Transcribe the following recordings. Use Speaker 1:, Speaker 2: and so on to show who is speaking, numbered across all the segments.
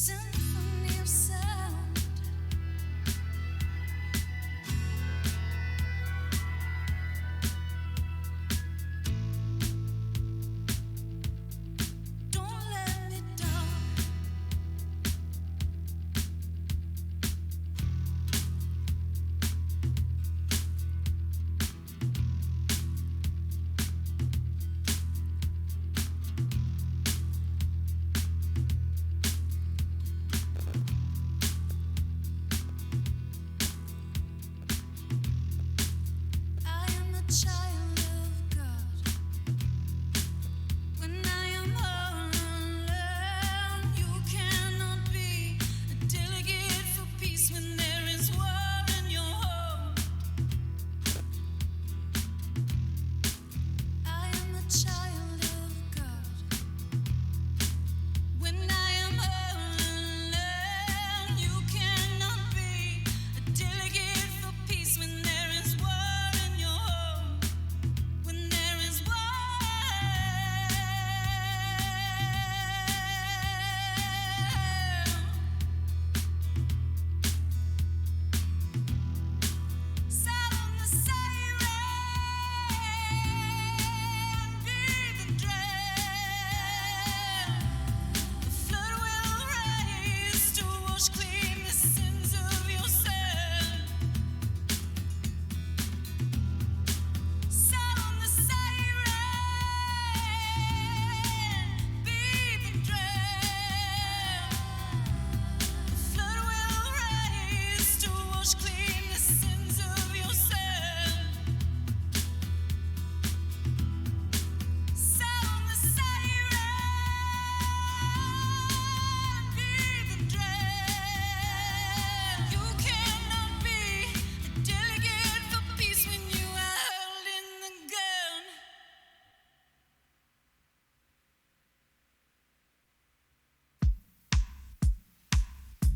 Speaker 1: Symphony of sound. Don't let me down. I am a child of God. When I am all alone, you cannot be a delegate for peace when there is war in your home. I am a child of God. When I am all alone, you cannot be a delegate for peace when there is war in your home. When there is war, sound the siren, beat the drum. The flood will rise to wash clean the sins of your son. Sound the siren, beat the drum. The flood will rise to wash clean the sins of your son. Sound the siren, beat the drum. You cannot be a delegate for peace when you are holding the gun.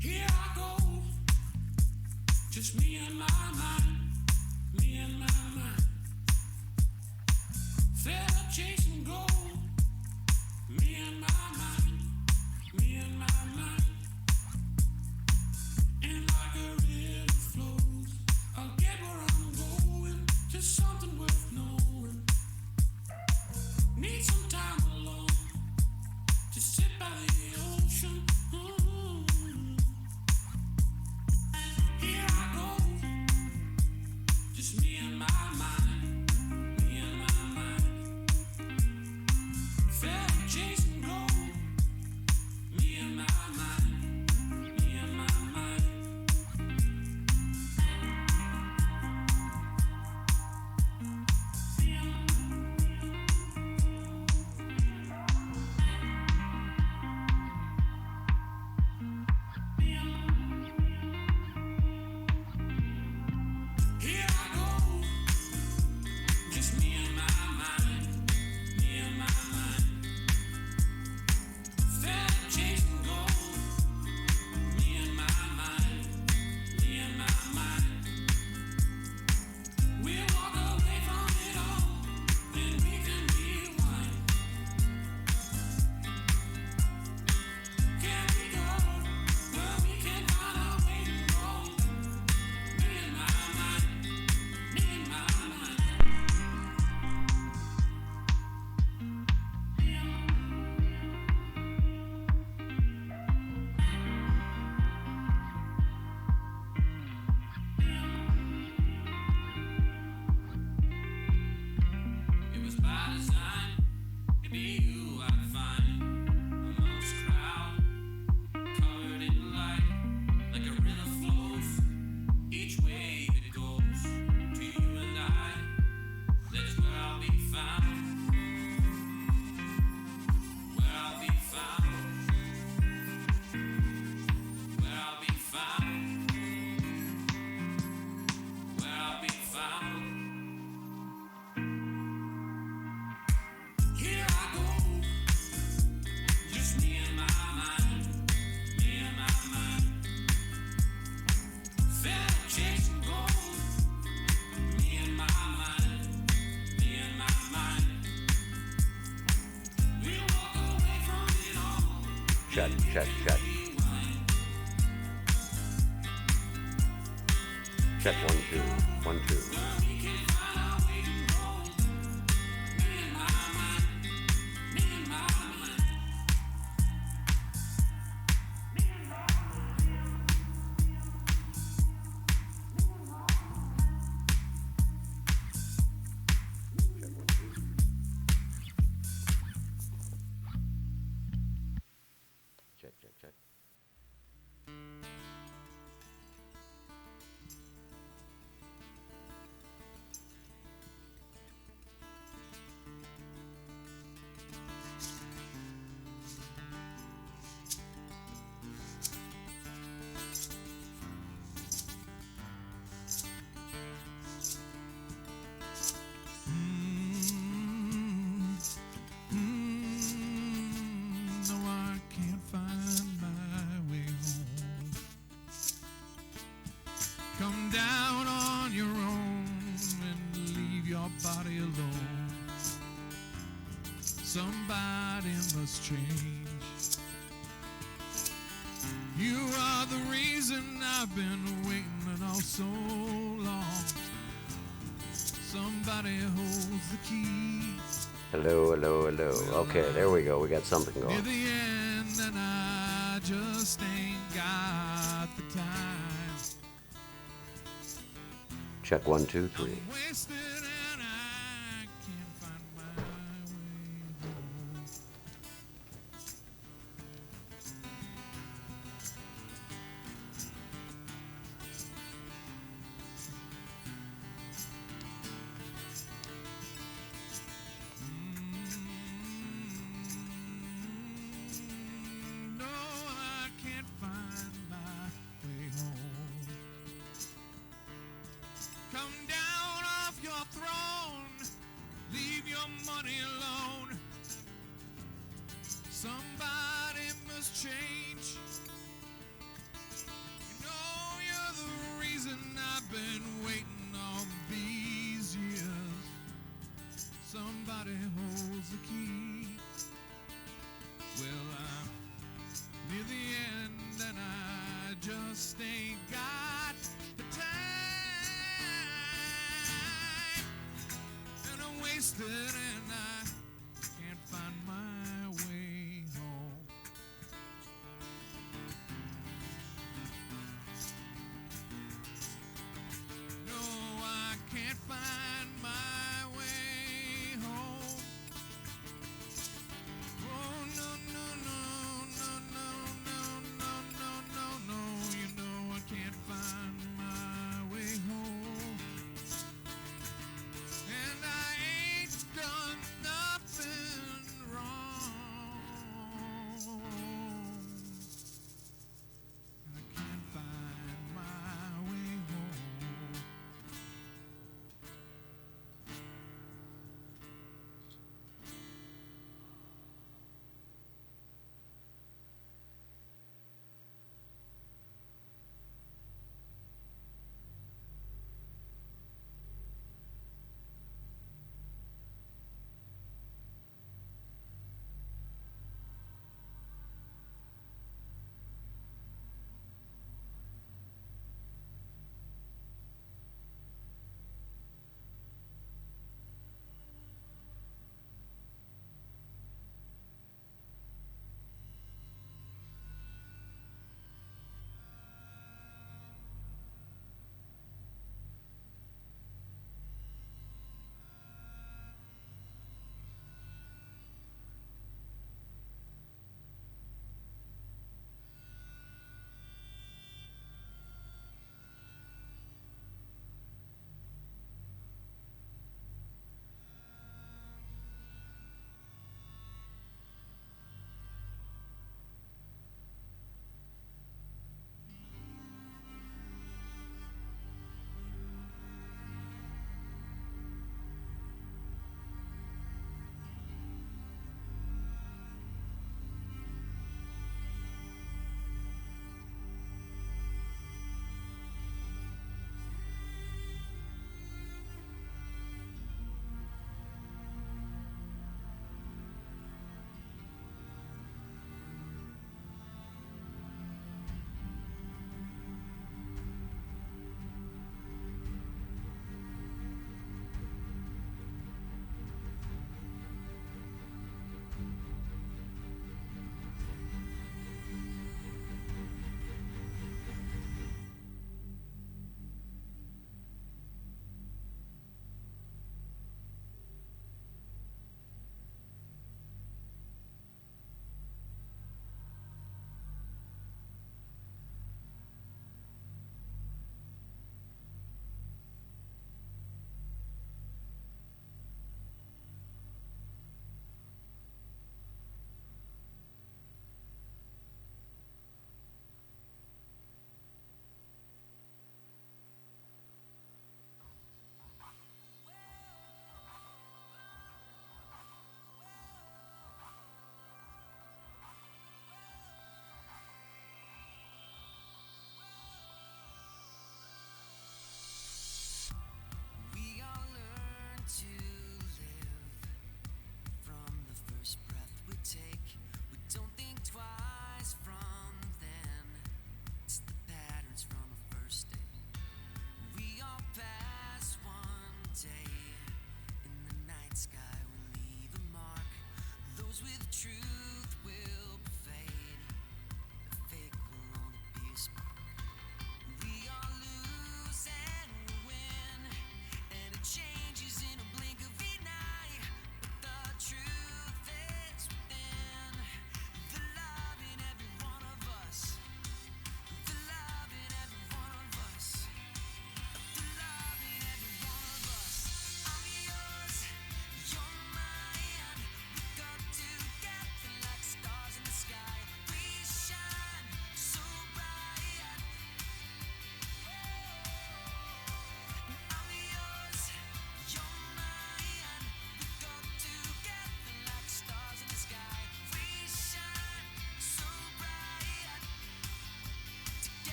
Speaker 2: Here I go, just me and my mind, me and my mind. Fed up chasing gold, me and my mind, me and my mind. And like a river flows, I'll get where I'm going, just something worth knowing. Need some time alone, just sit by the ocean. Here I go, just me and my mind, me and my mind. Fed up chasing gold, me and my mind, me and my mind. Here I go, just me and my mind, me and my mind. Fed up chasing gold, me and my mind, me and my mind. We'll walk away from it all, then we can rewind. Can we go where we can find our way to go? Me and my mind, me and my mind. It was by design, maybe you I'd find amongst crowd, covered in light, like a river flows, each way it goes, to you and I, that's where I'll be found, where I'll be found, where I'll be found, where I'll be found. Here I go, just me and my mind, me and my mind. Fed up chasing gold, me and my mind, me and my mind. We'll walk away from it all.
Speaker 3: Check, check, check.
Speaker 2: Rewind.
Speaker 3: Check 1 2 1 2. Check, check, check.
Speaker 4: No, I can't find my way home. Come down on your own and leave your body alone. Somebody must change. You are the reason I've been waiting all so long. Somebody holds the key.
Speaker 3: Hello, hello, hello. Okay, there we go. We got something
Speaker 4: Near
Speaker 3: going.
Speaker 4: the end, and I just ain't got the time.
Speaker 3: Check 1 2 3.
Speaker 4: I'm wasted and I can't find my way home. No, I can't find my way home. Come down off your throne, leave your money alone. Somebody must change. You know you're the reason I've been waiting all these years. Somebody holds the key. Well, I'm near the end and I just ain't got the time. And I'm wasted and I can't find my way home. No, I can't find my way home. Oh, no, no, no, no, no, no, no, no, no, no. You know I can't find my way home. And I ain't done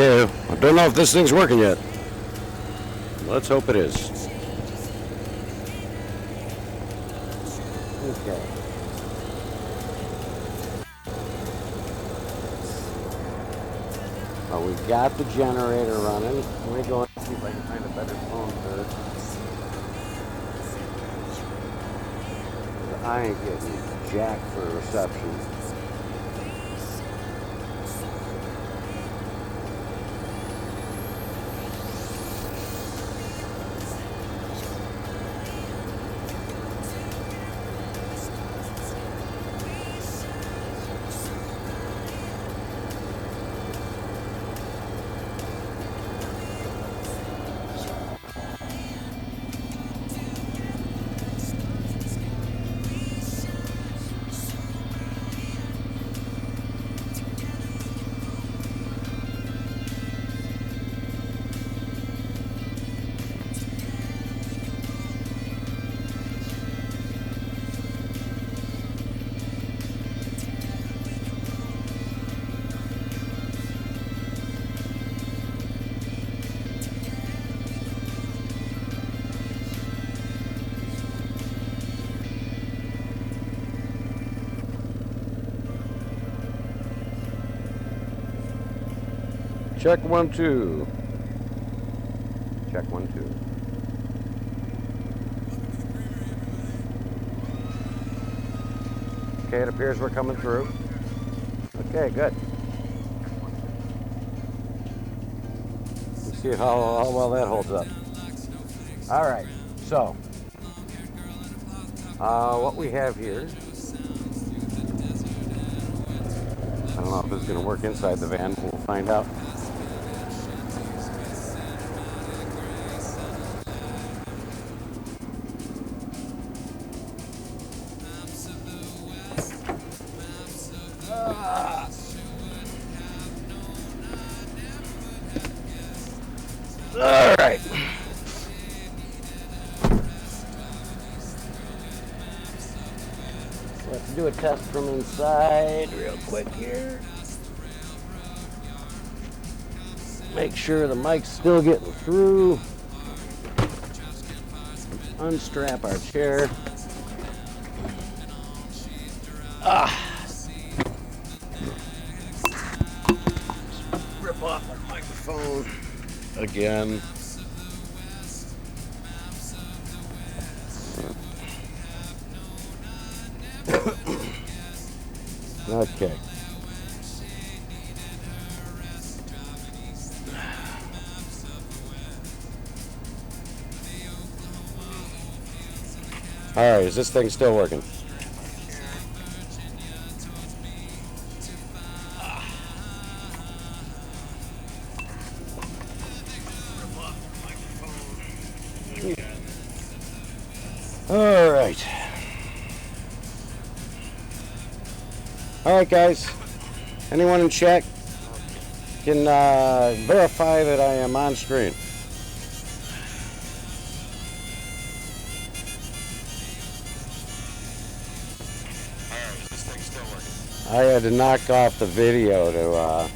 Speaker 3: Okay, I don't know if this thing's working yet. Let's hope it is. Okay. Oh, we got the generator running. Let me go and see if I can find a better phone first. I ain't getting jack for reception. Check 1 2. Check 1 2. Okay, it appears we're coming through. Okay, good. Let's see how well that holds up. All right, so what we have here, I don't know if this is going to work inside the van. We'll find out. All right. Let's do a test from inside real quick here. Make sure the mic's still getting through. Unstrap our chair. Rip off our microphone again. Okay. All right, is this thing still working? All right. All right, guys. Anyone in chat can verify that I am on screen. I had to knock off the video to,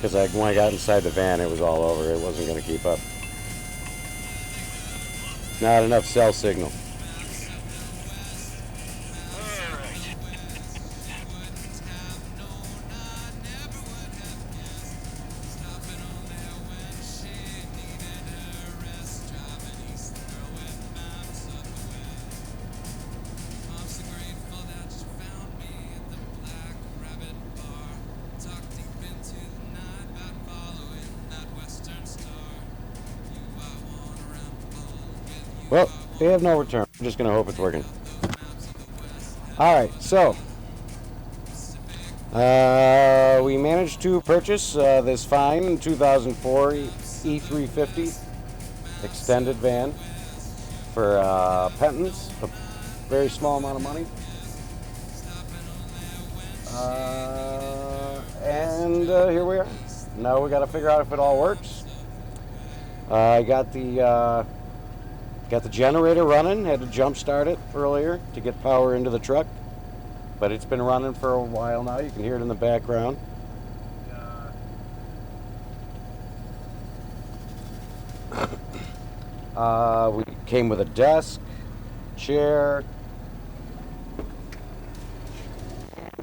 Speaker 3: because when I got inside the van, it was all over. It wasn't going to keep up. Not enough cell signal. Well, they have no return. I'm just going to hope it's working. All right, so we managed to purchase this fine 2004 E350 extended van for penance, a very small amount of money. And here we are. Now we got to figure out if it all works. I got the generator running. Had to jump start it earlier to get power into the truck, but it's been running for a while now. You can hear it in the background. We came with a desk, chair.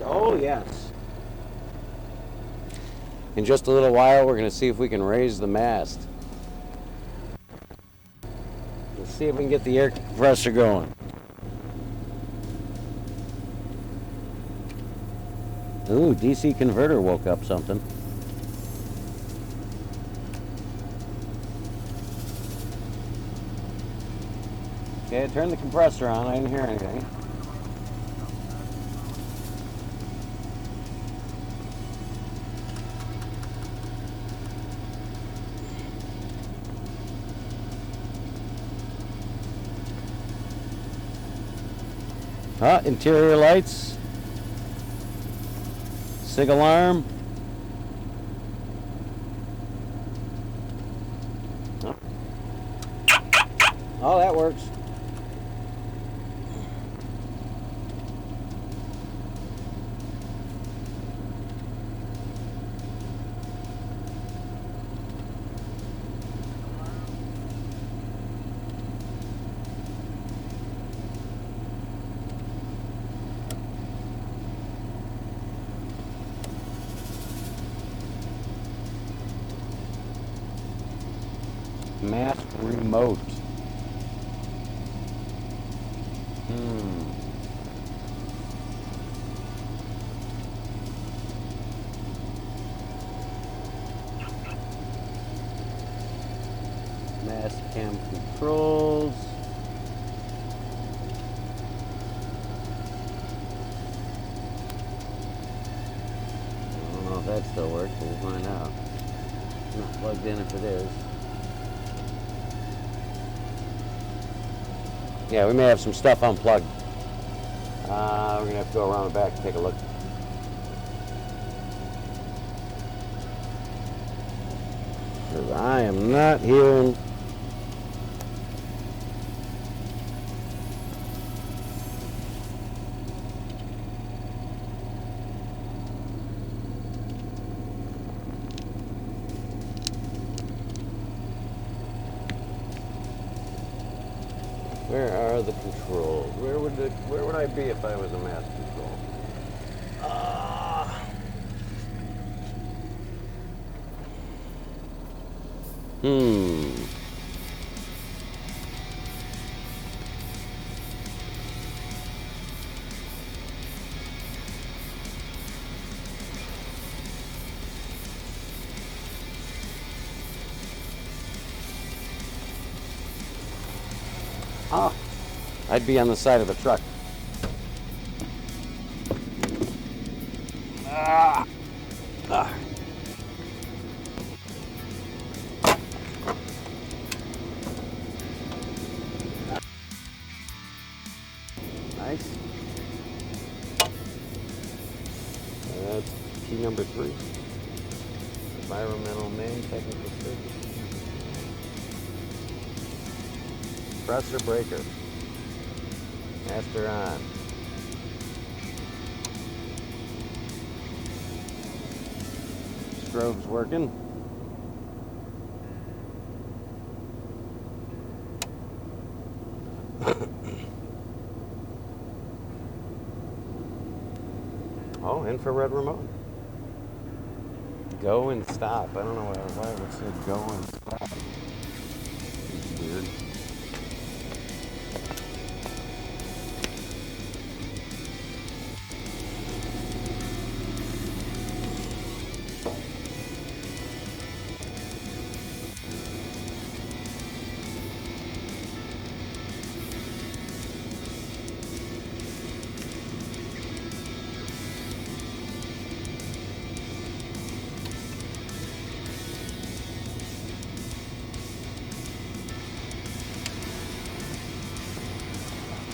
Speaker 3: Oh, yes. In just a little while, we're going to see if we can raise the mast. Let's see if we can get the air compressor going. Ooh, DC converter woke up something. Okay, I turned the compressor on. I didn't hear anything. Interior lights. SIG alarm. Oh, that works. Mast remote. Mast cam controls. I don't know if that still works, but we'll find out. It's not plugged in if it is. Yeah, we may have some stuff unplugged. We're going to have to go around the back and take a look. Because I am not hearing. Where are the controls? Where would I be if I was a mast control? I'd be on the side of the truck. Nice. That's key number 3. Environmental main technical service. Compressor breaker. Master on. Strobe's working. Oh, infrared remote. Go and stop. I don't know why it would say go and stop. It's weird.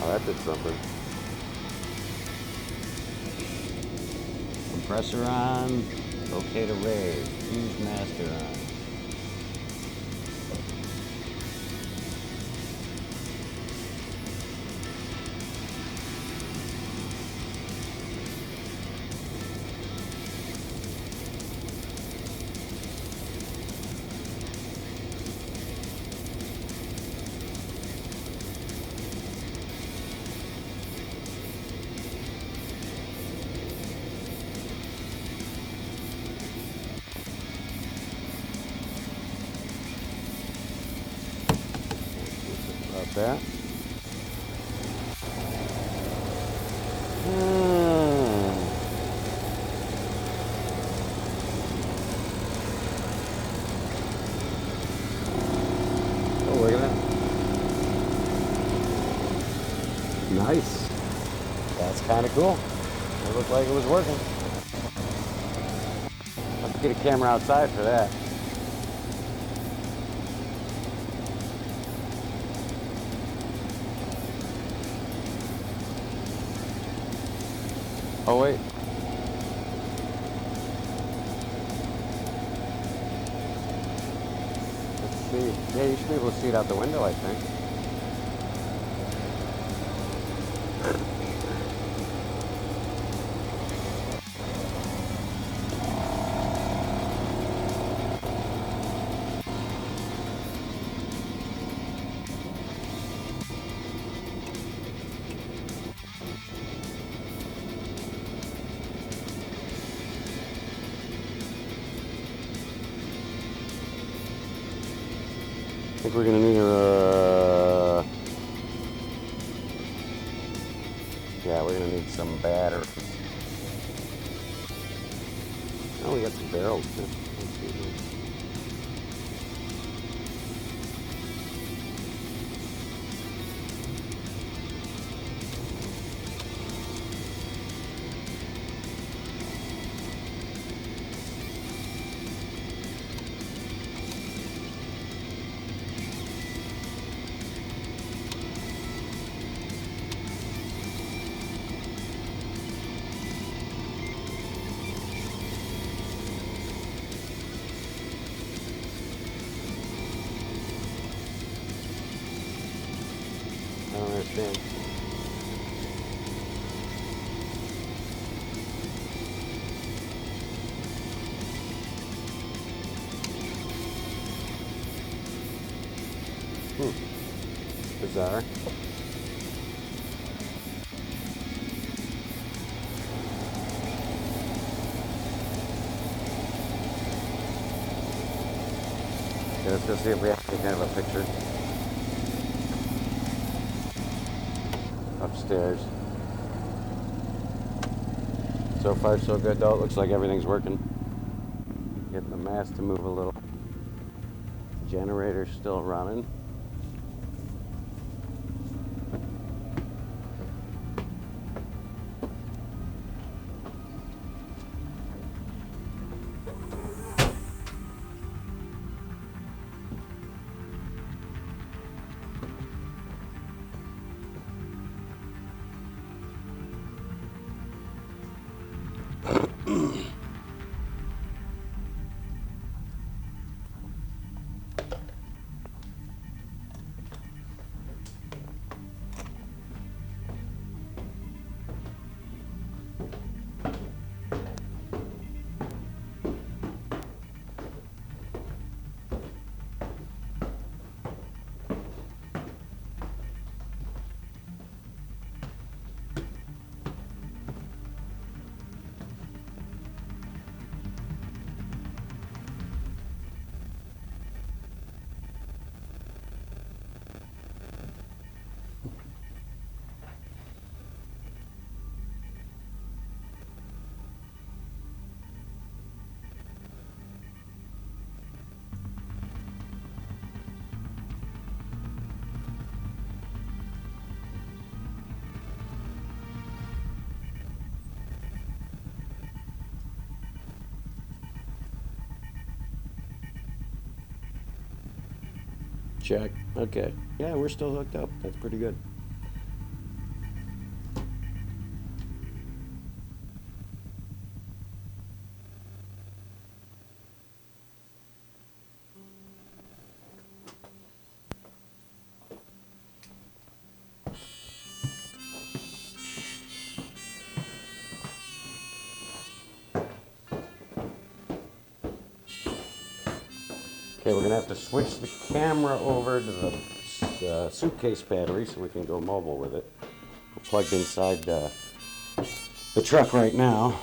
Speaker 3: Oh, that did something. Compressor on. Okay to raise. Fuse master on. like that. Hmm. Oh, look at that. Nice. That's kind of cool. It looked like it was working. Let's get a camera outside for that. Oh, wait. Let's see. Yeah, you should be able to see it out the window, I think. I think we're gonna need yeah, we're gonna need some batteries. Oh, we got some barrels too. Let's see here. I don't understand. Bizarre. Okay, let's go see if we actually have a picture. Upstairs. So far so good though. It looks like everything's working. Getting the mast to move a little. Generator's still running. Check. Okay. Yeah, we're still hooked up. That's pretty good. Okay, we're gonna have to switch the camera over to the suitcase battery so we can go mobile with it. We're plugged inside the truck right now.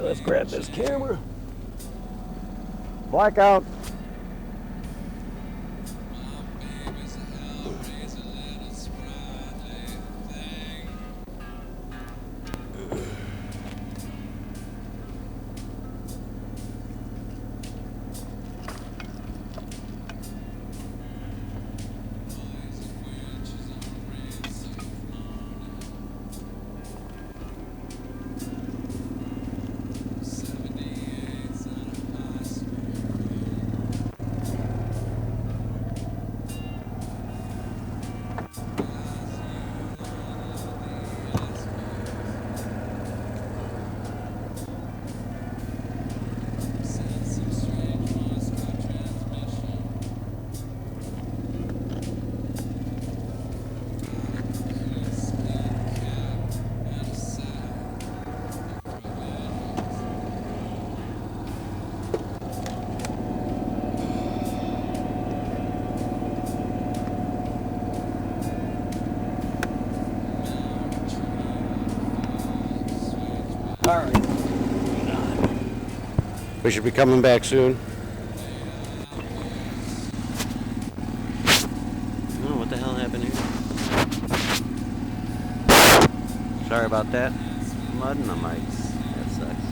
Speaker 3: let's grab this camera. Blackout.
Speaker 4: Baby's a hellraiser, little sprightly thing. Boys and witches on rays of morning. 78's on a high speed rail. Sent some strange Morse code transmission. A skin cap and a sack of provisions.
Speaker 3: All right. We should be coming back soon. Oh, what the hell happened here? Sorry about that. Mud in the mics. That sucks.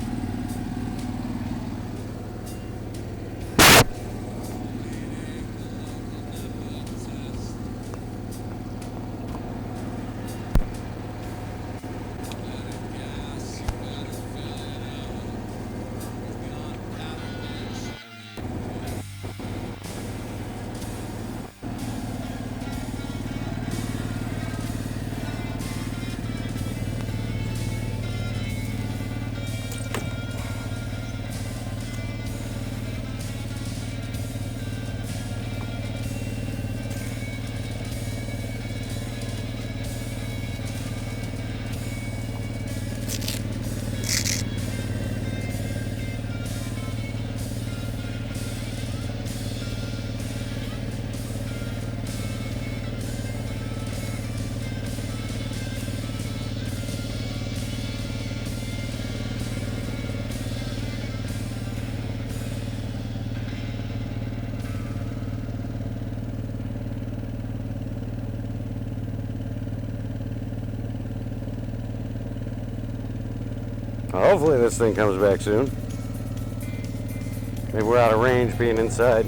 Speaker 3: Hopefully this thing comes back soon. Maybe we're out of range being inside.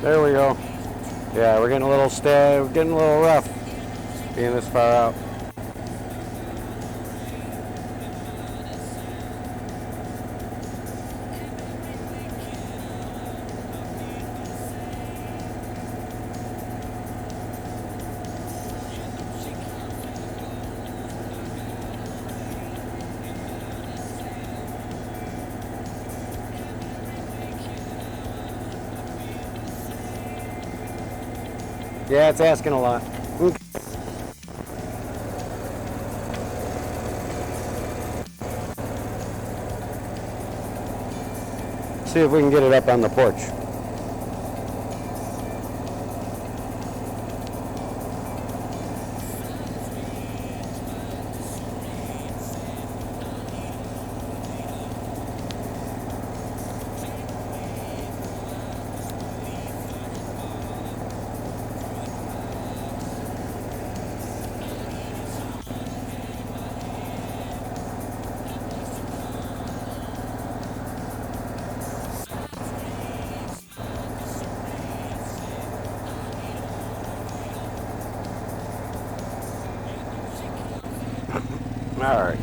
Speaker 3: There we go. Yeah, we're getting a little we're getting a little rough being this far out. Yeah, it's asking a lot. See if we can get it up on the porch. All right.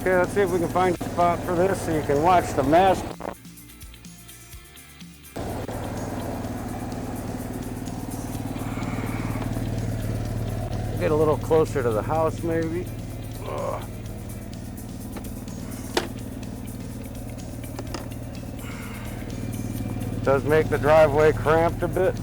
Speaker 3: Okay, let's see if we can find a spot for this so you can watch the mess. Get a little closer to the house, maybe. Ugh. Does make the driveway cramped a bit.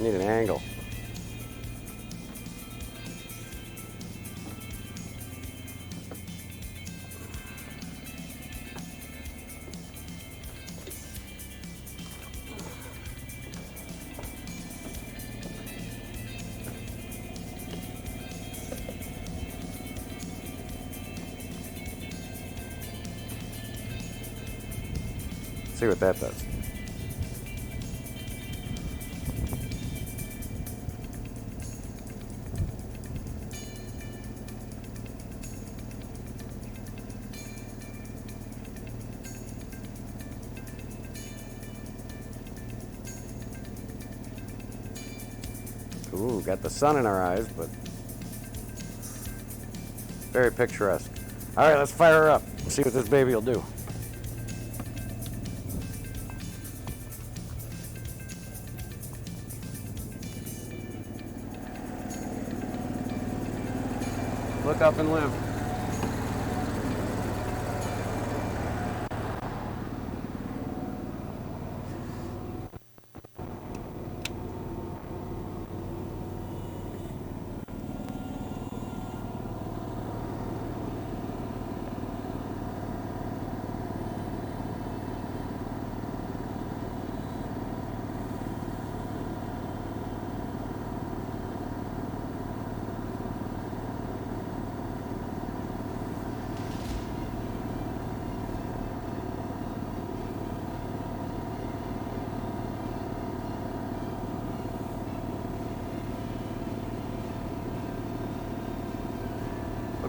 Speaker 3: Need an angle. See what that does. Ooh, got the sun in our eyes, but very picturesque. All right, let's fire her up. See what this baby will do. Look up and live.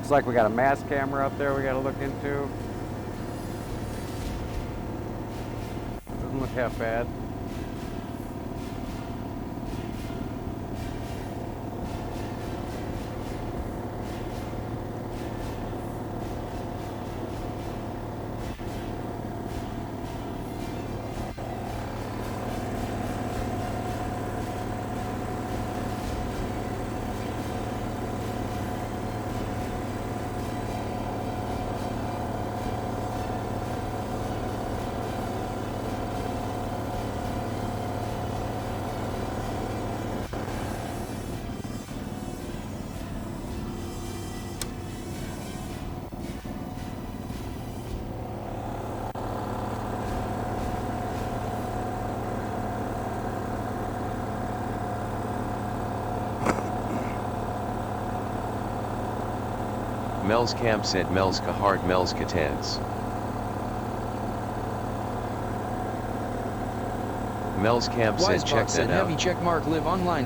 Speaker 3: Looks like we got a mass camera up there we got to look into. Doesn't look half bad.
Speaker 5: Mel's Camp sent Mel's Kahart Mel's Katans. Mel's Camp said check
Speaker 6: Wisebox said
Speaker 5: that out.
Speaker 6: heavy check mark live online.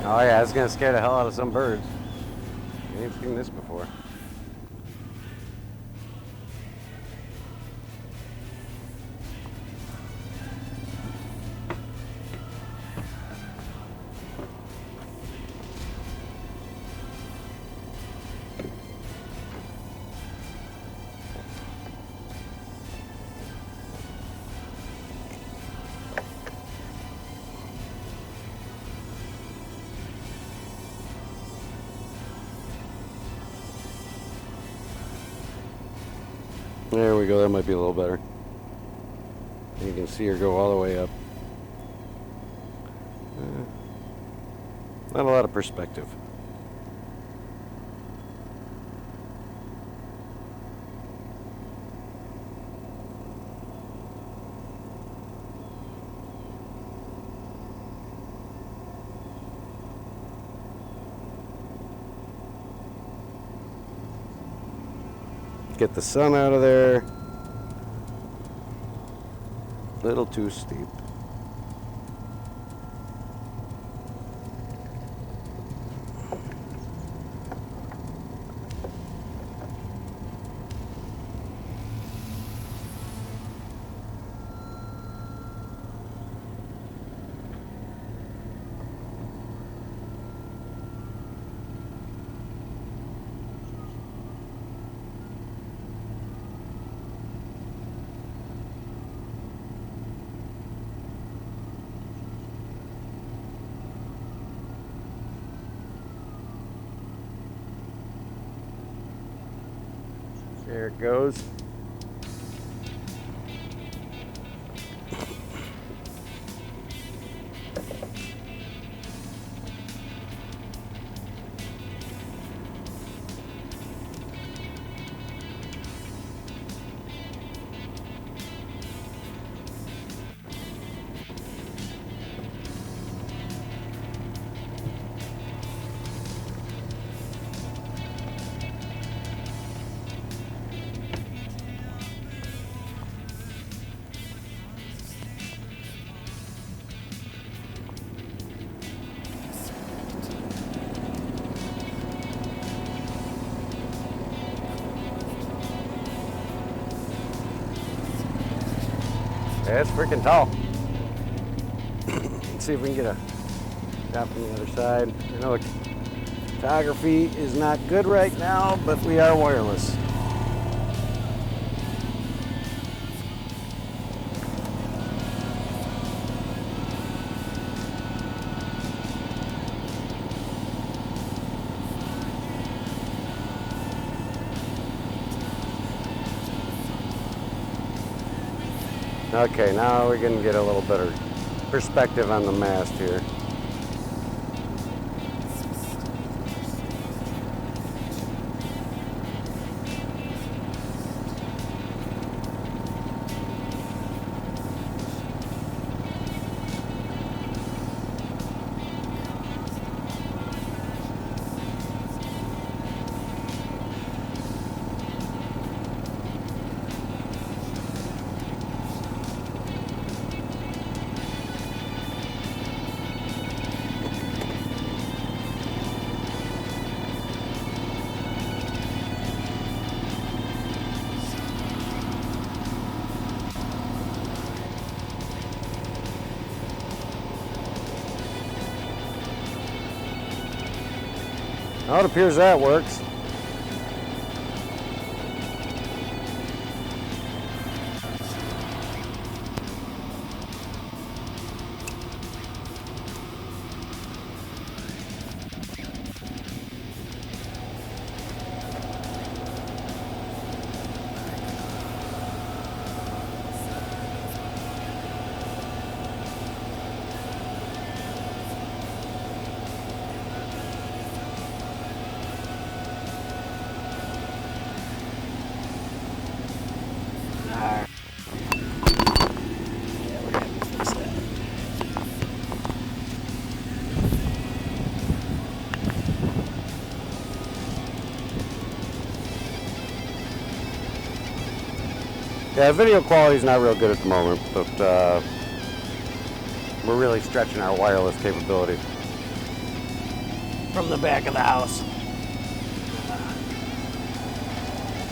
Speaker 3: Oh yeah, it's gonna scare the hell out of some birds. I ain't seen this before. There we go, that might be a little better. You can see her go all the way up. Not a lot of perspective. Get the sun out of there. Little too steep. There it goes. Yeah, it's freaking tall. Let's see if we can get a shot from the other side. I know the photography is not good right now, but we are wireless. Okay, now we can get a little better perspective on the mast here. Well, it appears that works. Yeah, video quality is not real good at the moment, but we're really stretching our wireless capability from the back of the house.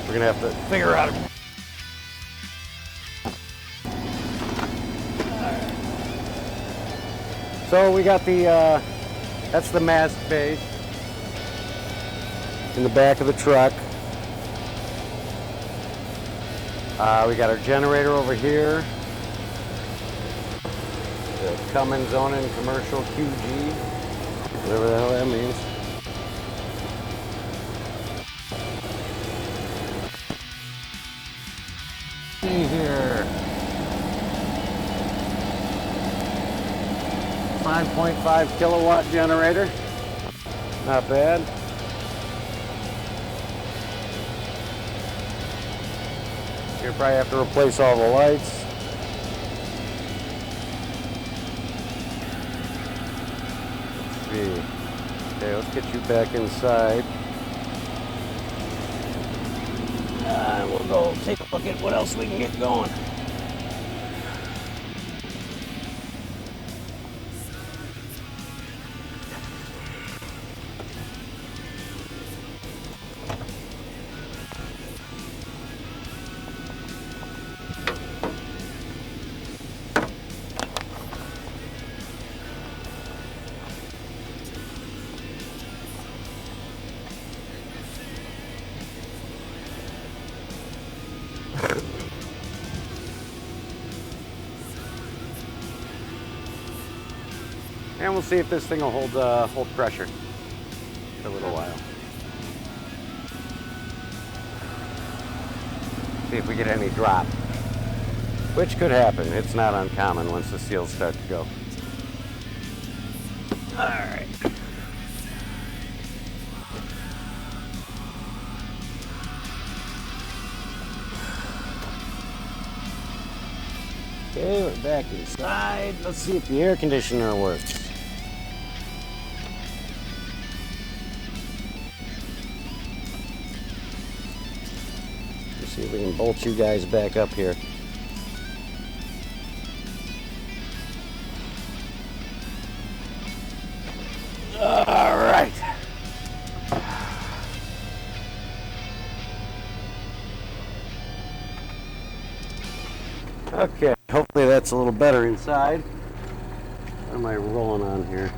Speaker 3: We're gonna have to figure out. So we got the that's the mast base in the back of the truck. We got our generator over here. The Cummins Onan Commercial QG, whatever the hell that means. 9.5 kilowatt generator. Not bad. You'll probably have to replace all the lights. Let's see. Okay, let's get you back inside. And we'll go take a look at what else we can get going. And we'll see if this thing will hold pressure for a little while. See if we get any drop, which could happen. It's not uncommon once the seals start to go. All right. Okay, we're back inside. Let's see if the air conditioner works. Let's see if we can bolt you guys back up here. All right. Okay, hopefully that's a little better inside. What am I rolling on here?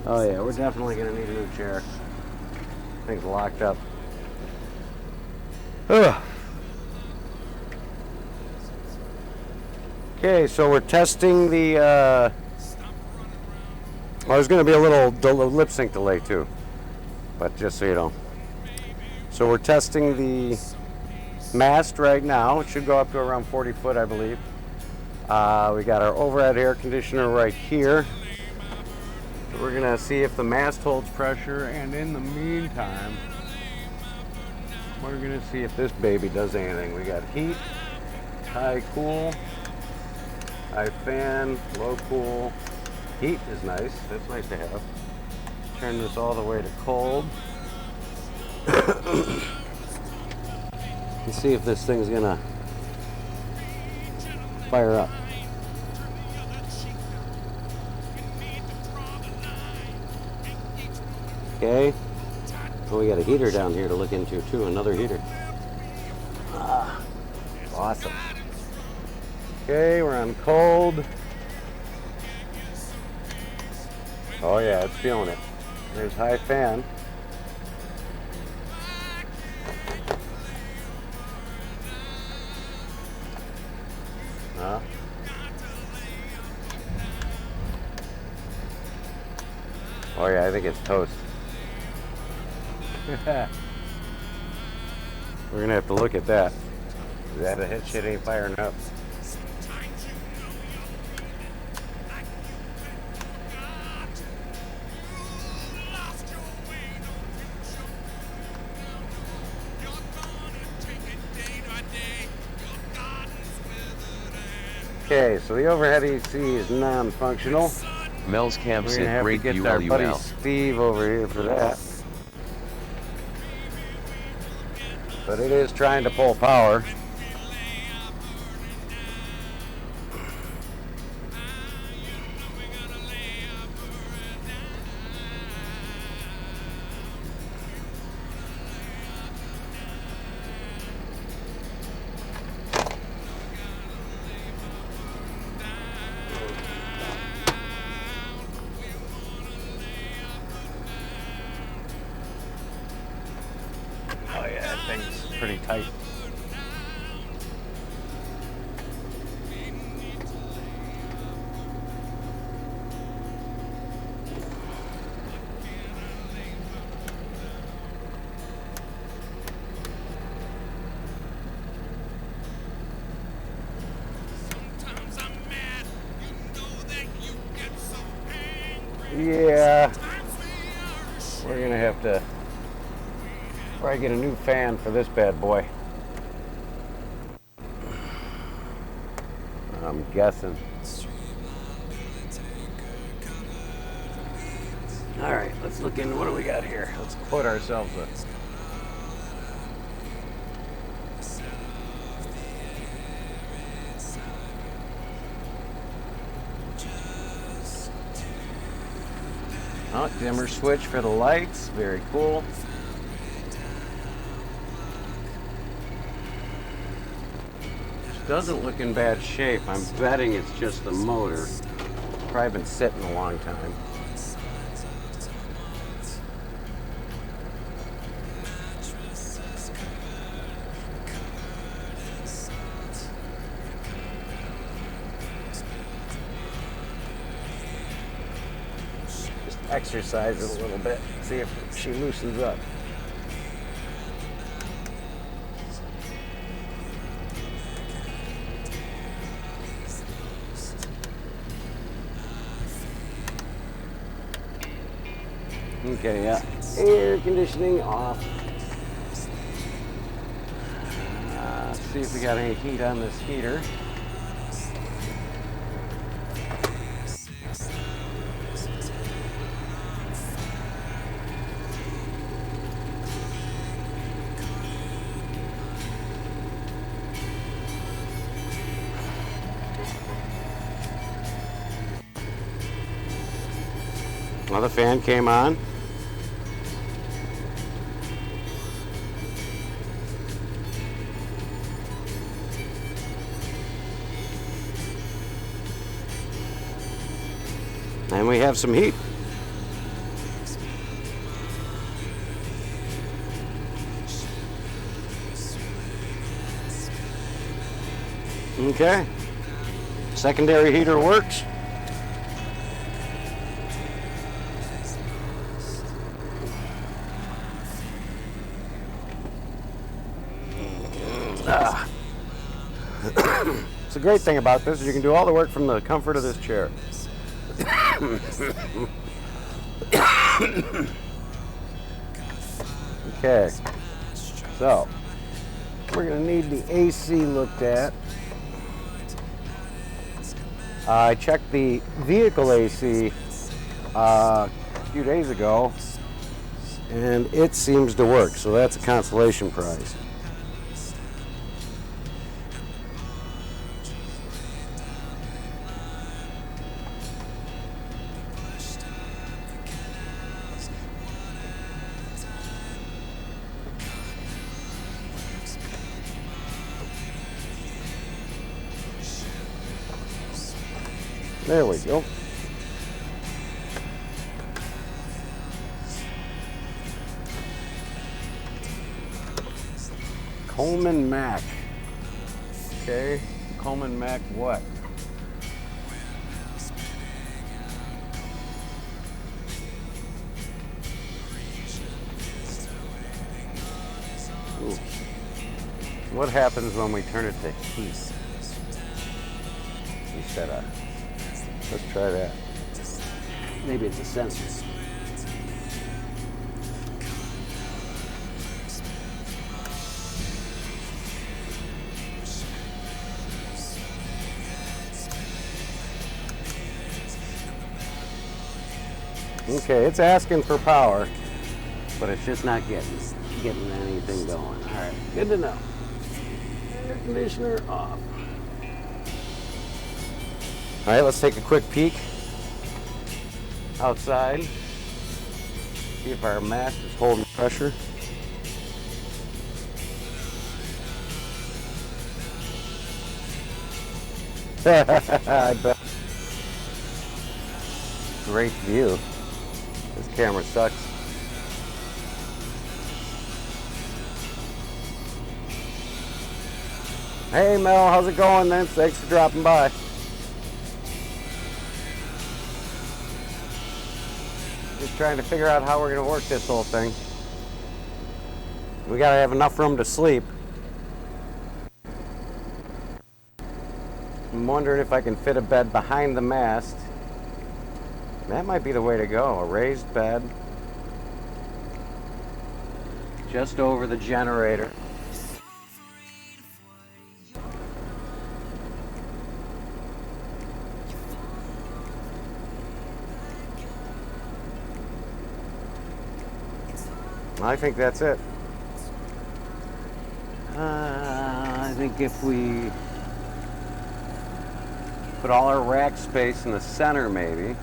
Speaker 3: Oh yeah, we're definitely gonna need a new chair. Thing's locked up. Ugh. Okay, so we're testing the, well, there's gonna be a little lip sync delay too, but just so you know. So we're testing the mast right now. It should go up to around 40 foot, I believe. We got our overhead air conditioner right here. So we're gonna see if the mast holds pressure, and in the meantime, we're gonna see if this baby does anything. We got heat, high cool, high fan, low cool. Heat is nice, that's nice to have. Turn this all the way to cold. Let's see if this thing's gonna fire up. Okay. Oh, we got a heater down here to look into too, another heater. Ah, awesome. Okay, we're on cold. Oh yeah, it's feeling it. There's high fan. Oh yeah, I think it's toast. We're gonna have to look at that. That hit shit ain't firing up. Okay, so the overhead EC is non-functional.
Speaker 5: Mel's Camp
Speaker 3: We're
Speaker 5: said
Speaker 3: gonna have to
Speaker 5: great
Speaker 3: get our buddy
Speaker 5: ULUL.
Speaker 3: Steve over here for that. But it is trying to pull power. Oh yeah, that thing's pretty tight. we're gonna have to probably get a new fan for this bad boy. I'm guessing. All right, let's look into what do we got here. Let's quote ourselves a. Oh, dimmer switch for the lights. Very cool. Doesn't look in bad shape. I'm betting it's just the motor. Probably been sitting a long time. Just exercise it a little bit. See if she loosens up. Okay, yeah. Air conditioning off. Let's see if we got any heat on this heater. Well, the fan came on. And we have some heat. Okay. Secondary heater works. It's a great thing about this is you can do all the work from the comfort of this chair. Okay, so we're going to need the AC looked at. I checked the vehicle AC a few days ago, and it seems to work, so that's a consolation prize. There we go. Coleman Mac. Okay, Coleman Mac what? Ooh. What happens when we turn it to heat? Instead of. Let's try that. Maybe it's a sensor. Okay, it's asking for power, but it's just not getting anything going. All right, good to know. Air conditioner off. All right, let's take a quick peek outside. See if our mast is holding pressure. I bet. Great view. This camera sucks. Hey Mel, how's it going then? Thanks for dropping by. Just trying to figure out how we're going to work this whole thing. We got to have enough room to sleep. I'm wondering if I can fit a bed behind the mast. That might be the way to go, a raised bed. just over the generator. I think that's it. I think if we put all our rack space in the center, maybe.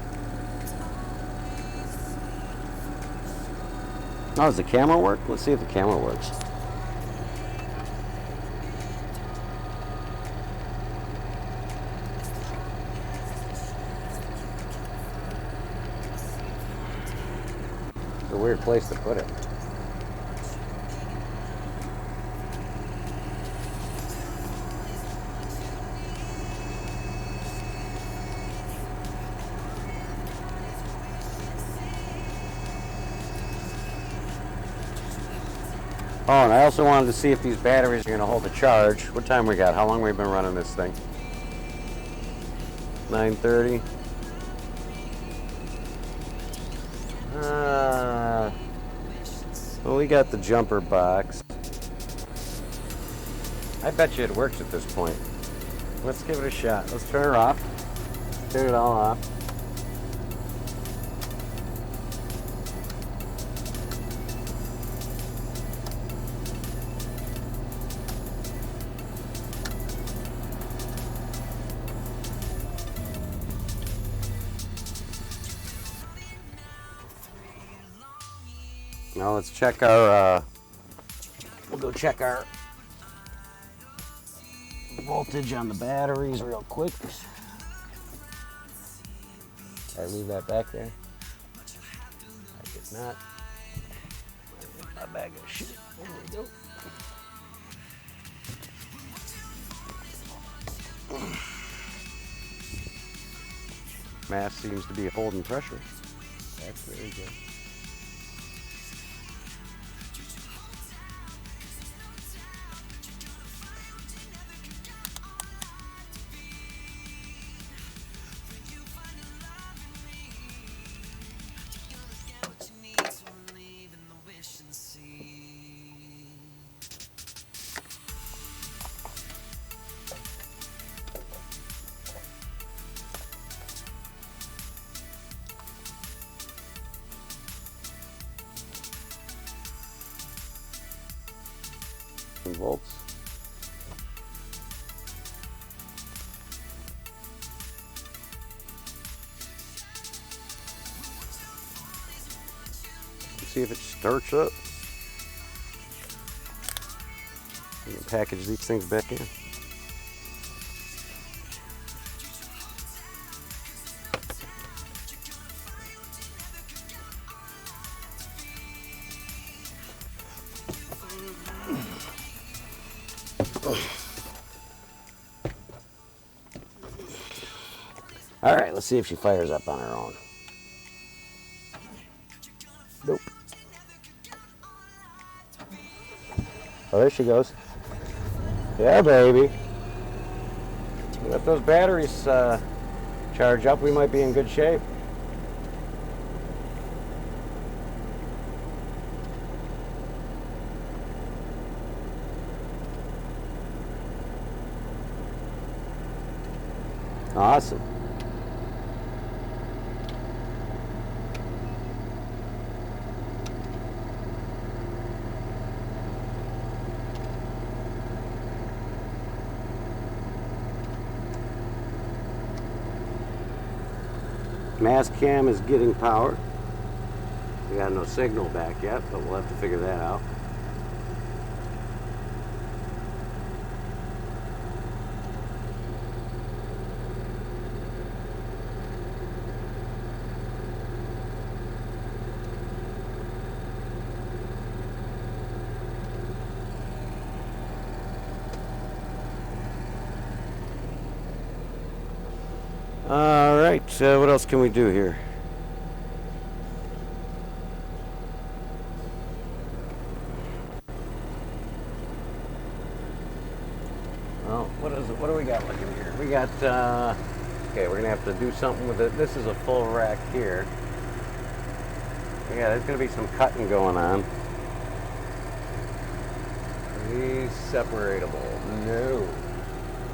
Speaker 3: Oh, does the camera work? Let's see if the camera works. It's a weird place to put it. Oh, and I also wanted to see if these batteries are going to hold the charge. What time we got? How long we been running this thing? 9:30. Well, we got the jumper box. I bet you it works at this point. Let's give it a shot. Let's turn her off. Turn it all off. Now let's check our, we'll go check our voltage on the batteries real quick. I leave that back there? I did not. My bag of shit. There we go. Mass seems to be holding pressure. That's very good. Volts. Let's see if it starts up. We can package these things back in. All right, let's see if she fires up on her own. Nope. Oh, there she goes. Yeah, baby. Let those batteries charge up. We might be in good shape. Awesome. Mastcam is getting power. We got no signal back yet, but we'll have to figure that out. All right, what else can we do here? Oh, what is it? What do we got looking here? We got, okay, we're gonna have to do something with it. This is a full rack here. Yeah, there's gonna be some cutting going on. these separatable? No.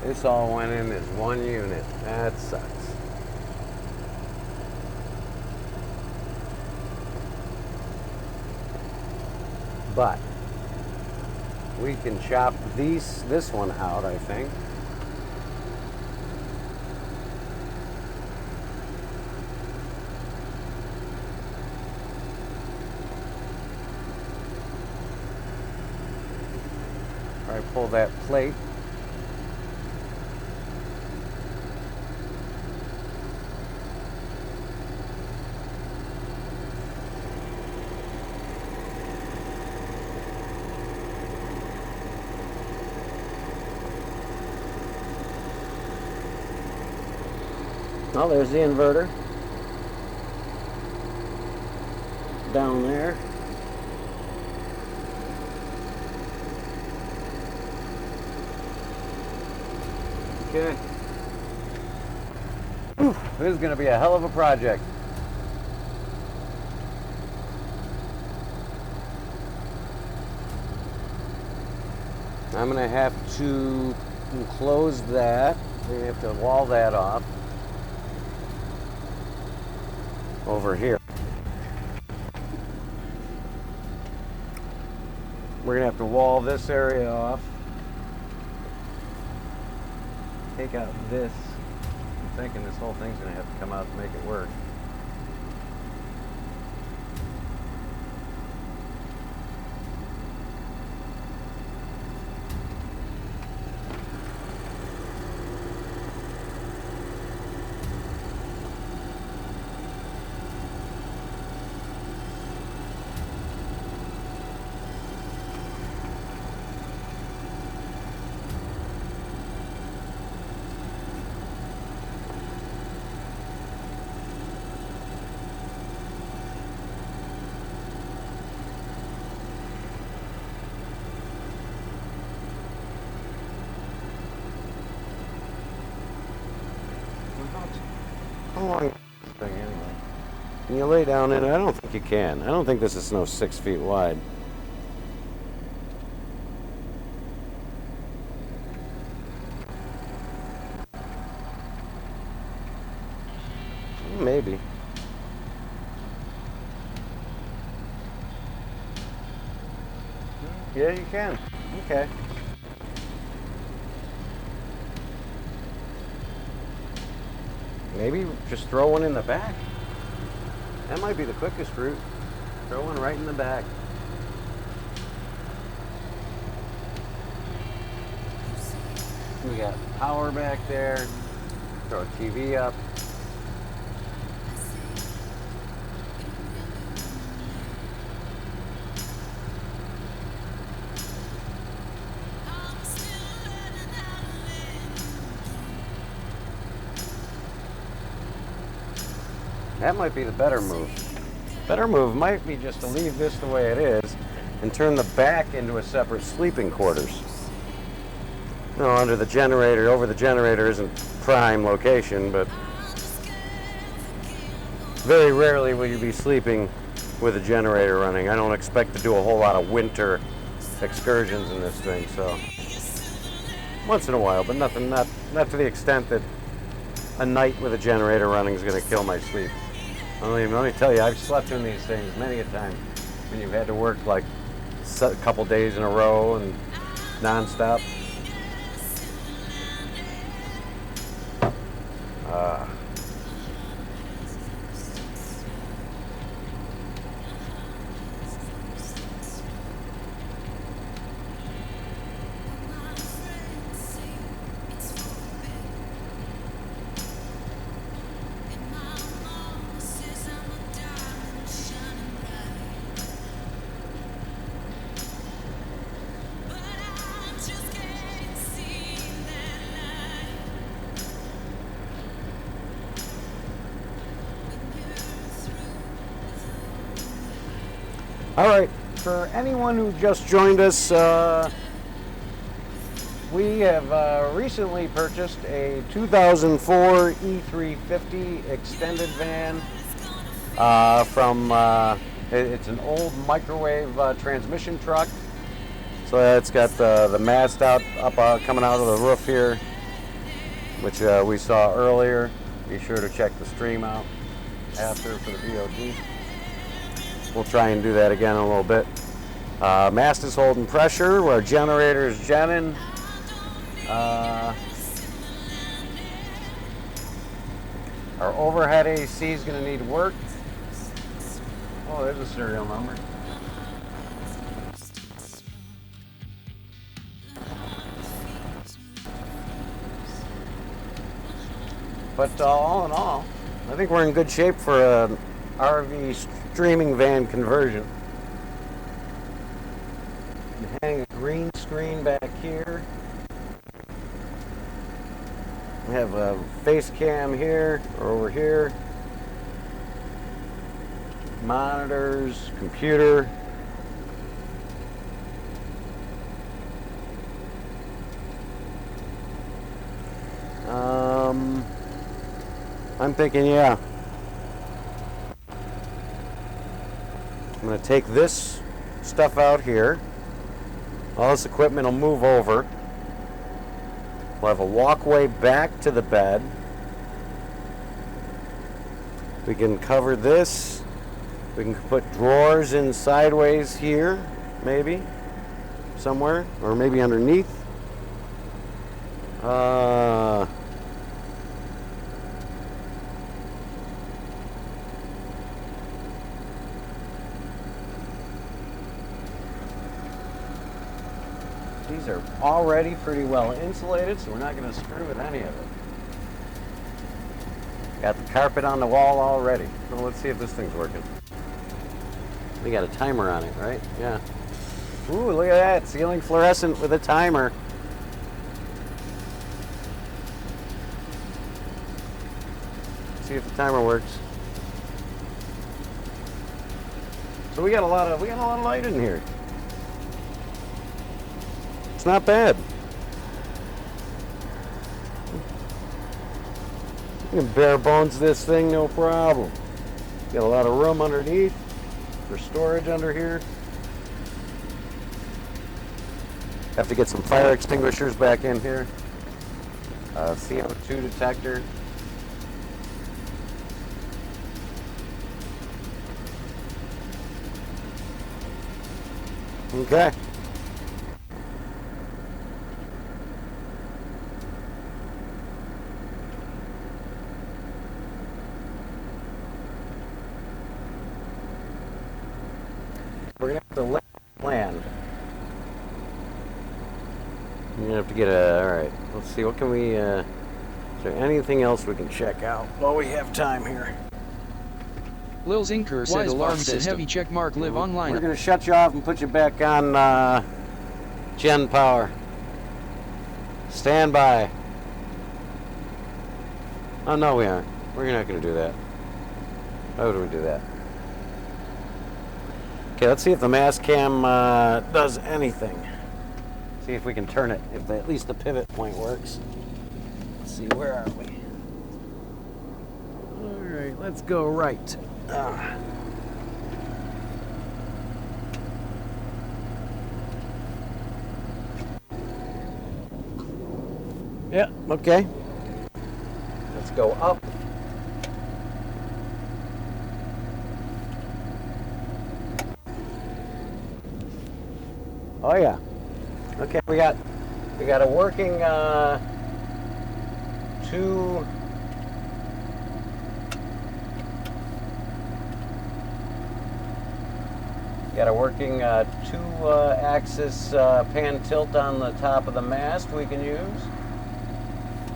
Speaker 3: This all went in as one unit. That sucks. But we can chop this one out, I think. All right, pull that plate. Oh, there's the inverter. Down there. Okay. Whew, this is going to be a hell of a project. I'm going to have to close that. We have to wall that off. Over here. We're going to have to wall this area off. Take out this. I'm thinking this whole thing's going to have to come out to make it work. How long is this thing anyway? Can you lay down in it? I don't think you can. I don't think this is no 6 feet wide. Maybe. Yeah, you can. Okay. Maybe just throw one in the back. That might be the quickest route. Throw one right in the back. We got power back there. Throw a TV up. That might be the better move. Better move might be just to leave this the way it is and turn the back into a separate sleeping quarters. No, under the generator, over the generator isn't prime location, but very rarely will you be sleeping with a generator running. I don't expect to do a whole lot of winter excursions in this thing, so once in a while, but nothing, not to the extent that a night with a generator running is going to kill my sleep. Let me tell you, I've slept in these things many a time when you've had to work like a couple days in a row and non-stop. All right, for anyone who just joined us, we have recently purchased a 2004 E350 extended van from, it's an old microwave transmission truck. So it's got the mast up coming out of the roof here, which we saw earlier. Be sure to check the stream out after for the VOD. We'll try and do that again in a little bit. Mast is holding pressure. Our generator is genning. Our overhead AC is going to need work. Oh, there's a serial number. But all in all, I think we're in good shape for an RV streaming van conversion. Hang a green screen back here. We have a face cam here or over here. Monitors, computer. I'm thinking, yeah. I'm going to take this stuff out here. All this equipment will move over. We'll have a walkway back to the bed. We can cover this. We can put drawers in sideways here, maybe, somewhere, or maybe underneath. These are already pretty well insulated, so we're not going to screw with any of it. Got the carpet on the wall already. Well, let's see if this thing's working. We got a timer on it, right? Yeah. Ooh, look at that. Ceiling fluorescent with a timer. See if the timer works. So we got a lot of light in here. It's not bad. You can bare bones this thing, no problem. Got a lot of room underneath for storage under here. Have to get some fire extinguishers back in here. CO2 detector. Okay. We're gonna have to let land. You're gonna have to get a. All right. Let's see. What can we? Is there anything else we can check out while we have time here?
Speaker 6: Lil's Inker said alarm said heavy checkmark live online.
Speaker 3: We're gonna shut you off and put you back on gen power. Stand by. Oh no, we aren't. We're not gonna do that. Why would we do that? Okay, let's see if the mast cam does anything. See if we can turn it, if at least the pivot point works. Let's see, where are we? Alright, let's go right. Yeah, okay. Let's go up. Oh yeah. Okay, we got a working two axis pan tilt on the top of the mast we can use.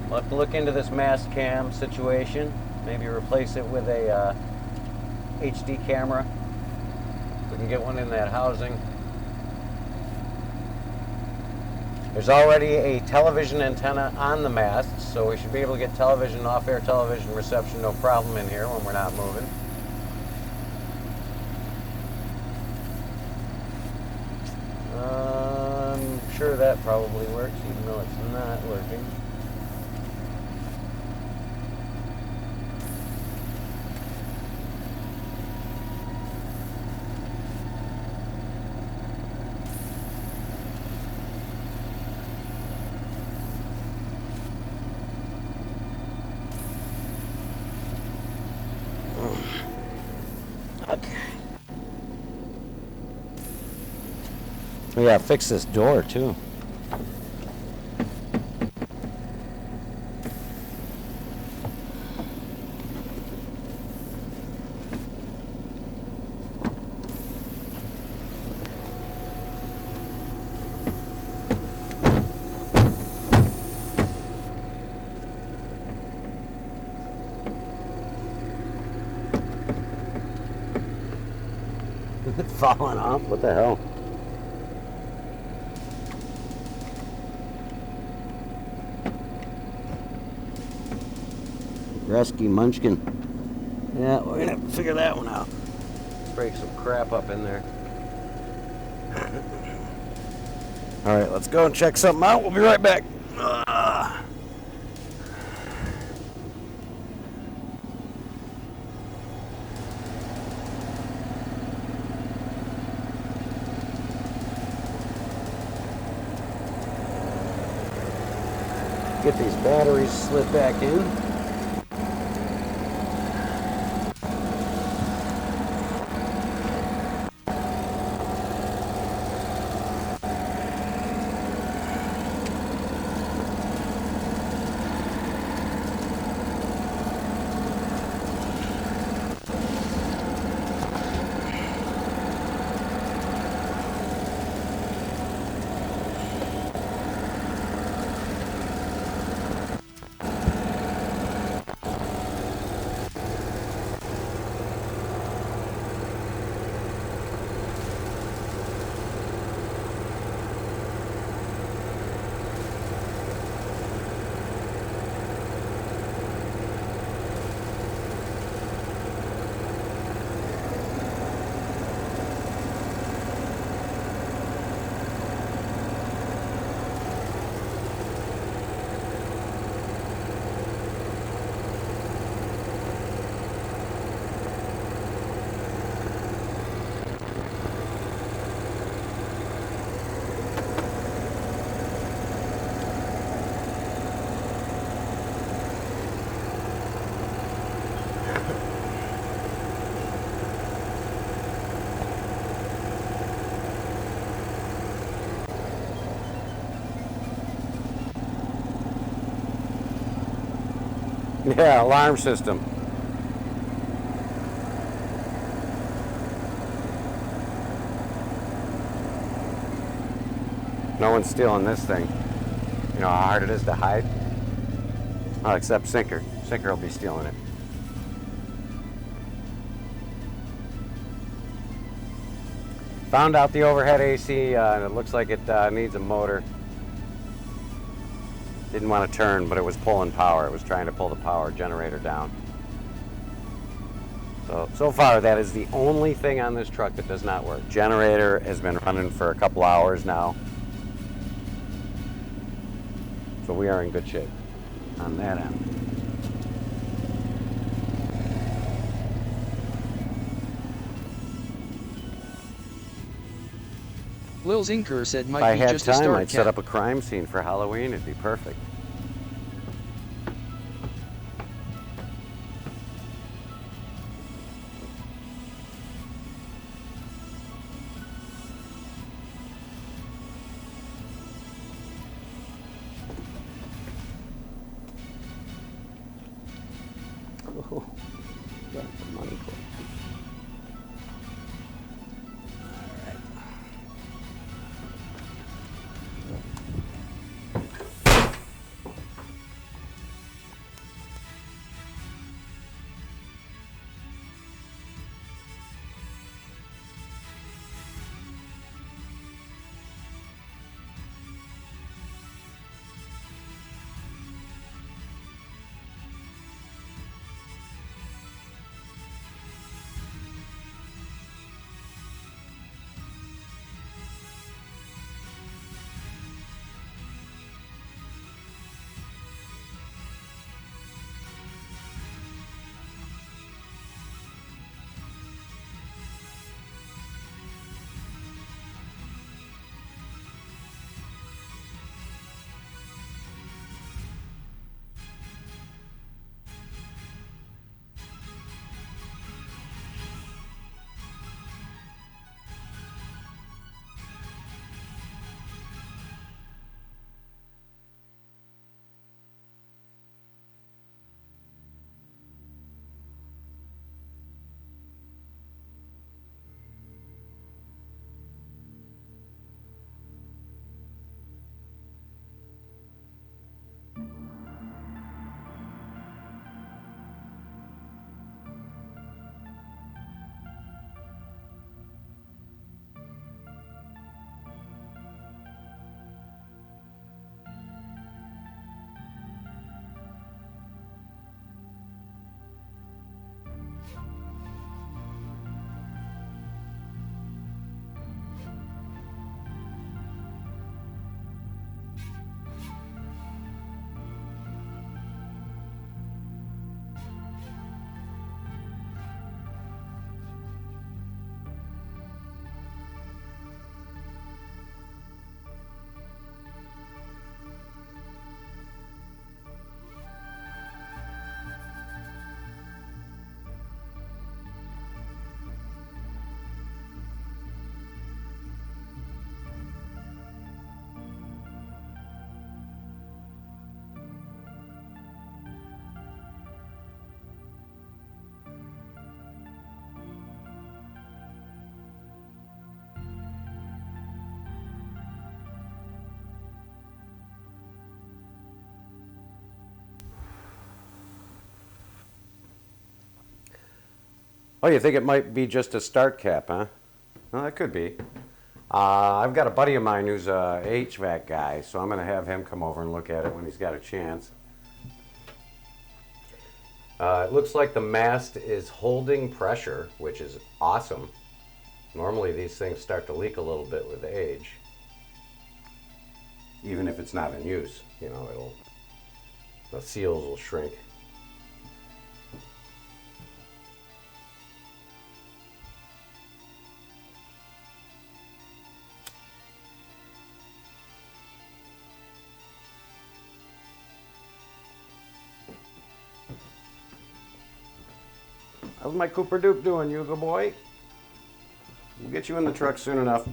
Speaker 3: We'll have to look into this mast cam situation. Maybe replace it with a HD camera. We can get one in that housing. There's already a television antenna on the mast, so we should be able to get television, off-air television reception, no problem in here when we're not moving. I'm sure that probably works, even though it's not working. Yeah, fix this door too. Falling off? What the hell? Rescue Munchkin. Yeah, we're gonna have to figure that one out. Break some crap up in there. All right, let's go and check something out. We'll be right back. Get these batteries slid back in. Yeah, alarm system. No one's stealing this thing. You know how hard it is to hide? Oh, except Sinker. Sinker will be stealing it. Found out the overhead AC, and it looks like it needs a motor. Didn't want to turn, but it was pulling power. It was trying to pull the power generator down. So far, that is the only thing on this truck that does not work. Generator has been running for a couple hours now. So we are in good shape on that end.
Speaker 6: Lil Zinker said
Speaker 3: If I
Speaker 6: might be
Speaker 3: had
Speaker 6: just a
Speaker 3: time,
Speaker 6: start
Speaker 3: I'd set
Speaker 6: cap.
Speaker 3: up a crime scene for Halloween. It'd be perfect. Oh, that's the money clip. All right. Oh, you think it might be just a start cap, huh? Well, that could be. I've got a buddy of mine who's a HVAC guy, so I'm going to have him come over and look at it when he's got a chance. It looks like the mast is holding pressure, which is awesome. Normally these things start to leak a little bit with age. Even if it's not in use, you know, the seals will shrink. How's my Cooper Duke doing, Yuga boy? We'll get you in the truck soon enough.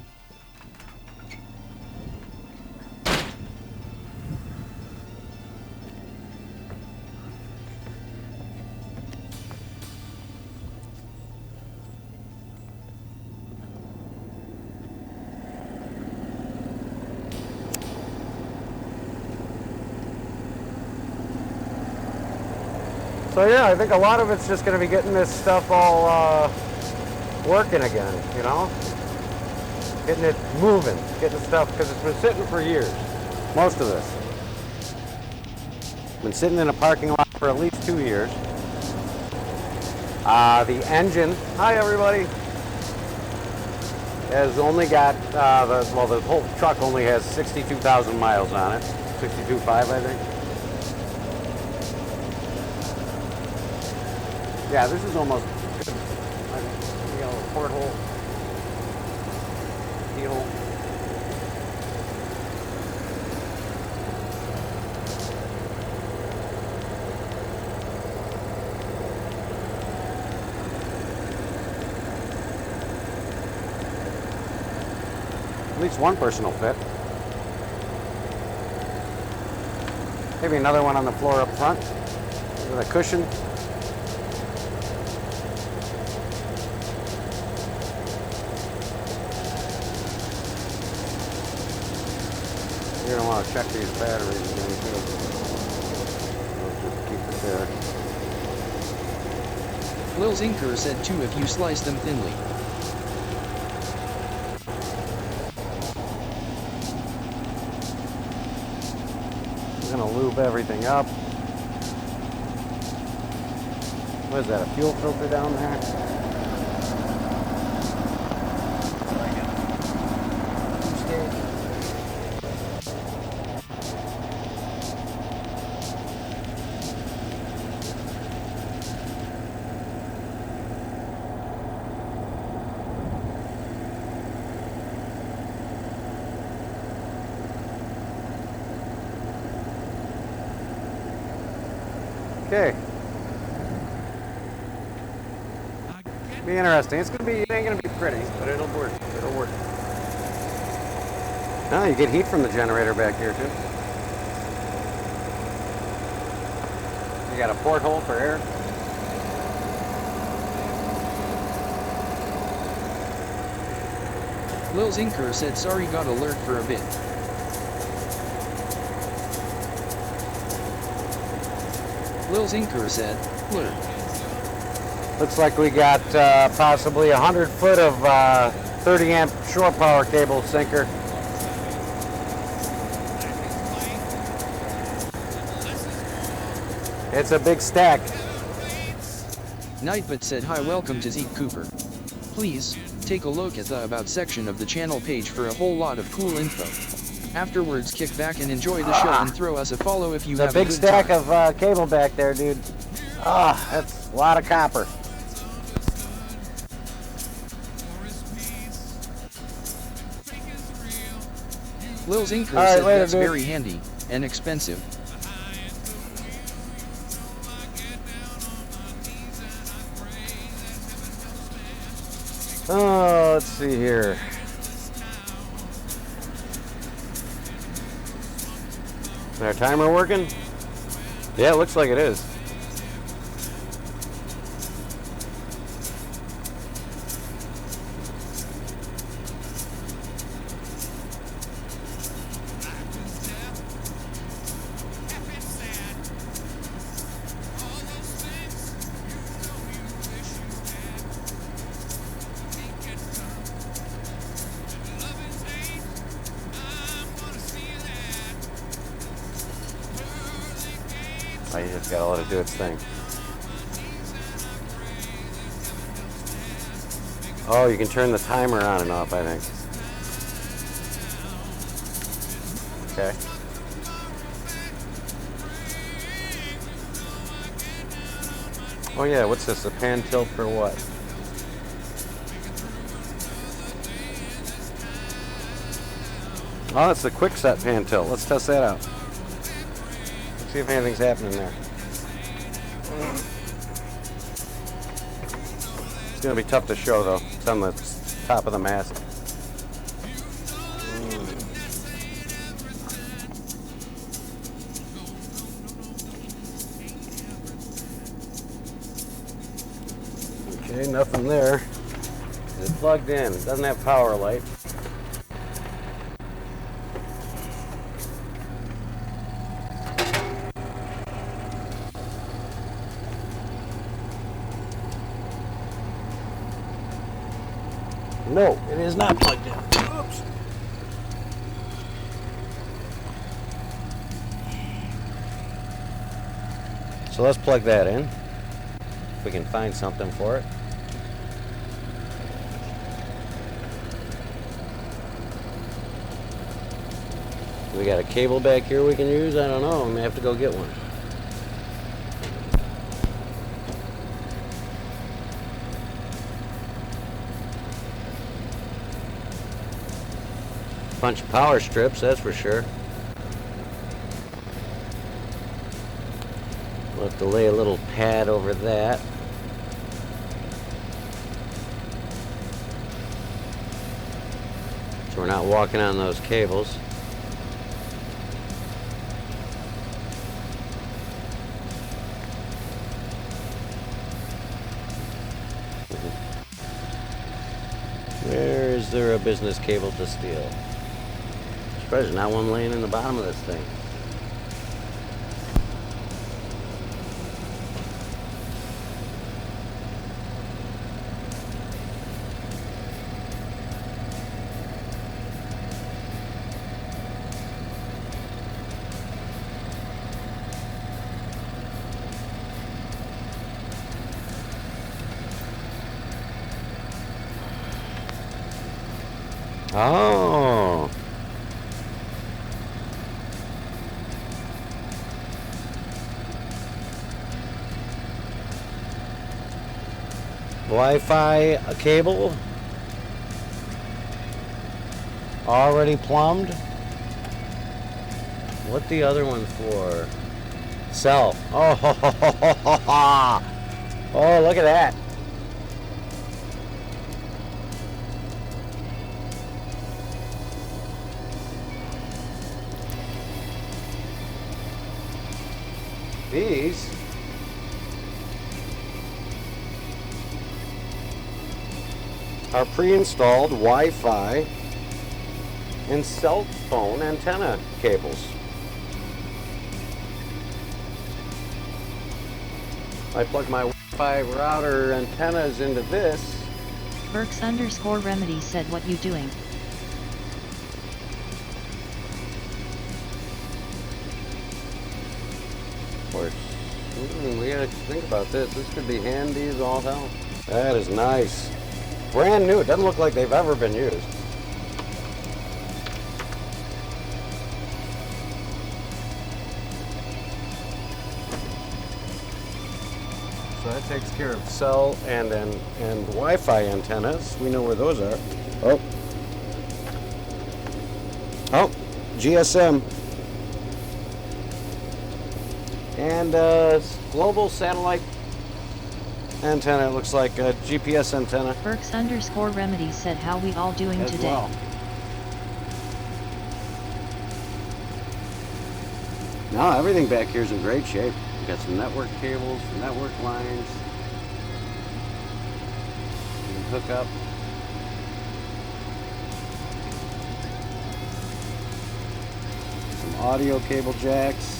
Speaker 3: So yeah, I think a lot of it's just going to be getting this stuff all working again, you know? Getting it moving, getting stuff, because it's been sitting for years, most of this. Been sitting in a parking lot for at least 2 years. The engine, hi everybody, has only got, the whole truck only has 62,000 miles on it, 62.5 I think. Yeah, this is almost good. You know, porthole, keyhole. At least one person will fit. Maybe another one on the floor up front with a cushion. You're going to want to check these batteries again too. Let's just keep it there.
Speaker 6: Lil's Inker said too if you slice them thinly.
Speaker 3: We're going to lube everything up. What is that, a fuel filter down there? Okay. Be interesting. It ain't gonna be pretty, but it'll work. It'll work. Oh, you get heat from the generator back here too. You got a porthole for air.
Speaker 6: Lil's Inker said sorry got alert for a bit. Lil's Inker said, "Lurk."
Speaker 3: Looks like we got possibly 100 foot of 30 amp shore power cable sinker. It's a big stack.
Speaker 6: Nightbot said hi, welcome to Zeke Cooper. Please, take a look at the About section of the channel page for a whole lot of cool info. Afterwards, kick back and enjoy the show and throw us a follow if you have a good
Speaker 3: big stack
Speaker 6: time.
Speaker 3: of cable back there, dude. That's a lot of copper.
Speaker 6: Lil's Inker
Speaker 3: All right,
Speaker 6: said
Speaker 3: later,
Speaker 6: that's
Speaker 3: dude.
Speaker 6: very handy and expensive.
Speaker 3: Oh, let's see here. Is our timer working? Yeah, it looks like it is. Wi-Fi. You just gotta let it do its thing. Oh, you can turn the timer on and off, I think. Okay. Oh yeah, what's this? A pan tilt for what? Oh, it's the quick set pan tilt. Let's test that out. Let's see if anything's happening there. It's gonna be tough to show though. It's on the top of the mast. Okay, nothing there. It's plugged in. It doesn't have power light. No, it is not plugged in. Oops. So let's plug that in. If we can find something for it. We got a cable back here we can use? I don't know. I may have to go get one. Bunch of power strips, that's for sure. We'll have to lay a little pad over that. So we're not walking on those cables. Where is there a business cable to steal? There's not one laying in the bottom of this thing. Oh. Wi-Fi cable already plumbed. What the other one for? Cell. Oh, oh, look at that. These are pre-installed Wi-Fi and cell phone antenna cables. I plug my Wi-Fi router antennas into this.
Speaker 7: Burks_Remedy said, "What you doing?"
Speaker 3: Of course. We gotta think about this. This could be handy as all hell. That is nice. Brand new. It doesn't look like they've ever been used. So that takes care of cell and Wi-Fi antennas. We know where those are. Oh, GSM. And global satellite antenna. It looks like a GPS antenna.
Speaker 7: Burks_Remedy said, "How we all doing
Speaker 3: as
Speaker 7: today?"
Speaker 3: well. No, everything back here is in great shape. We've got some network cables, some network lines. You can hook up. Some audio cable jacks.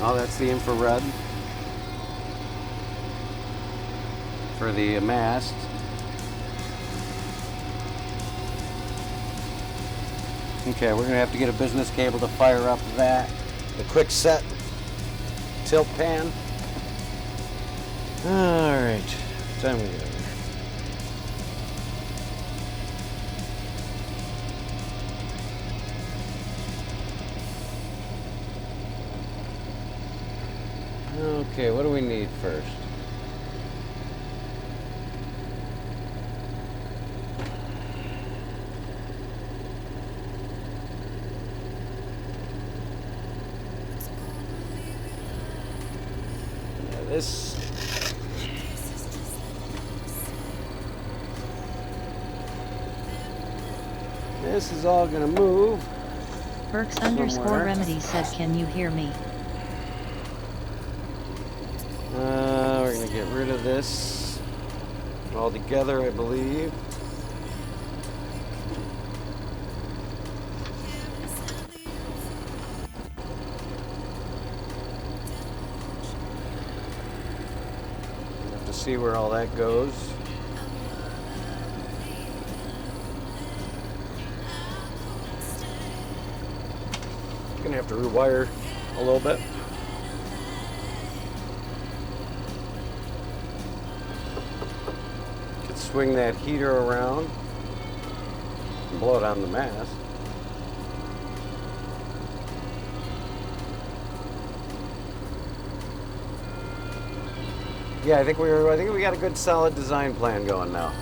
Speaker 3: Oh, that's the infrared for the mast. Okay, we're gonna have to get a business cable to fire up the quick set tilt pan. All right, time we go. Okay, what do we need first? This is all gonna move.
Speaker 7: Burks _
Speaker 3: somewhere.
Speaker 7: Remedy said, can you hear me?
Speaker 3: We're gonna get rid of this altogether, I believe. Have to see where all that goes. Gonna have to rewire a little bit. Could swing that heater around and blow it on the mast. Yeah, I think we got a good solid design plan going now.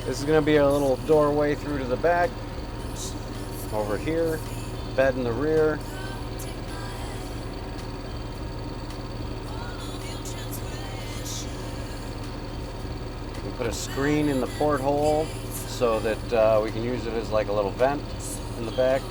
Speaker 3: This is going to be a little doorway through to the back. Over here, bed in the rear. We put a screen in the porthole so that we can use it as like a little vent in the back.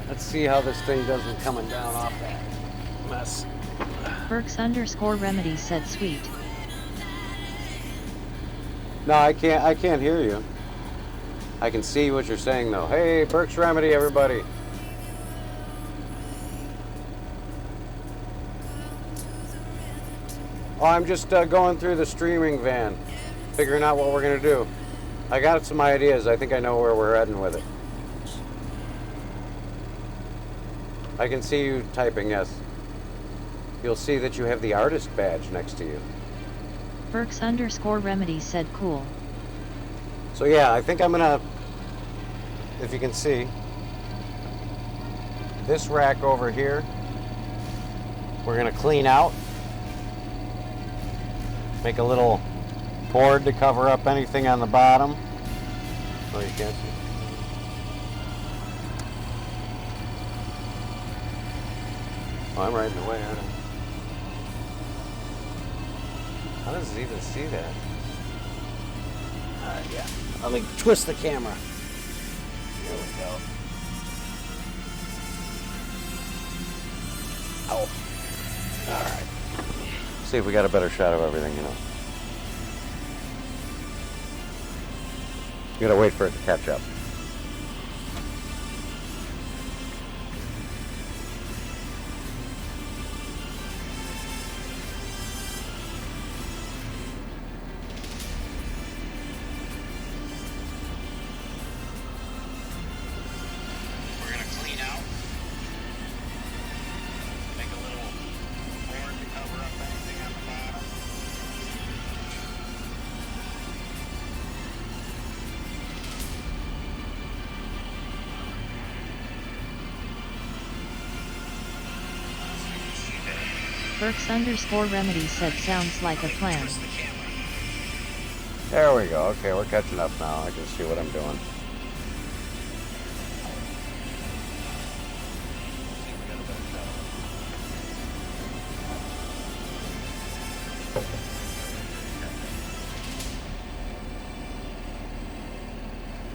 Speaker 3: Let's see how this thing doesn't coming down off that mess.
Speaker 7: Burks _ Remedy said, sweet.
Speaker 3: No, I can't hear you. I can see what you're saying though. Hey, Burks Remedy, everybody. Oh, I'm just going through the streaming van, figuring out what we're gonna do. I got some ideas. I think I know where we're heading with it. I can see you typing, yes. You'll see that you have the artist badge next to you.
Speaker 7: Burks _ Remedy said, cool.
Speaker 3: So yeah, I think I'm gonna, if you can see, this rack over here, we're gonna clean out. Make a little board to cover up anything on the bottom. Oh, you can't see. Oh, I'm right in the way, aren't I? How does it even see that? Yeah. Let me twist the camera. There we go. Ow. Alright. See if we got a better shot of everything, you know. You gotta wait for it to catch up.
Speaker 7: Burks _ Remedy said, sounds like a plan.
Speaker 3: There we go. Okay, we're catching up now. I can see what I'm doing.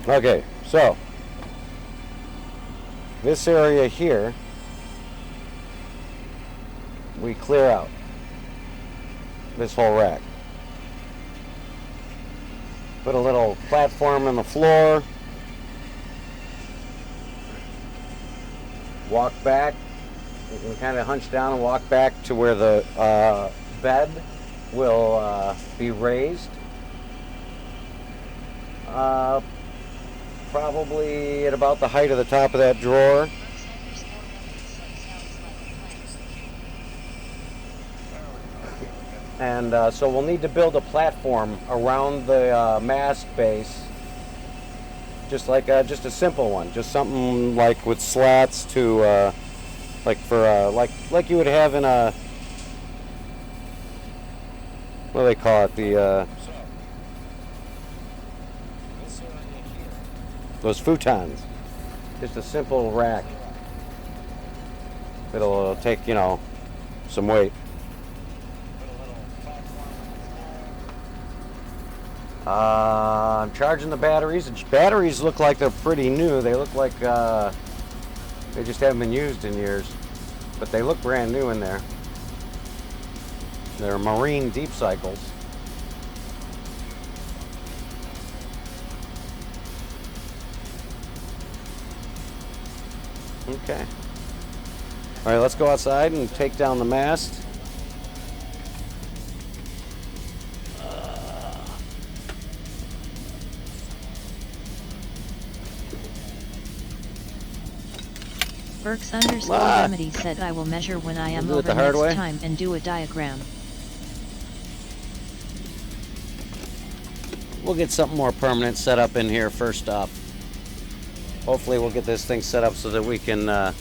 Speaker 3: Okay, so this area here we clear out this whole rack. Put a little platform on the floor. Walk back. You can kind of hunch down and walk back to where the bed will be raised. Probably at about the height of the top of that drawer. And so we'll need to build a platform around the mast base, just a simple one, just something like with slats to like you would have in a, what do they call it, the those futons. Just a simple rack. It'll take, you know, some weight. I'm charging the batteries. The batteries look like they're pretty new. They look like they just haven't been used in years, but they look brand new in there. They're marine deep cycles. Okay. All right, let's go outside and take down the mast.
Speaker 7: Burks underscore remedy said I will measure when I am
Speaker 3: We'll do it
Speaker 7: over
Speaker 3: the hard
Speaker 7: next
Speaker 3: way.
Speaker 7: time and do a diagram.
Speaker 3: We'll get something more permanent set up in here first off. Hopefully we'll get this thing set up so that we can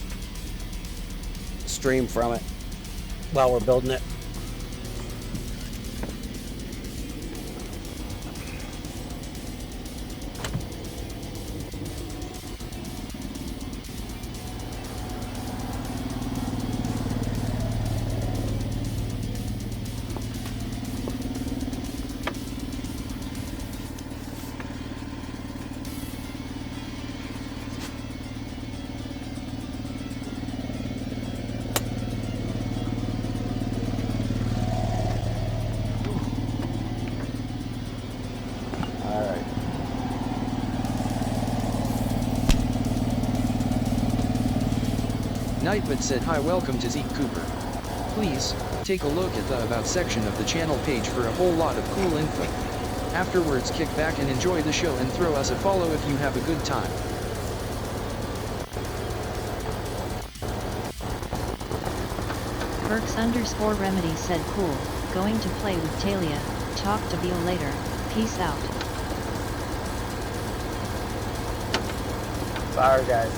Speaker 3: stream from it while we're building it.
Speaker 6: Nightbot said hi, welcome to Zeke Cooper. Please, take a look at the About section of the channel page for a whole lot of cool info. Afterwards kick back and enjoy the show and throw us a follow if you have a good time.
Speaker 7: Burks underscore remedy said cool, going to play with Talia, talk to Vio later, peace out.
Speaker 3: Sorry guys.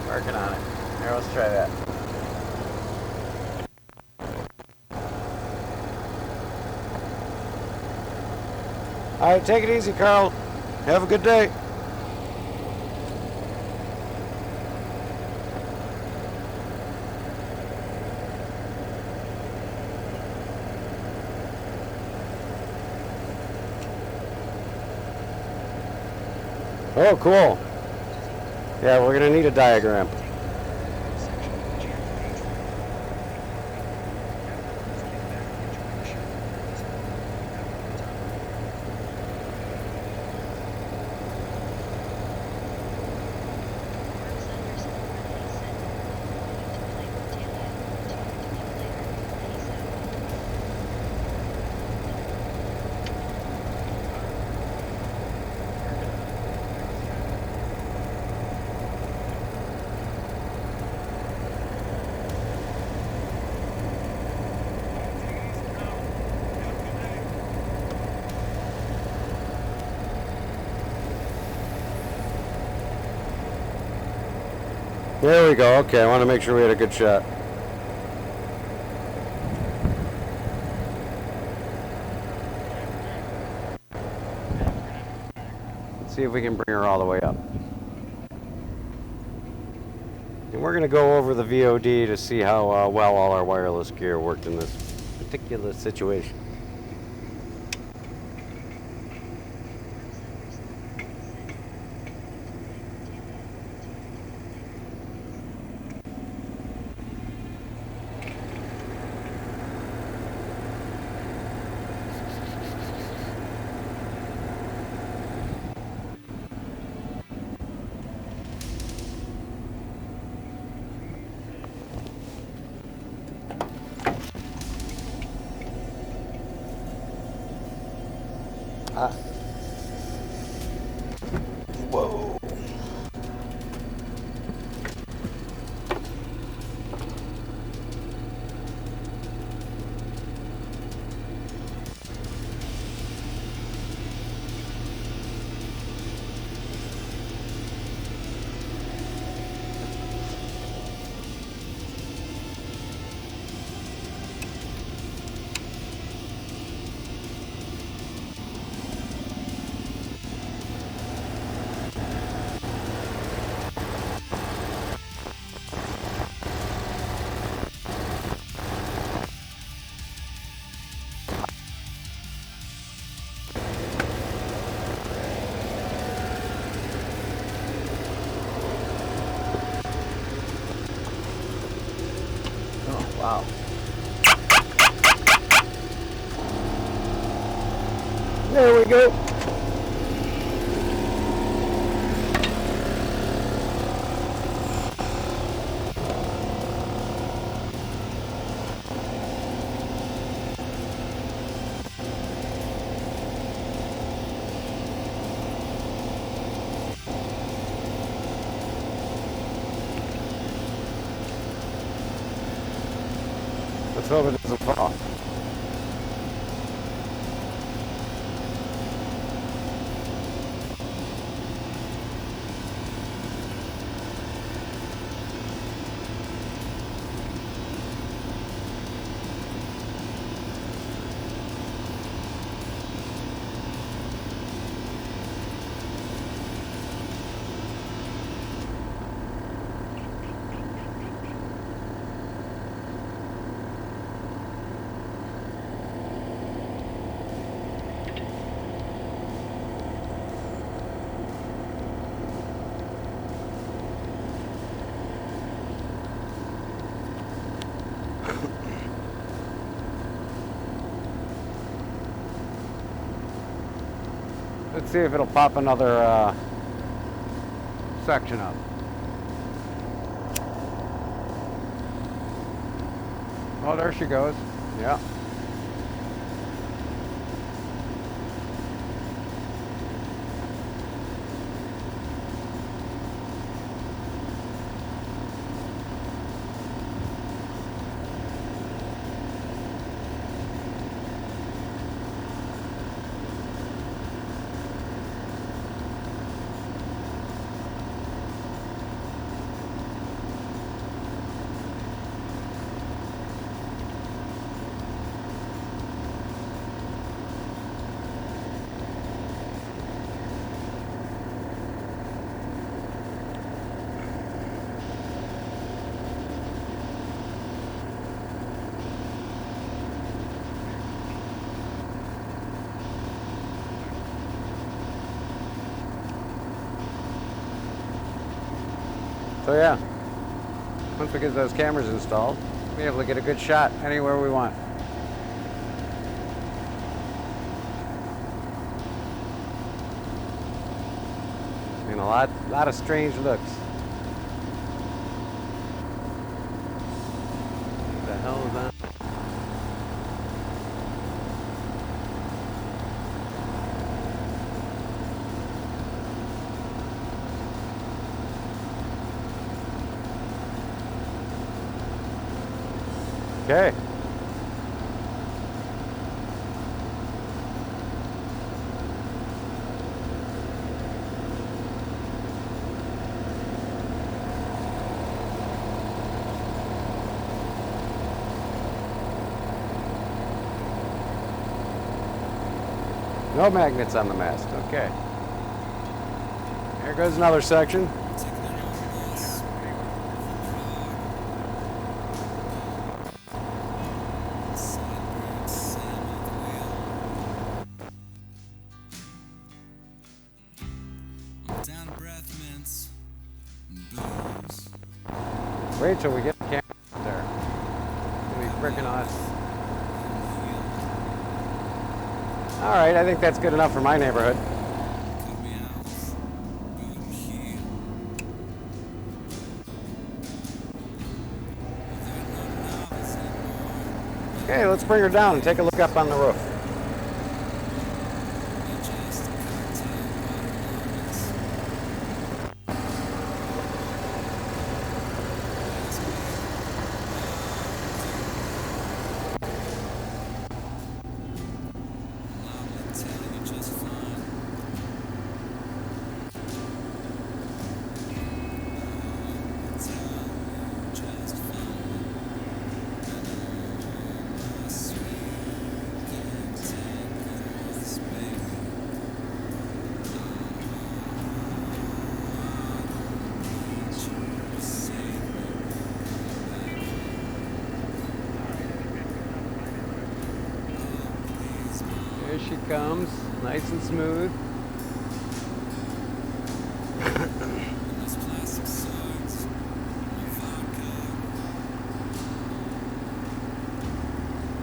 Speaker 3: Working on it. Here, let's try that. Alright, take it easy, Carl. Have a good day. Oh, cool. Yeah, we're gonna need a diagram. There we go. Okay, I want to make sure we had a good shot. Let's see if we can bring her all the way up. And we're going to go over the VOD to see how well all our wireless gear worked in this particular situation. Whoa. Oh, wow. There we go. Let's hope it doesn't fall. Let's see if it'll pop another section up. Oh, there she goes. Yeah. So yeah, once we get those cameras installed, we'll be able to get a good shot anywhere we want. And a lot of strange looks. What the hell is that? Okay. No magnets on the mast. Okay. Here goes another section. Wait till we get the camera up there. It's gonna be freaking awesome. All right, I think that's good enough for my neighborhood. Okay, let's bring her down and take a look up on the roof. it comes, nice and smooth.
Speaker 4: Those plastic swords, my vodka.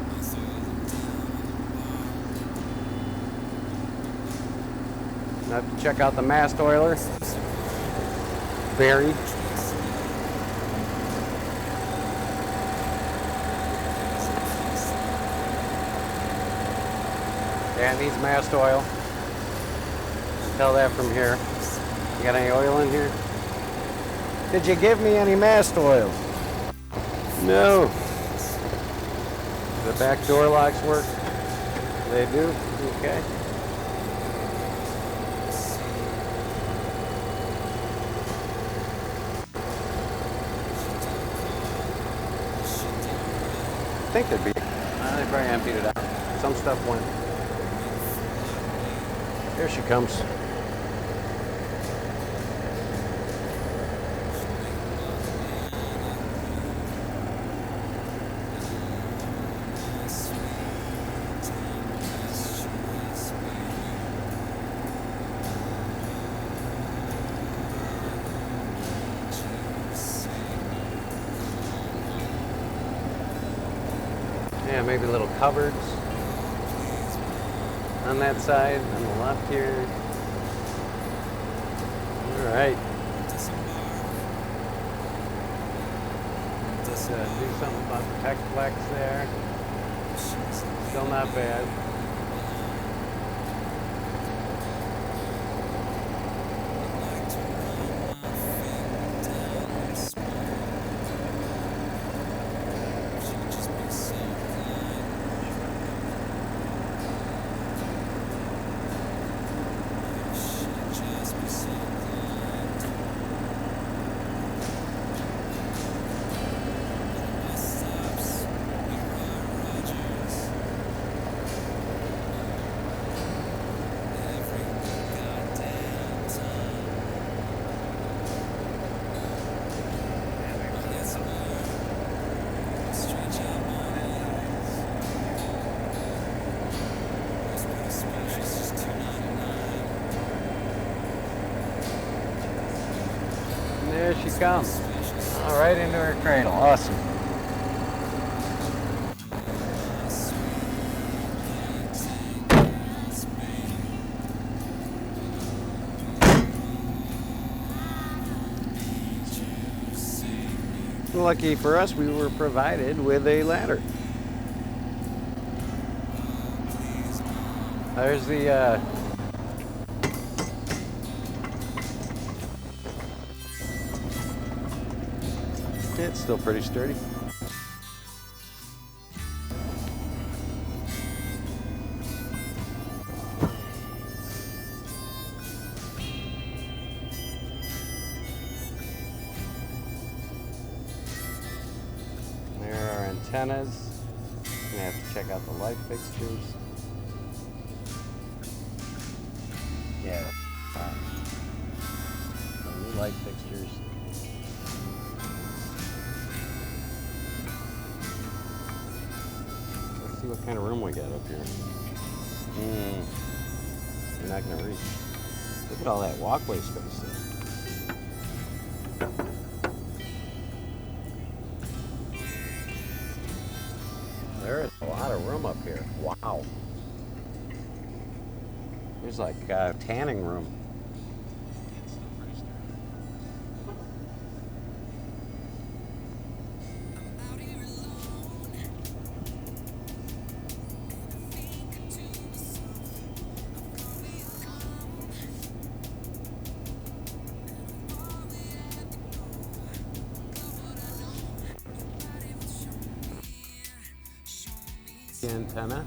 Speaker 4: I throw them down on the bar.
Speaker 3: Now have to check out the mast oiler. Barry. Yeah, it needs mast oil. Tell that from here. You got any oil in here? Did you give me any mast oil? No. The back door locks work? They do? Okay. I think they'd be. They probably emptied it out. Some stuff went. Here she comes. Yeah, maybe little cupboards on that side, on the left here. All right. Let's do something about the tech flex there. Still not bad. There she comes. All right into her cradle. Awesome. Lucky for us, we were provided with a ladder. There's the it's still pretty sturdy. There are antennas. Gonna have to check out the light fixtures. Yeah. Some new light fixtures. See what kind of room we got up here. You're not gonna reach. Look at all that walkway space there. There is a lot of room up here. Wow. There's like a tanning room. Antenna,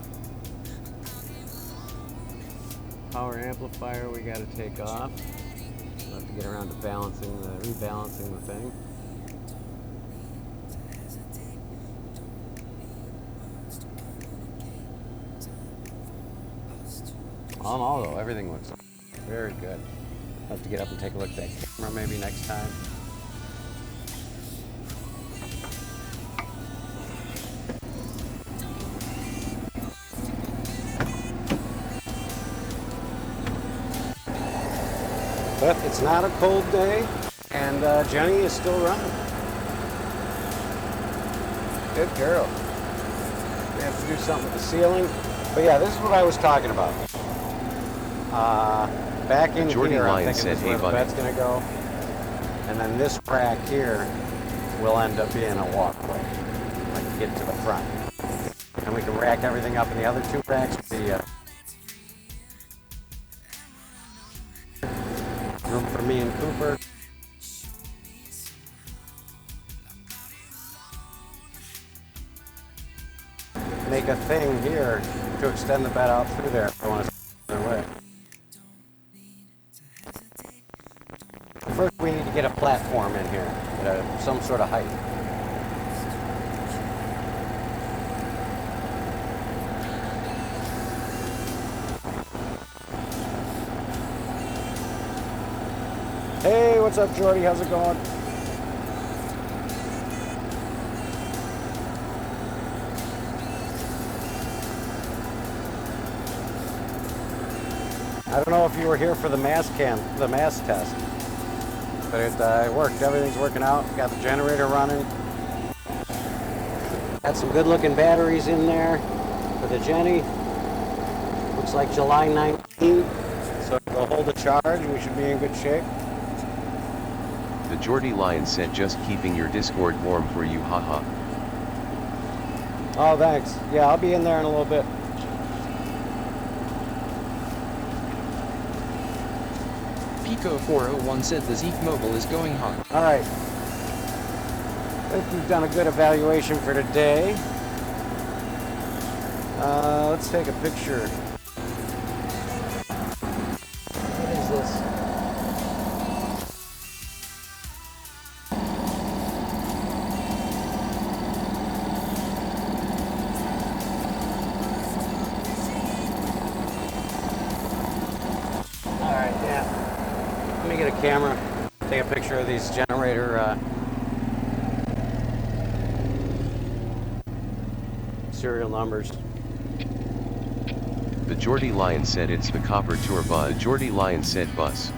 Speaker 3: power amplifier we got to take off. We'll have to get around to rebalancing the thing. All in all though, everything looks very good. I'll have to get up and take a look at that camera maybe next time. But it's not a cold day, and Jenny is still running. Good girl. We have to do something with the ceiling. But yeah, this is what I was talking about. Back in
Speaker 5: Jordy
Speaker 3: here, I'm
Speaker 5: Lion
Speaker 3: thinking
Speaker 5: said,
Speaker 3: this is
Speaker 5: "Hey,
Speaker 3: where the
Speaker 5: buddy."
Speaker 3: bed's going to go. And then this rack here will end up being a walkway, like to get to the front. And we can rack everything up in the other two racks with the room for me and Cooper. Make a thing here to extend the bed out through there if I want to the other way. First, we need to get a platform in here at some sort of height. Hey, what's up, Jordy? How's it going? I don't know if you were here for the mass test, but it worked. Everything's working out. Got the generator running. Got some good-looking batteries in there for the Jenny. Looks like July 19th, so it'll hold a charge and we should be in good shape.
Speaker 5: The Jordy Lion said, "Just keeping your Discord warm for you, haha."
Speaker 3: Oh, thanks. Yeah, I'll be in there in a little bit.
Speaker 6: Pico401 said the Zeke Mobile is going hot.
Speaker 3: All right. I think we've done a good evaluation for today. Let's take a picture. What is this? All right, yeah. Let me get a camera, take a picture of these generator serial numbers.
Speaker 5: The Jordy Lion said, "It's the Copper Tour bus." The Jordy Lion said, "Bus."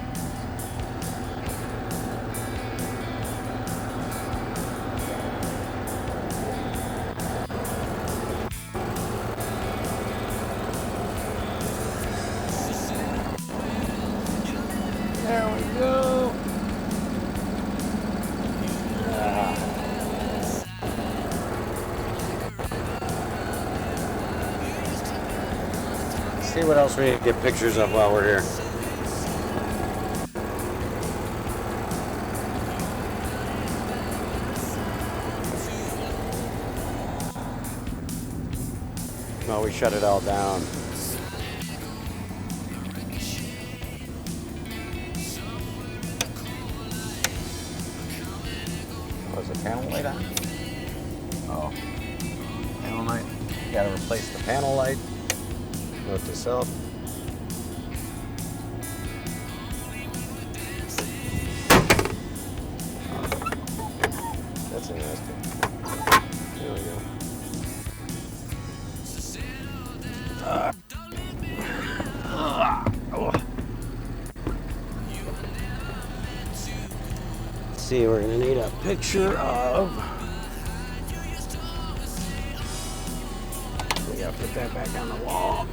Speaker 3: There we go. See what else we need to get pictures of while we're here. No, we shut it all down. Was the panel light on? Oh. Panel light. Gotta replace the panel light. Note to self. That's interesting. There we go. Let's see, we're gonna need a picture of. We gotta put that back on the wall.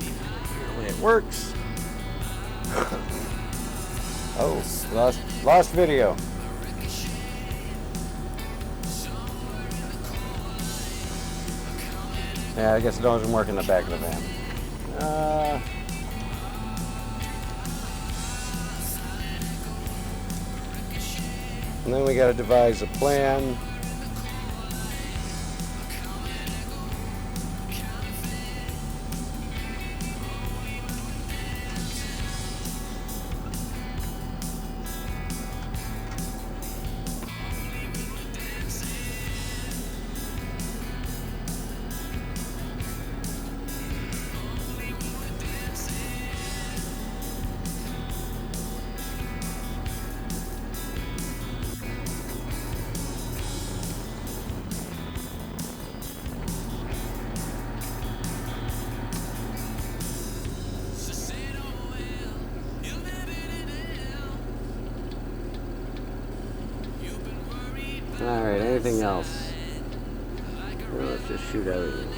Speaker 3: Apparently it works. Oh, lost video. Yeah, I guess it doesn't work in the back of the van. And then we got to devise a plan. anything else? Well, let's just shoot everything.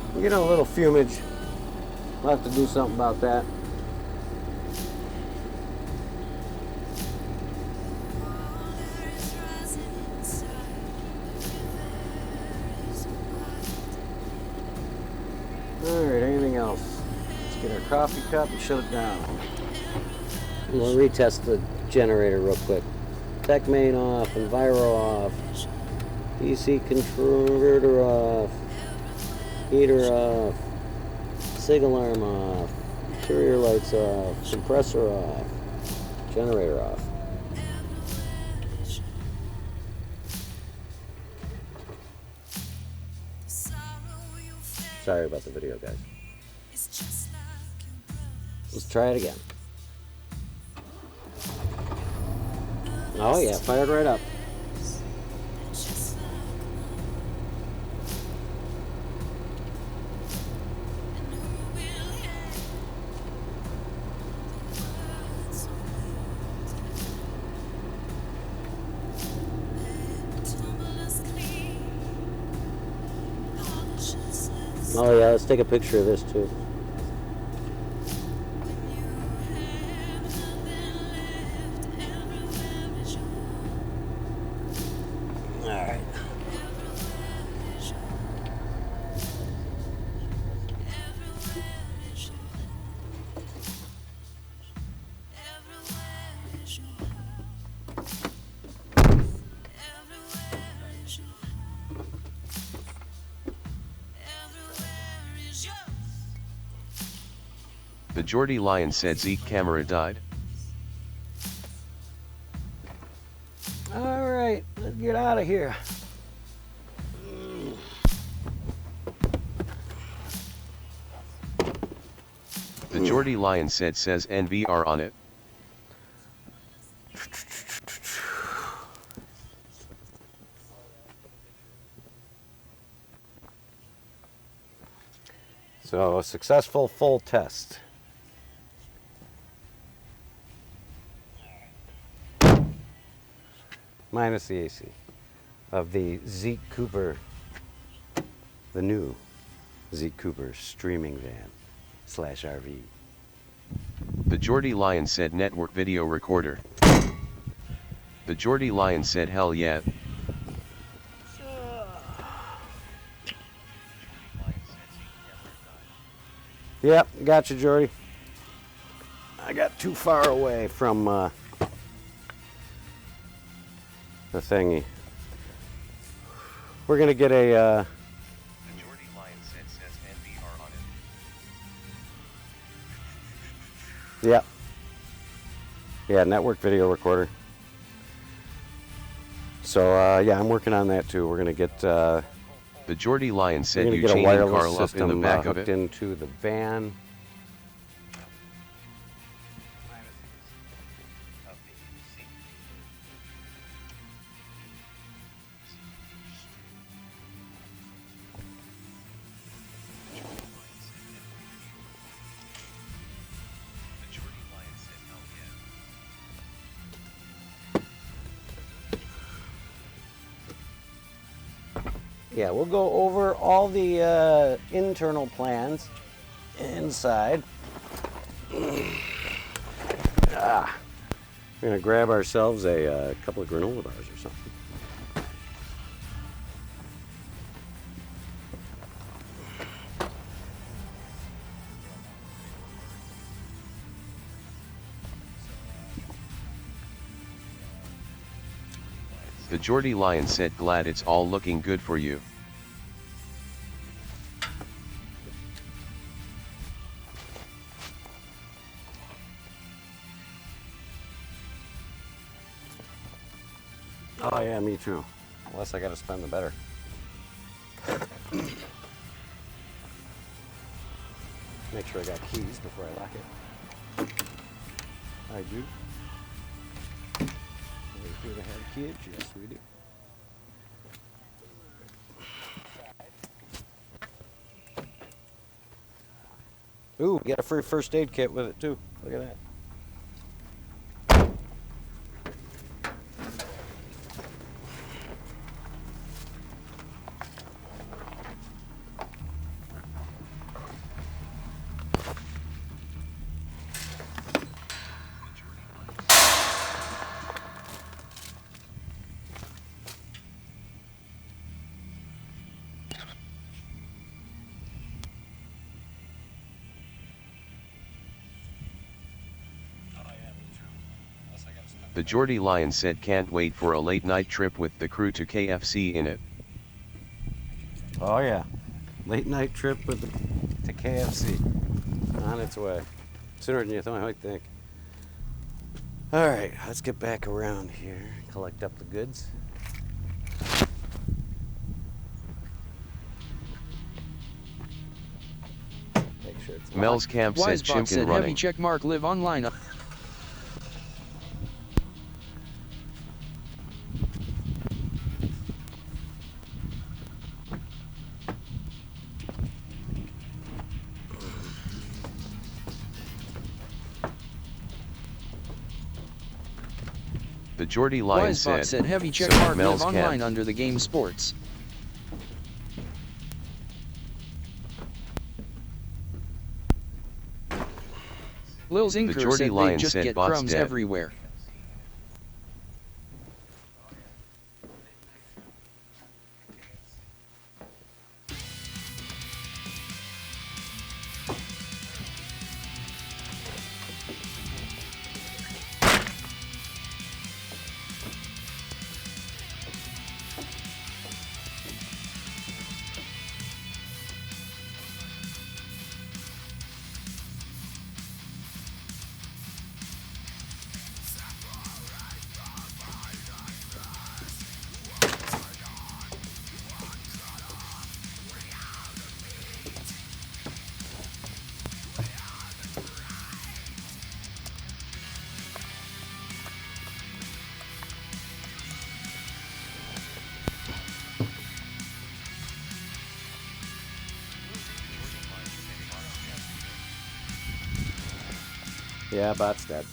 Speaker 3: I'm getting a little fumage. We'll have to do something about that. Alright, anything else? Let's get our coffee cup and shut it down. We'll retest the generator real quick. Tech main off, Enviro off, DC converter off, heater off, SIG alarm off, interior lights off, compressor off, generator off. Sorry about the video, guys. Let's try it again. Oh yeah, fired right up. Oh yeah, let's take a picture of this too. Alright.
Speaker 5: The Geordie Lion said Zeke camera died.
Speaker 3: Alright, let's get out of here.
Speaker 5: The Geordie Lion says NVR on it.
Speaker 3: So, a successful full test. Minus the AC of the Zeke Cooper, the new Zeke Cooper streaming van / RV.
Speaker 5: The Geordie Lion said network video recorder. The Geordie Lion said hell yeah.
Speaker 3: Yep, gotcha, Jordy. I got too far away from the thingy. We're gonna get a.
Speaker 5: The Geordie Lion says NVR on it.
Speaker 3: Yep. Yeah, network video recorder. So yeah, I'm working on that too. We're gonna get.
Speaker 5: The Geordie Lion
Speaker 3: We're
Speaker 5: said
Speaker 3: gonna
Speaker 5: you
Speaker 3: get a
Speaker 5: chained
Speaker 3: wireless
Speaker 5: Carl up in the
Speaker 3: system
Speaker 5: back of
Speaker 3: hooked
Speaker 5: it.
Speaker 3: into the van.
Speaker 5: The Geordie Lion said hell yeah.
Speaker 3: Yeah, we'll go over all the internal plans inside. We're gonna grab ourselves a couple of granola bars or something.
Speaker 5: The Geordie Lion said glad it's all looking good for you.
Speaker 3: Oh yeah, me too. The less I gotta spend, the better. Make sure I got keys before I lock it. I do. We do have keys? Yes, we do. Ooh, we got a free first aid kit with it too. Look at that.
Speaker 5: The Geordie Lion said can't wait for a late night trip with the crew to KFC in it.
Speaker 3: Oh yeah, late night trip with to KFC on its way. Sooner than you might think. All right, let's get back around here, collect up the goods. Make sure it's
Speaker 5: Mel's camp said
Speaker 6: Wisebot
Speaker 5: Chimkin
Speaker 6: said heavy
Speaker 5: running.
Speaker 6: check mark live online.
Speaker 5: The Geordie Lion
Speaker 6: Wisebot said heavy check
Speaker 5: so
Speaker 6: mark
Speaker 5: Mel's
Speaker 6: live
Speaker 5: camp.
Speaker 6: online under the game sports. Lil's Inker
Speaker 5: Geordie
Speaker 6: said they
Speaker 5: Lion
Speaker 6: just
Speaker 5: said
Speaker 6: get
Speaker 5: bot's
Speaker 6: crumbs
Speaker 5: dead.
Speaker 6: everywhere.
Speaker 3: Yeah, bot's dead.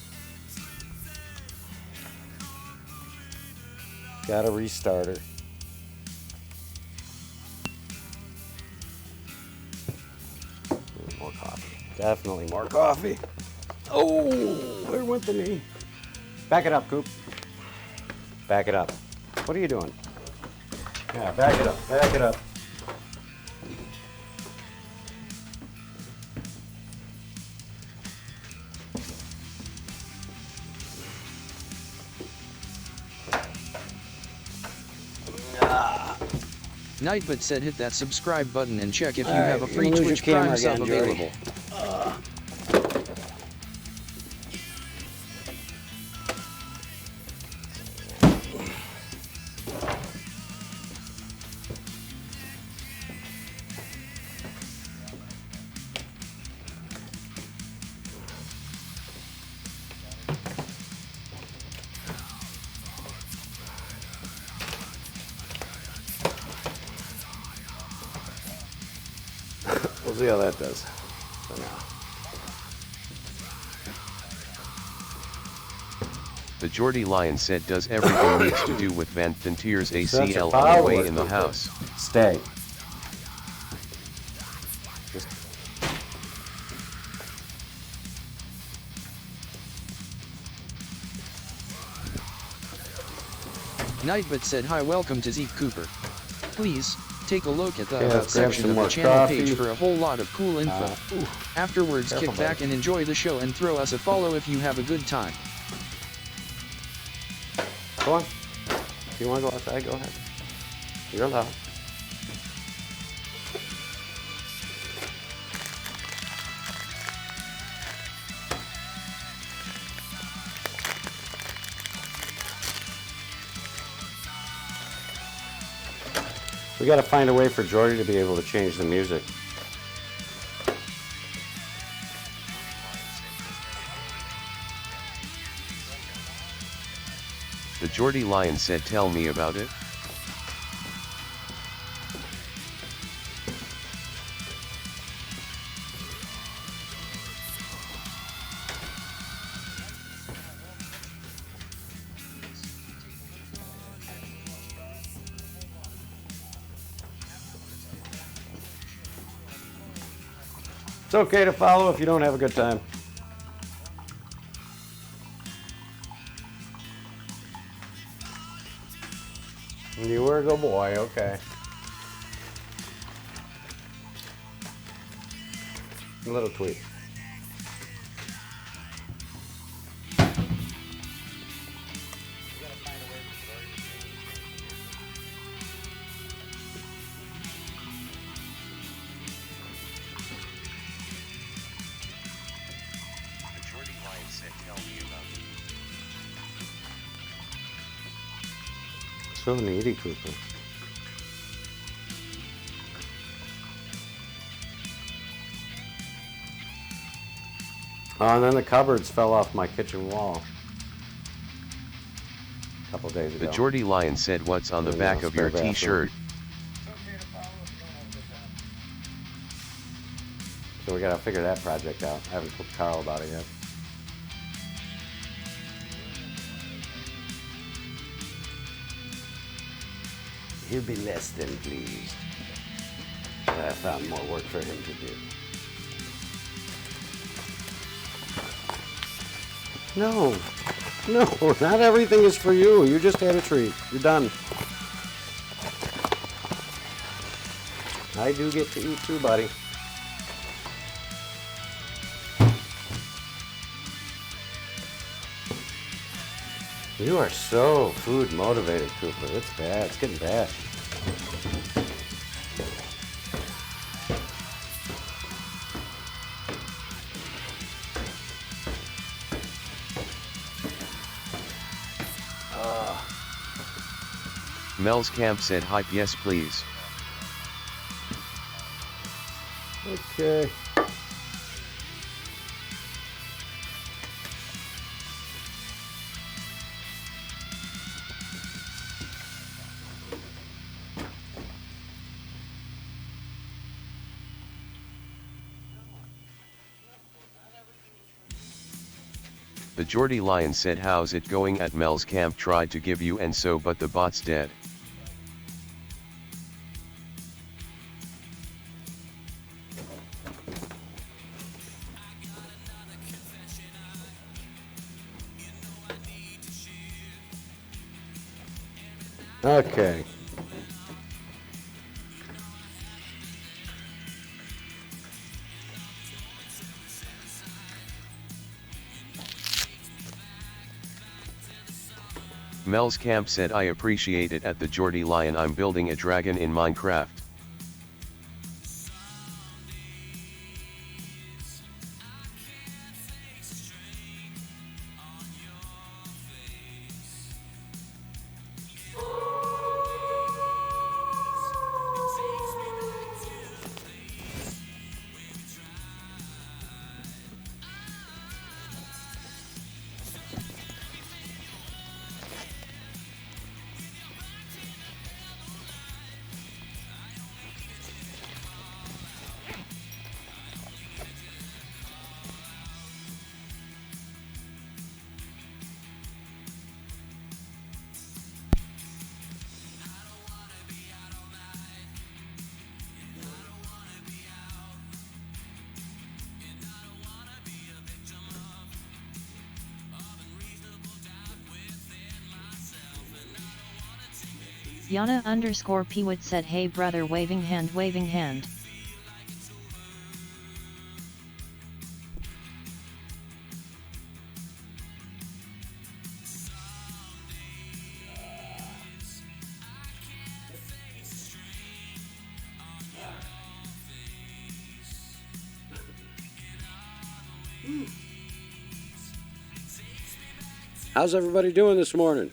Speaker 3: Got a restarter. More coffee. Definitely more coffee. Oh, where went the knee? Back it up, Coop. Back it up. What are you doing? Yeah, back it up. Back it up.
Speaker 6: Nightbot said hit that subscribe button and check if you
Speaker 3: All right,
Speaker 6: have a
Speaker 3: you're
Speaker 6: free
Speaker 3: gonna lose
Speaker 6: Twitch
Speaker 3: your camera
Speaker 6: Prime sub
Speaker 3: again, Jordy.
Speaker 6: available.
Speaker 3: We'll see how that does for now.
Speaker 5: The Geordie Lion said does everything needs to do with Van Tentier's
Speaker 3: Sensor
Speaker 5: ACL
Speaker 3: power
Speaker 5: on the way
Speaker 3: work
Speaker 5: in the
Speaker 3: with it.
Speaker 5: house.
Speaker 3: Stay. Just
Speaker 6: Nightbot said hi, welcome to Zeke Cooper. Please, take a look at the
Speaker 3: Yeah,
Speaker 6: About
Speaker 3: grab
Speaker 6: section
Speaker 3: some
Speaker 6: of the
Speaker 3: more
Speaker 6: channel
Speaker 3: coffee.
Speaker 6: page for a whole lot of cool info. Afterwards,
Speaker 3: Careful,
Speaker 6: kick back
Speaker 3: buddy.
Speaker 6: and enjoy the show and throw us a follow if you have a good time.
Speaker 3: go on. If you want to go outside, go ahead. You're allowed. We got to find a way for Jordy to be able to change the music.
Speaker 5: The Geordie Lion said, "Tell me about it."
Speaker 3: It's okay to follow if you don't have a good time. You were a good boy, okay. A little tweak.
Speaker 5: The Geordie Lion said, "Tell me about it."
Speaker 3: So needy, Cooper. Oh, and then the cupboards fell off my kitchen wall a couple days ago.
Speaker 5: The Geordie Lion said, "What's on the
Speaker 3: In
Speaker 5: back
Speaker 3: the
Speaker 5: of your
Speaker 3: spare bathroom.
Speaker 5: t-shirt?"
Speaker 3: So we gotta figure that project out. I haven't told Carl about it yet. He'll be less than pleased that I found more work for him to do. No, not everything is for you. You just had a treat. You're done. I do get to eat too, buddy. You are so food motivated, Cooper. It's bad. It's getting bad.
Speaker 5: Mel's Camp said, "Hype, yes please."
Speaker 3: Okay.
Speaker 5: The Geordie Lion said, "How's it going at Mel's Camp? Tried to give you and so, but the bot's dead."
Speaker 3: Okay.
Speaker 5: Mel's Camp said, "I appreciate it at the Geordie Lion. I'm building a dragon in Minecraft."
Speaker 7: Yana_Peewit said, "Hey brother, waving hand, waving hand."
Speaker 3: How's everybody doing this morning?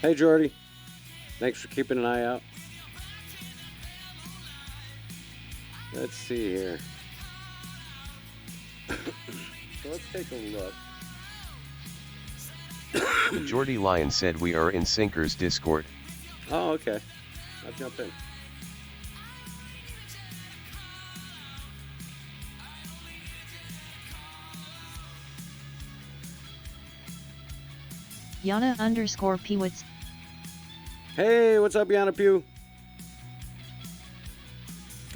Speaker 3: Hey, Jordy. Thanks for keeping an eye out. Let's see here. So let's take a look.
Speaker 5: The Geordie Lion said we are in Sinkers Discord.
Speaker 3: Oh, okay. I'll jump in.
Speaker 7: Yana_Pewitz.
Speaker 3: Hey, what's up, Yana Pew?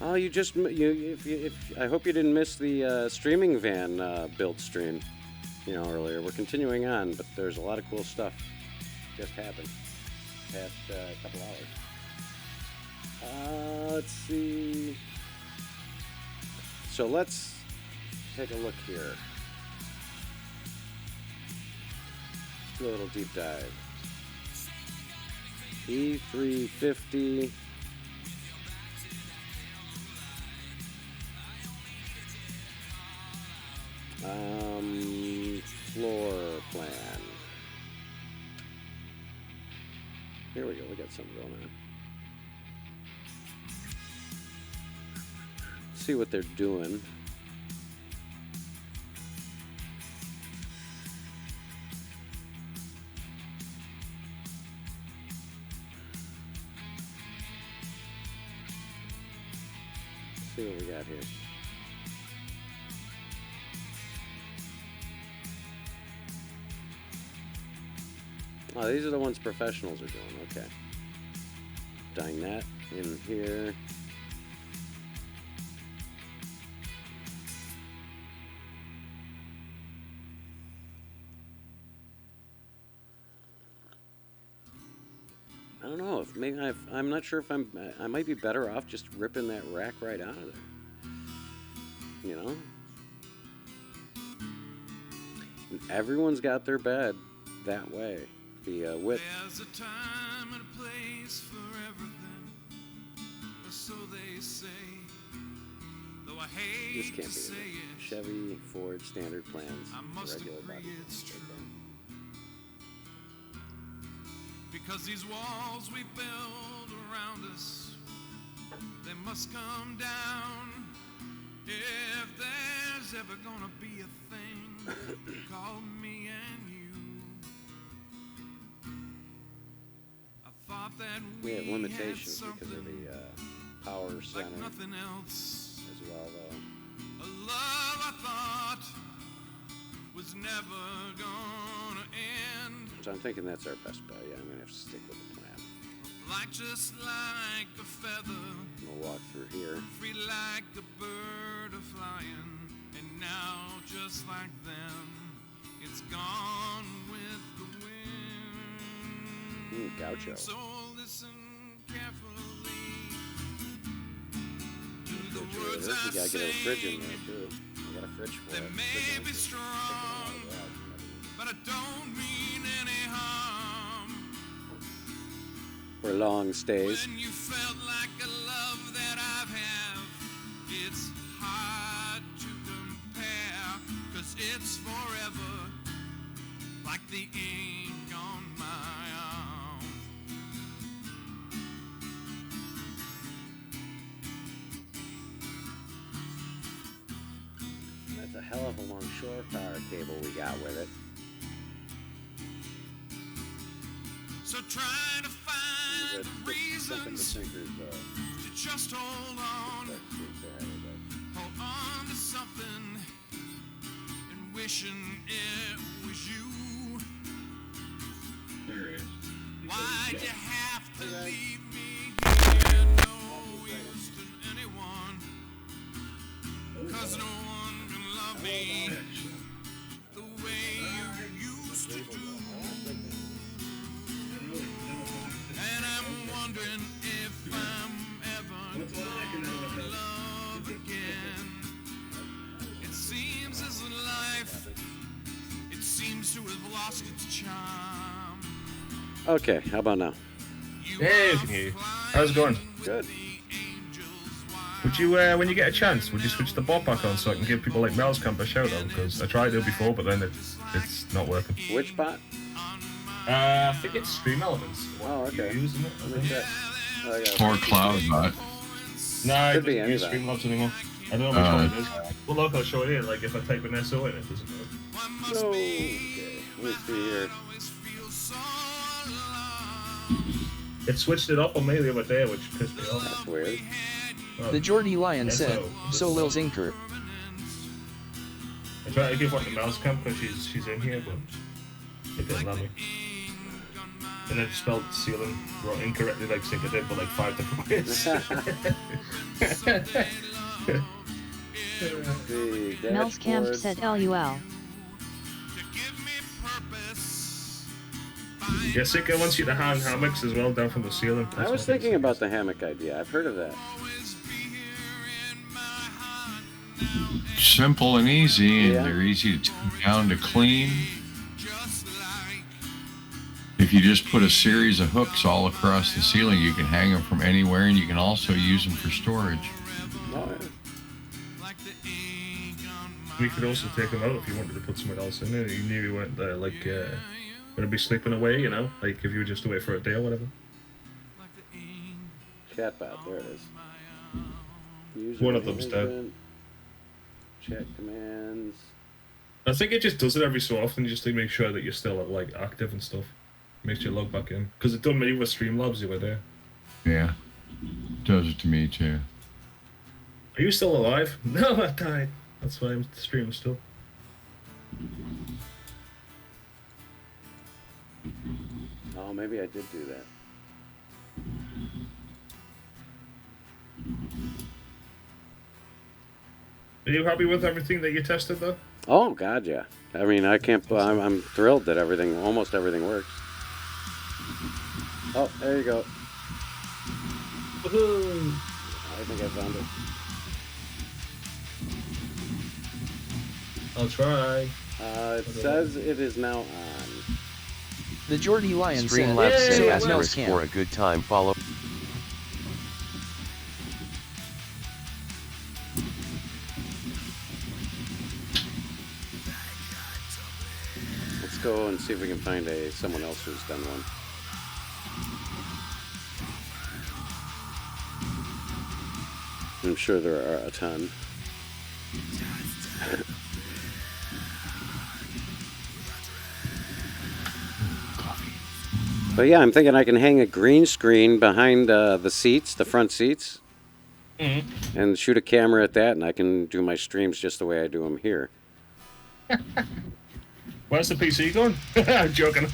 Speaker 3: Oh, you just I hope you didn't miss the streaming van build stream, earlier. We're continuing on, but there's a lot of cool stuff just happened past couple hours. Let's see. So let's take a look here. Let's do a little deep dive. E350. Floor plan. Here we go. We got something going on. See what they're doing. See what we got here. Oh, these are the ones professionals are doing. Okay. Dyeing that in here. I don't know if maybe I'm not sure if I might be better off just ripping that rack right out of there. You know? And everyone's got their bed that way. The width.
Speaker 4: There's a time and a place for everything, or so they say. Though I
Speaker 3: This
Speaker 4: hate
Speaker 3: can't
Speaker 4: to
Speaker 3: be
Speaker 4: say
Speaker 3: it.
Speaker 4: it,
Speaker 3: Chevy, Ford, standard plans.
Speaker 4: I must
Speaker 3: regular
Speaker 4: agree
Speaker 3: body.
Speaker 4: it's true. Because these walls we build around us, they must come down. If there's ever gonna be a thing called me and you. I thought that
Speaker 3: We have limitations
Speaker 4: had
Speaker 3: because of
Speaker 4: something
Speaker 3: the power center
Speaker 4: like nothing else.
Speaker 3: as well, though.
Speaker 4: A love I thought was never gonna end.
Speaker 3: So I'm thinking that's our best bet. Yeah, I'm gonna have to stick with the plan.
Speaker 4: Just like a feather,
Speaker 3: We'll walk through here.
Speaker 4: free like a bird of flying. And now, just like them, it's gone with the wind.
Speaker 3: Gaucho.
Speaker 4: So listen carefully to the words
Speaker 3: We
Speaker 4: I
Speaker 3: gotta get a fridge in
Speaker 4: say.
Speaker 3: there too. We got a fridge for
Speaker 4: They
Speaker 3: it.
Speaker 4: may be strong, but I don't mean any harm.
Speaker 3: For long stays.
Speaker 4: When you felt like a love that I've had, it's hard to compare, 'cause it's forever, like the ink on my arm.
Speaker 3: That's a hell of a long shore power cable we got with it.
Speaker 4: So try to find
Speaker 3: That's something to
Speaker 4: reasons
Speaker 3: Sinkers,
Speaker 4: to just hold on.
Speaker 3: that's good there,
Speaker 4: Hold on to something and wishing it was you. Why'd you have to leave me here? No use to anyone, 'cause no one can love me the way you used to do. And I'm wondering if I'm ever gonna love again. It seems as a life, it seems to have lost its charm.
Speaker 3: Okay, how about now?
Speaker 4: You
Speaker 8: Hey,
Speaker 4: are
Speaker 8: I can hear you.
Speaker 4: flying
Speaker 8: How's it going?
Speaker 4: with
Speaker 3: Good.
Speaker 4: the angels wild.
Speaker 8: Would you, when you get a chance, would you switch the bot back on so I can give people like Mel's Camp a shout out? Because I tried it before, but then it's not working.
Speaker 3: Which bot?
Speaker 4: On my
Speaker 8: I think it's Stream Elements. What
Speaker 3: Oh, okay.
Speaker 8: You using it? I
Speaker 3: Let me
Speaker 8: think.
Speaker 3: check. Oh, yeah.
Speaker 9: Or CloudBot.
Speaker 8: No, I
Speaker 3: Could be
Speaker 8: don't
Speaker 3: any
Speaker 8: use
Speaker 3: of that.
Speaker 8: Streamlabs anymore. I don't know which one it is. Well, look, I'll show you. Like, if I type an SO in, it doesn't work.
Speaker 3: No. Okay. Let me see here.
Speaker 8: It switched it up on me the other day, which pissed me off.
Speaker 3: That's weird.
Speaker 8: Well,
Speaker 6: The Geordie Lion
Speaker 8: Yes,
Speaker 6: said,
Speaker 8: so-
Speaker 6: so Lil Zinker.
Speaker 8: I tried to give one to Mouse Camp because she's in here, but it didn't let me. And I spelled ceiling wrong incorrectly, like Zinker did, but like 5 different ways.
Speaker 3: The
Speaker 7: Mel's Camp
Speaker 3: dashboard.
Speaker 7: said LUL.
Speaker 8: Yeah, Zinker wants you to hang hammocks as well down from the ceiling.
Speaker 3: I was thinking about the hammock idea. I've heard of that.
Speaker 9: Simple and easy, and
Speaker 3: Yeah.
Speaker 9: they're easy to take down to clean. If you just put a series of hooks all across the ceiling, you can hang them from anywhere, and you can also use them for storage.
Speaker 3: Oh, yeah.
Speaker 8: We could also take them out if you wanted to put something else in there. You knew you weren't there, like, gonna be sleeping away, you know? Like, if you were just away for a day or whatever.
Speaker 3: Chatbot, there it is. User
Speaker 8: One of them's dead.
Speaker 3: management, Chat commands.
Speaker 8: I think it just does it every so often just to make sure that you're still, like, active and stuff. Makes you log back in. Because it done me with Streamlabs the other day.
Speaker 9: Yeah, does it to me too.
Speaker 8: Are you still alive? No, I died. That's why I'm streaming still.
Speaker 3: Oh, maybe I did do that.
Speaker 8: Are you happy with everything that you tested, though?
Speaker 3: Oh God, yeah. I mean, I can't. I'm thrilled that almost everything works. Oh, there you go.
Speaker 8: Woohoo!
Speaker 3: I think I found it.
Speaker 8: I'll try.
Speaker 3: It says it is now on.
Speaker 6: The Geordie Lion said,
Speaker 5: Streamlabs
Speaker 8: Yay,
Speaker 5: said
Speaker 6: so
Speaker 8: well,
Speaker 6: is Mel's
Speaker 5: asterisk for a
Speaker 6: Camp.
Speaker 5: good time follow.
Speaker 3: Let's go and see if we can find someone else who's done one. I'm sure there are a ton. But yeah, I'm thinking I can hang a green screen behind the seats, the front seats, and shoot a camera at that, and I can do my streams just the way I do them here.
Speaker 8: Where's the PC going? I'm joking.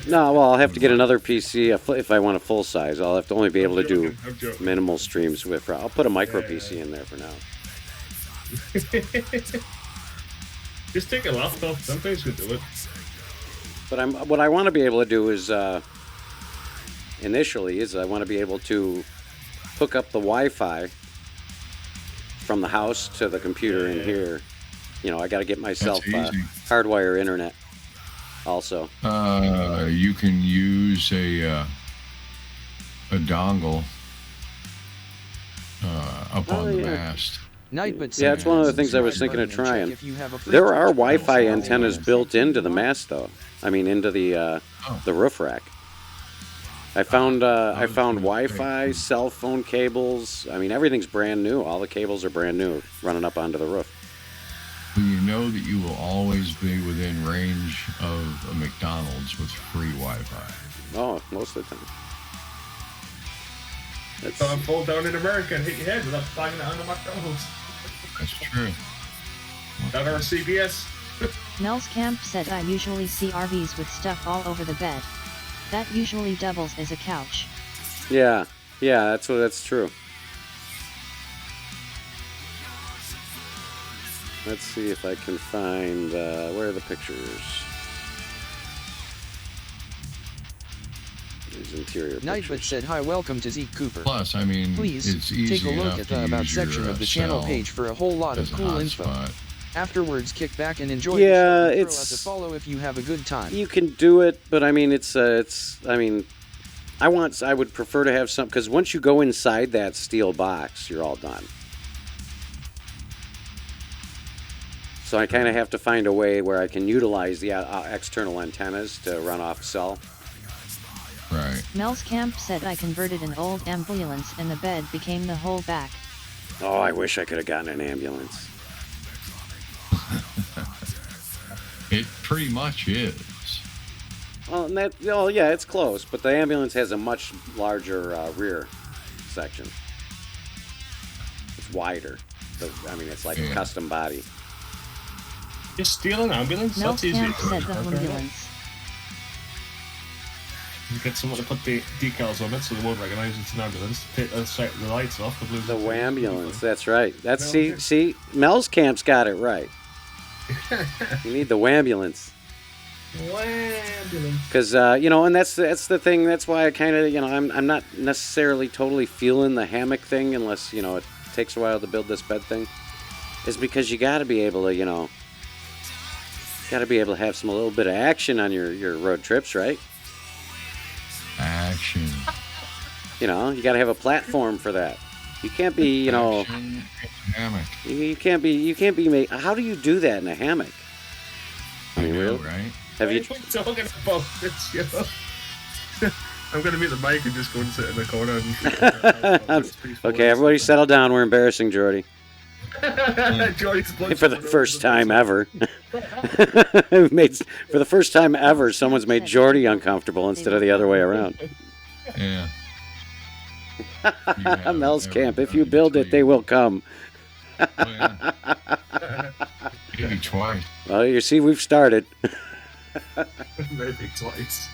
Speaker 3: No, well, I'll have to get another PC if I want a full size. I'll have to only be able to do
Speaker 8: I'm joking.
Speaker 3: minimal streams with. I'll put a micro PC in there for now.
Speaker 8: Just take a laptop. Sometimes you can do it.
Speaker 3: But what I want to be able to do is initially is I want to be able to hook up the Wi-Fi from the house to the computer in here. You know, I got to get myself
Speaker 9: That's easy.
Speaker 3: hardwire internet. Also,
Speaker 9: You can use a dongle up
Speaker 3: Oh,
Speaker 9: on the
Speaker 3: yeah.
Speaker 9: mast.
Speaker 6: Nightbot said,
Speaker 3: yeah, it's one of the things I was
Speaker 6: subscribe
Speaker 3: thinking of
Speaker 6: button and check
Speaker 3: trying.
Speaker 6: if you have a free
Speaker 3: There are
Speaker 6: touch
Speaker 3: Wi-Fi
Speaker 6: panel.
Speaker 3: antennas built into the mast, though. I mean, into the roof rack. I found Wi-Fi, cell phone cables. I mean, everything's brand new. All the cables are brand new, running up onto the roof.
Speaker 9: Well, you know that you will always be within range of a McDonald's with free Wi-Fi.
Speaker 3: Oh, most of the time. That's,
Speaker 8: So I'm fall down in America and hit your head without banging it on the McDonald's.
Speaker 9: That's true.
Speaker 8: That or CBS.
Speaker 7: Mel's Camp said I usually see RVs with stuff all over the bed. That usually doubles as a couch.
Speaker 3: yeah, that's true. Let's see if I can find where are the pictures. These interior
Speaker 6: Nightbot
Speaker 3: pictures.
Speaker 6: said, hi, welcome to Zeke Cooper.
Speaker 9: Plus, I mean,
Speaker 6: Please,
Speaker 9: it's easy
Speaker 6: take a look
Speaker 9: enough
Speaker 6: at
Speaker 9: to
Speaker 6: the About
Speaker 9: use
Speaker 6: section
Speaker 9: your,
Speaker 6: of the channel
Speaker 9: cell
Speaker 6: page for a whole lot
Speaker 9: as
Speaker 6: of
Speaker 9: a
Speaker 6: cool info.
Speaker 9: hotspot.
Speaker 6: Afterwards, kick back and enjoy
Speaker 3: Yeah,
Speaker 6: the show and throw
Speaker 3: it's-
Speaker 6: us a follow if you have a good time.
Speaker 3: You can do it, but I mean, I mean, I would prefer to have some, because once you go inside that steel box, you're all done. So I kind of have to find a way where I can utilize the external antennas to run off cell.
Speaker 9: Right.
Speaker 7: Mel's Camp said I converted an old ambulance and the bed became the whole back.
Speaker 3: Oh, I wish I could have gotten an ambulance.
Speaker 9: It pretty much is.
Speaker 3: Well, and yeah, it's close, but the ambulance has a much larger rear section. It's wider. It's like a custom body.
Speaker 8: You steal an ambulance?
Speaker 7: Mel's
Speaker 8: That's easy.
Speaker 7: Camp said the ambulance.
Speaker 8: You get someone to put the decals on it so they won't recognize it's an ambulance. Take the lights off.
Speaker 3: The ambulance, that's right. See, Mel's Camp's got it right. You need the ambulance. Because and that's the thing. That's why I kind of I'm not necessarily totally feeling the hammock thing unless it takes a while to build this bed thing. Is because you got to be able to have a little bit of action on your road trips, right?
Speaker 9: Action.
Speaker 3: You got to have a platform for that. You can't be
Speaker 9: Action hammock.
Speaker 3: You can't be. How do you do that in a hammock? I mean, really?
Speaker 9: Right?
Speaker 3: Have you?
Speaker 8: Talking about this, I'm gonna meet the mic and just go and sit in the corner.
Speaker 3: Okay, everybody, settle down. We're embarrassing Jordy. For the first time ever. For the first time ever, someone's made Jordy uncomfortable instead of the other way around.
Speaker 9: Yeah.
Speaker 3: Mel's Camp. If you build it, they will come.
Speaker 9: Oh, yeah. Maybe twice.
Speaker 3: Well, you see, we've started.
Speaker 8: Maybe twice.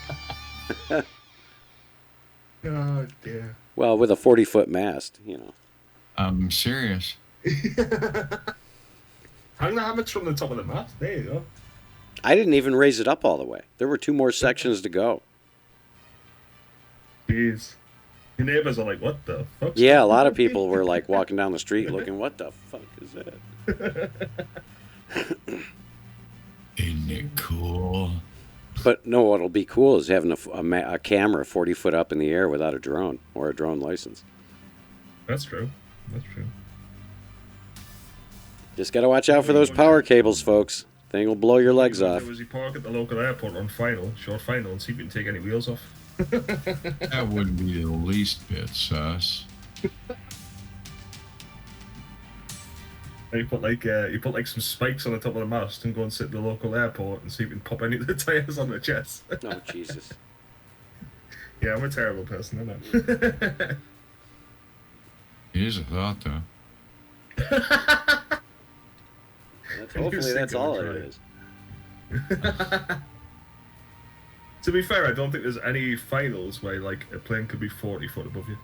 Speaker 8: Oh dear.
Speaker 3: Well, with a 40-foot mast,
Speaker 9: I'm serious.
Speaker 8: Hang the hammocks from the top of the mast. There you go.
Speaker 3: I didn't even raise it up all the way. There were 2 more sections to go.
Speaker 8: Jeez. Your neighbors are like, what the fuck?
Speaker 3: Yeah, a lot of people were like walking down the street looking, what the fuck is that?
Speaker 9: Isn't it cool?
Speaker 3: But no, what'll be cool is having a camera 40 foot up in the air without a drone or a drone license.
Speaker 8: That's true. That's true.
Speaker 3: Just got to watch out for those power cables, folks. Thing will blow your legs off.
Speaker 8: Was you park at the local airport on short final, and see if you can take any wheels off?
Speaker 9: That wouldn't be the least bit sus.
Speaker 8: You put like some spikes on the top of the mast and go and sit at the local airport and see if you can pop any of the tires on the chest.
Speaker 3: Oh, Jesus.
Speaker 8: Yeah, I'm a terrible person, isn't I?
Speaker 9: It is a thought, though.
Speaker 3: Hopefully that's all it is.
Speaker 8: To be fair, I don't think there's any finals where like a plane could be 40 foot above you.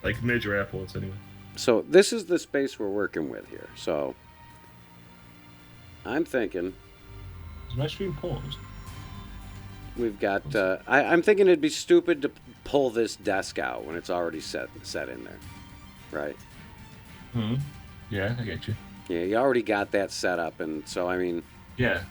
Speaker 8: Like major airports, anyway. So
Speaker 3: this is the space we're working with here. So I'm thinking...
Speaker 8: Is my stream paused?
Speaker 3: We've got... I'm thinking it'd be stupid to pull this desk out when it's already set in there. Right?
Speaker 8: Hmm. Yeah, I get you.
Speaker 3: Yeah, you already got that set up, and so, I mean...
Speaker 8: Yeah.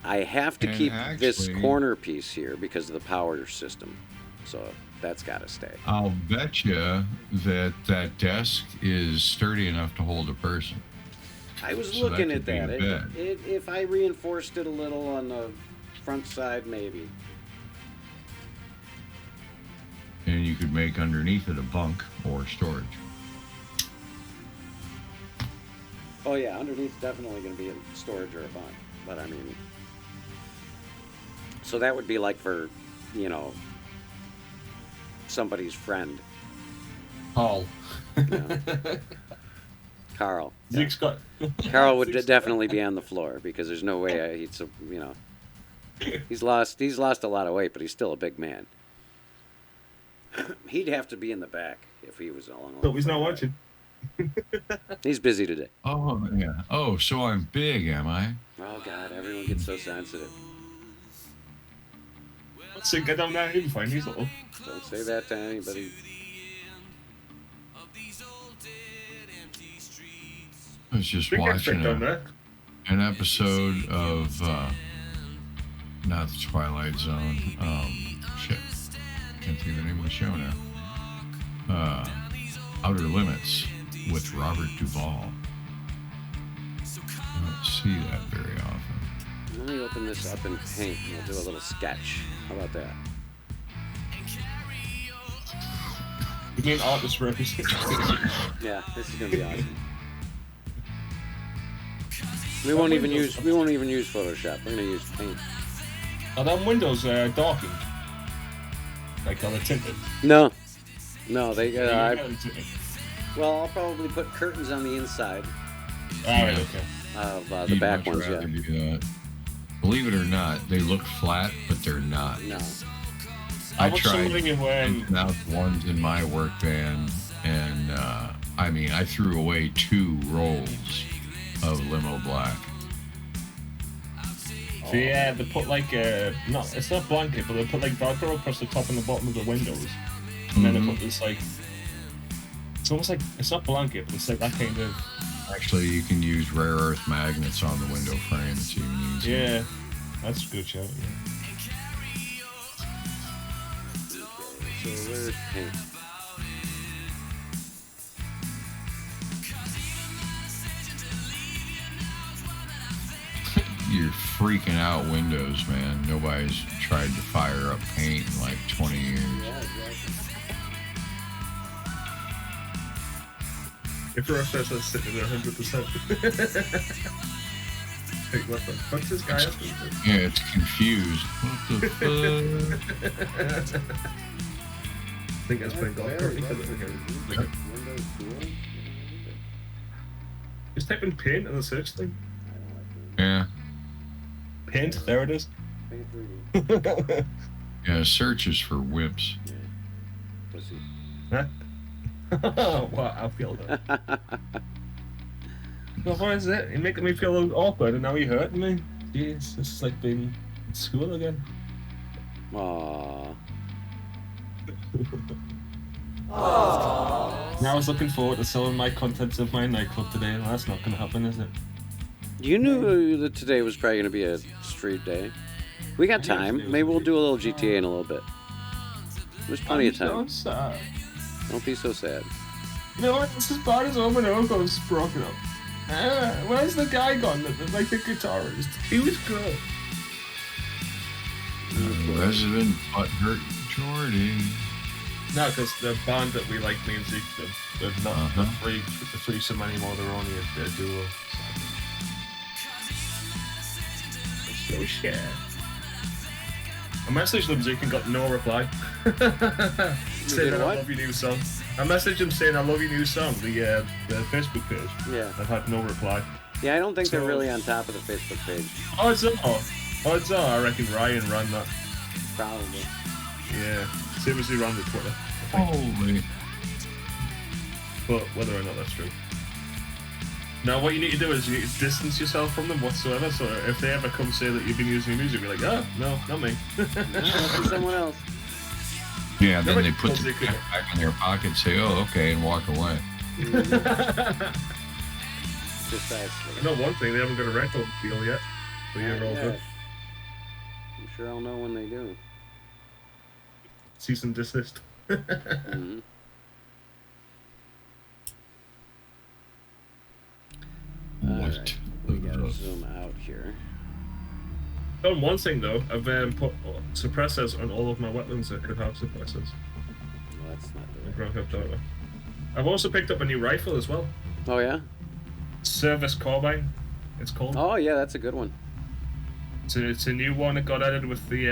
Speaker 3: I have to
Speaker 9: And
Speaker 3: keep this
Speaker 9: actually-
Speaker 3: corner piece here because of the power system. So that's got to stay.
Speaker 9: I'll bet you that desk is sturdy enough to hold a person.
Speaker 3: I was
Speaker 9: So that
Speaker 3: looking
Speaker 9: could
Speaker 3: at
Speaker 9: be
Speaker 3: that.
Speaker 9: a bed.
Speaker 3: If I reinforced it a little on the front side, maybe.
Speaker 9: And you could make underneath it a bunk or storage.
Speaker 3: Oh yeah, underneath definitely going to be a storage or a bunk. But I mean, so that would be like for, somebody's friend.
Speaker 8: Paul.
Speaker 3: Carl.
Speaker 8: Zeke's got...
Speaker 3: Carl would definitely be on the floor because there's no way he'd, he's lost a lot of weight, but he's still a big man. He'd have to be in the back if he was along.
Speaker 8: So he's not watching.
Speaker 3: He's busy today.
Speaker 9: Oh, yeah. Oh, so I'm big, am I?
Speaker 3: Oh, God, everyone gets so sensitive.
Speaker 8: Let's see, get down there, he'll be fine, he's little.
Speaker 3: Don't say that to anybody.
Speaker 9: I was just
Speaker 8: Big
Speaker 9: watching
Speaker 8: expect down there.
Speaker 9: an episode of, not the Twilight Zone, shit. Can't think of the name of the show now. Outer Limits with Robert Duvall. Let's see that very often.
Speaker 3: Let me open this up in Paint and we'll do a little sketch. How about that?
Speaker 8: You mean artist representation?
Speaker 3: Yeah, this is gonna be awesome. We won't even use Photoshop. We're gonna use Paint.
Speaker 8: Are them windows darkened? Like, are they tinted?
Speaker 3: No, they.
Speaker 8: Yeah, they're tinted.
Speaker 3: Well, I'll probably put curtains on the inside
Speaker 8: Alright, okay.
Speaker 3: of the
Speaker 9: You'd
Speaker 3: back
Speaker 9: much
Speaker 3: ones.
Speaker 9: rather
Speaker 3: Yeah.
Speaker 9: do that. Believe it or not, they look flat, but they're not.
Speaker 3: No.
Speaker 8: How
Speaker 9: I
Speaker 8: about
Speaker 9: tried
Speaker 8: somebody when
Speaker 9: printing out the ones in my work van, and I mean, I threw away 2 rolls of limo black.
Speaker 8: they put like it's not blanket, but they put like Velcro across the top and the bottom of the windows, and then they put this like it's almost like it's not blanket, but it's like that kind of
Speaker 9: Actually, you can use rare earth magnets on the window frame. It's even easier.
Speaker 8: yeah. That's a good shout. Yeah.
Speaker 3: So where's Paint?
Speaker 9: You're freaking out Windows, man. Nobody's tried to fire up Paint in like 20 years.
Speaker 8: If Ross says that's sitting at 100%. Like, what the fuck's this guy asking for?
Speaker 9: Yeah, it's confused. What the fuck?
Speaker 8: I think that's been gone.
Speaker 3: Windows tool.
Speaker 8: Just type in paint in the search thing.
Speaker 9: Yeah.
Speaker 8: Paint, there it is.
Speaker 3: Paint 3D.
Speaker 9: Yeah, search is for wimps.
Speaker 3: Pussy.
Speaker 8: Huh? Wow, I feel that. Well, what is it? You're making me feel awkward and now you're hurting me. Jeez, this is like being in school again.
Speaker 3: Aww.
Speaker 8: Now I was looking forward to selling my contents of my nightclub today. Well, that's not going to happen, is it?
Speaker 3: You knew that today was probably going to be a street day. We got time. Maybe we'll do a little GTA in a little bit. There's plenty of time.
Speaker 8: I'm sad.
Speaker 3: Don't be so sad.
Speaker 8: You know what? This is bad as Omen Oko's broken up. Where's the guy gone? Like the guitarist. He was good.
Speaker 9: Resident butthurt Jordy.
Speaker 8: No, because the band that we like, me and Zeke, they're not the threesome anymore. They're only a duo. So shit. I messaged them, Zeke, and got no reply. Saying
Speaker 3: did
Speaker 8: I
Speaker 3: what?
Speaker 8: love your new song. I messaged him saying I love your new song, the Facebook page.
Speaker 3: Yeah.
Speaker 8: I've had no reply.
Speaker 3: Yeah, I don't think they're
Speaker 8: So-
Speaker 3: really on top of the Facebook page.
Speaker 8: Odds are, I reckon Ryan ran that.
Speaker 3: Probably.
Speaker 8: Yeah. Same as he ran the Twitter. I think.
Speaker 9: Holy.
Speaker 8: But whether or not that's true. Now, what you need to do is you need to distance yourself from them whatsoever. So if they ever come say that you've been using your music, be like, oh, no, not me.
Speaker 3: Must be someone else.
Speaker 9: Yeah, then
Speaker 8: Nobody
Speaker 9: they put
Speaker 8: tells
Speaker 9: the
Speaker 8: they could-
Speaker 9: back in their pocket, say, oh, okay, and walk away.
Speaker 3: Precisely.
Speaker 8: I know one thing, they haven't got a record deal yet. So you're all
Speaker 3: Yeah.
Speaker 8: good.
Speaker 3: I'm sure I'll know when they do.
Speaker 8: Cease and desist.
Speaker 3: Mm-hmm.
Speaker 9: What?
Speaker 3: We gotta zoom out here.
Speaker 8: Done one thing though, I've put suppressors on all of my weapons that could have suppressors.
Speaker 3: Well, that's not
Speaker 8: in
Speaker 3: the
Speaker 8: Grand Theft Auto. I've also picked up a new rifle as well.
Speaker 3: Oh yeah?
Speaker 8: Service Carbine, it's called.
Speaker 3: Oh yeah, that's a good one.
Speaker 8: It's a new one that got added with the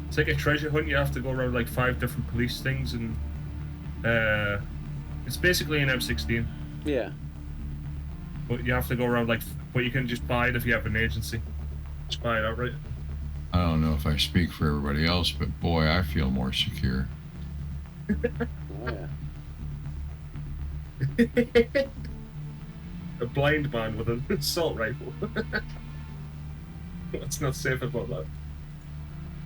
Speaker 8: it's like a treasure hunt. You have to go around like 5 different police things, and it's basically an M16,
Speaker 3: Yeah.
Speaker 8: but you have to go around but you can just buy it if you have an agency. Just buy it outright.
Speaker 9: I don't know if I speak for everybody else, but boy, I feel more secure.
Speaker 3: Oh yeah.
Speaker 8: A blind man with an assault rifle. What's not safe about that?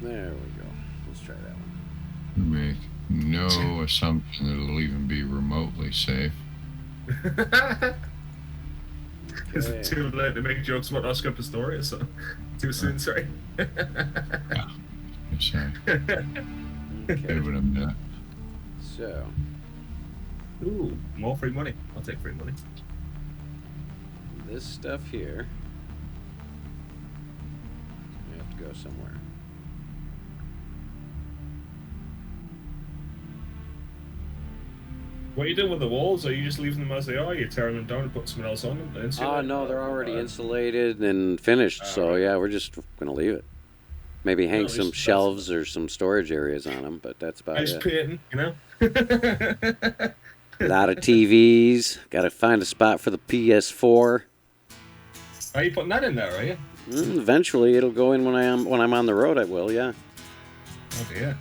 Speaker 3: There we go. Let's try that one.
Speaker 9: Make no assumption that it'll even be remotely safe.
Speaker 8: Is it too late to make jokes about Oscar Pistorius? So too soon, sorry.
Speaker 9: Sorry.
Speaker 3: Okay.
Speaker 9: Give it a minute.
Speaker 3: So,
Speaker 8: Ooh, more free money. I'll take free money.
Speaker 3: this stuff here. to go somewhere.
Speaker 8: What are you doing with the walls? Are you just leaving them as they are? Are you tearing them down and putting something else on them?
Speaker 3: Oh, no, they're already insulated and finished, so
Speaker 8: right.
Speaker 3: yeah, we're just going to leave it. Maybe hang
Speaker 8: at
Speaker 3: some
Speaker 8: least
Speaker 3: shelves or some storage areas on them, but that's about
Speaker 8: Ice
Speaker 3: it.
Speaker 8: painting, you know?
Speaker 3: A lot of TVs. Got to find a spot for the PS4.
Speaker 8: Are you putting that in there, are you?
Speaker 3: Eventually, it'll go in when I'm on the road. I will, yeah.
Speaker 8: Oh dear.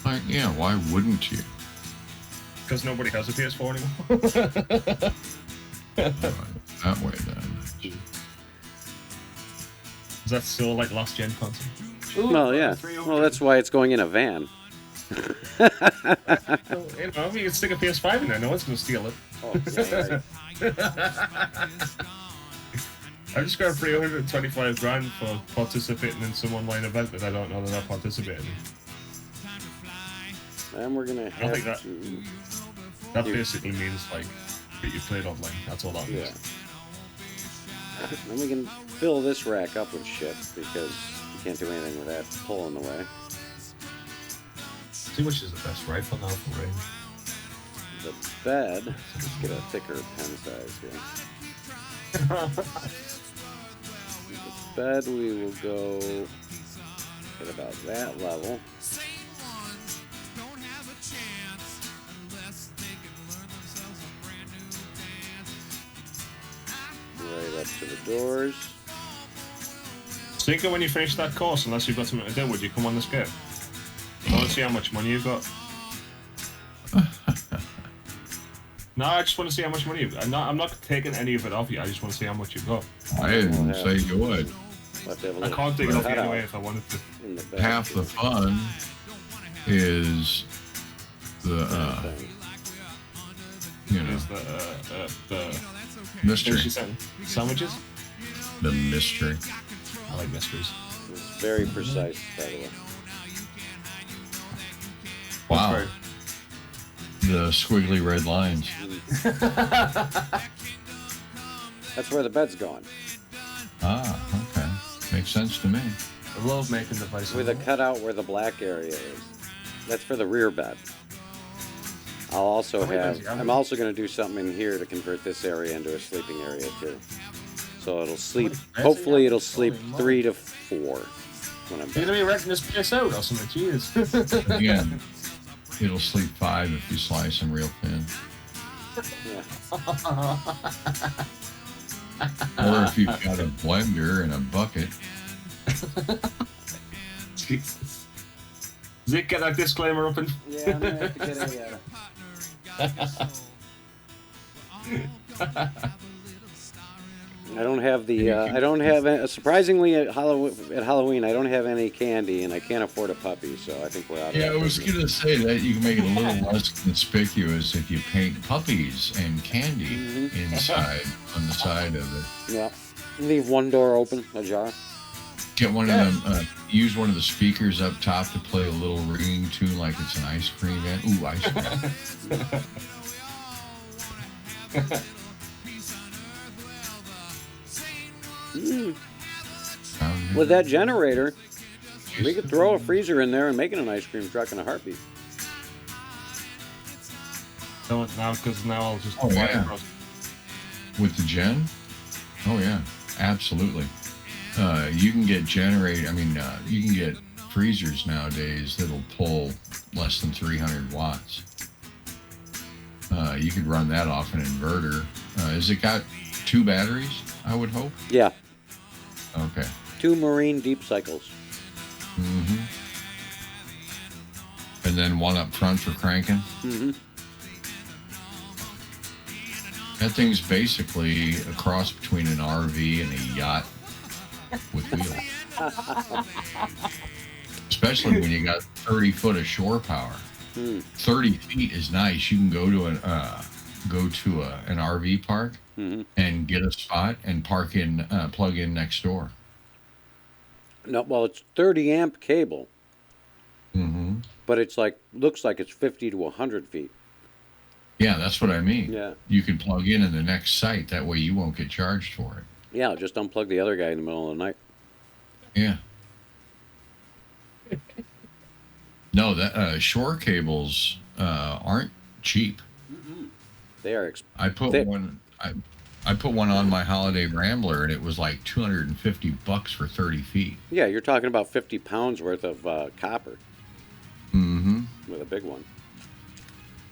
Speaker 9: Like, yeah, why wouldn't you?
Speaker 8: Because nobody has a PS4 anymore.
Speaker 9: That way then.
Speaker 8: Is that still like last gen console?
Speaker 3: Well, yeah. Well, that's why it's going in a van.
Speaker 8: You know, you can stick a PS5 in there. No one's going to steal it.
Speaker 3: Oh, yeah, right.
Speaker 8: I just got 325 grand for participating in some online event that I don't know that I'm participating in.
Speaker 3: And we're gonna
Speaker 8: I
Speaker 3: have
Speaker 8: think that
Speaker 3: to.
Speaker 8: that basically means like that you played online. That's all that means.
Speaker 3: Yeah. And we can fill this rack up with shit because you can't do anything with that pull in the way.
Speaker 9: See which is the best rifle now for range.
Speaker 3: The bed. Let's get a thicker pen size here. The bed we will go at about that level. Right up to the doors.
Speaker 8: Stinker, when you finish that course, unless you've got something to do, would you come on this game? I want to see how much money you've got. No, I just want to see how much money you've got. I'm not taking any of it off you. I just want to see how much you've got.
Speaker 9: I didn't say you would.
Speaker 8: I can't take it off you anyway if I wanted to.
Speaker 9: Half the fun is the, you know,
Speaker 8: Is the
Speaker 9: mystery.
Speaker 8: Sandwiches?
Speaker 9: The mystery.
Speaker 8: I like mysteries.
Speaker 3: It's very precise, by the way.
Speaker 9: Wow. The squiggly red lines.
Speaker 3: That's where the bed's going.
Speaker 9: Ah, okay. Makes sense to me.
Speaker 8: I love making the place.
Speaker 3: With a cutout where the black area is. That's for the rear bed. I'll also I'm also going to do something in here to convert this area into a sleeping area too. So it'll sleep, hopefully it'll sleep 3 to 4 when I'm
Speaker 8: You're going to be renting this place out or something, jeez.
Speaker 9: Again, it'll sleep 5 if you slice them real thin. Or if you've got a blender and a bucket.
Speaker 8: Jesus. Zeke, get that disclaimer open.
Speaker 3: Yeah, I'm going to have to get I don't have the, surprisingly at Halloween, I don't have any candy and I can't afford a puppy, so I think we're out of
Speaker 9: Yeah,
Speaker 3: that
Speaker 9: I was
Speaker 3: business.
Speaker 9: going to say that you can make it a little less conspicuous if you paint puppies and candy inside on the side of it.
Speaker 3: Yeah. Leave one door open, ajar.
Speaker 9: Get one of them, use one of the speakers up top to play a little ringing tune like it's an ice cream van. Ooh, ice cream.
Speaker 3: With that generator, we could throw a freezer in there and make it an ice cream truck in a heartbeat.
Speaker 8: Now, because now I'll just
Speaker 9: Oh, yeah. With the gen? Oh, yeah. Absolutely. You can get you can get freezers nowadays that'll pull less than 300 watts. You could run that off an inverter. Has it got 2 batteries, I would hope?
Speaker 3: Yeah.
Speaker 9: Okay.
Speaker 3: 2 marine deep cycles.
Speaker 9: Mm-hmm. And then one up front for cranking?
Speaker 3: Mm-hmm.
Speaker 9: That thing's basically a cross between an RV and a yacht with wheels. Especially when you got 30 foot of shore power. 30 feet is nice. You can go to an RV park and get a spot and plug in next door.
Speaker 3: No, well, it's 30 amp cable,
Speaker 9: Mm-hmm.
Speaker 3: but it's looks like it's 50 to 100 feet.
Speaker 9: Yeah, that's what I mean.
Speaker 3: Yeah.
Speaker 9: You can plug in the next site. That way you won't get charged for it.
Speaker 3: Yeah, just unplug the other guy in the middle of the night.
Speaker 9: Yeah. No, that shore cables aren't cheap.
Speaker 3: They are.
Speaker 9: I put one. I put one on my Holiday Rambler, and it was like $250 for 30 feet.
Speaker 3: Yeah, you're talking about 50 pounds worth of copper.
Speaker 9: Mm-hmm.
Speaker 3: With a big one.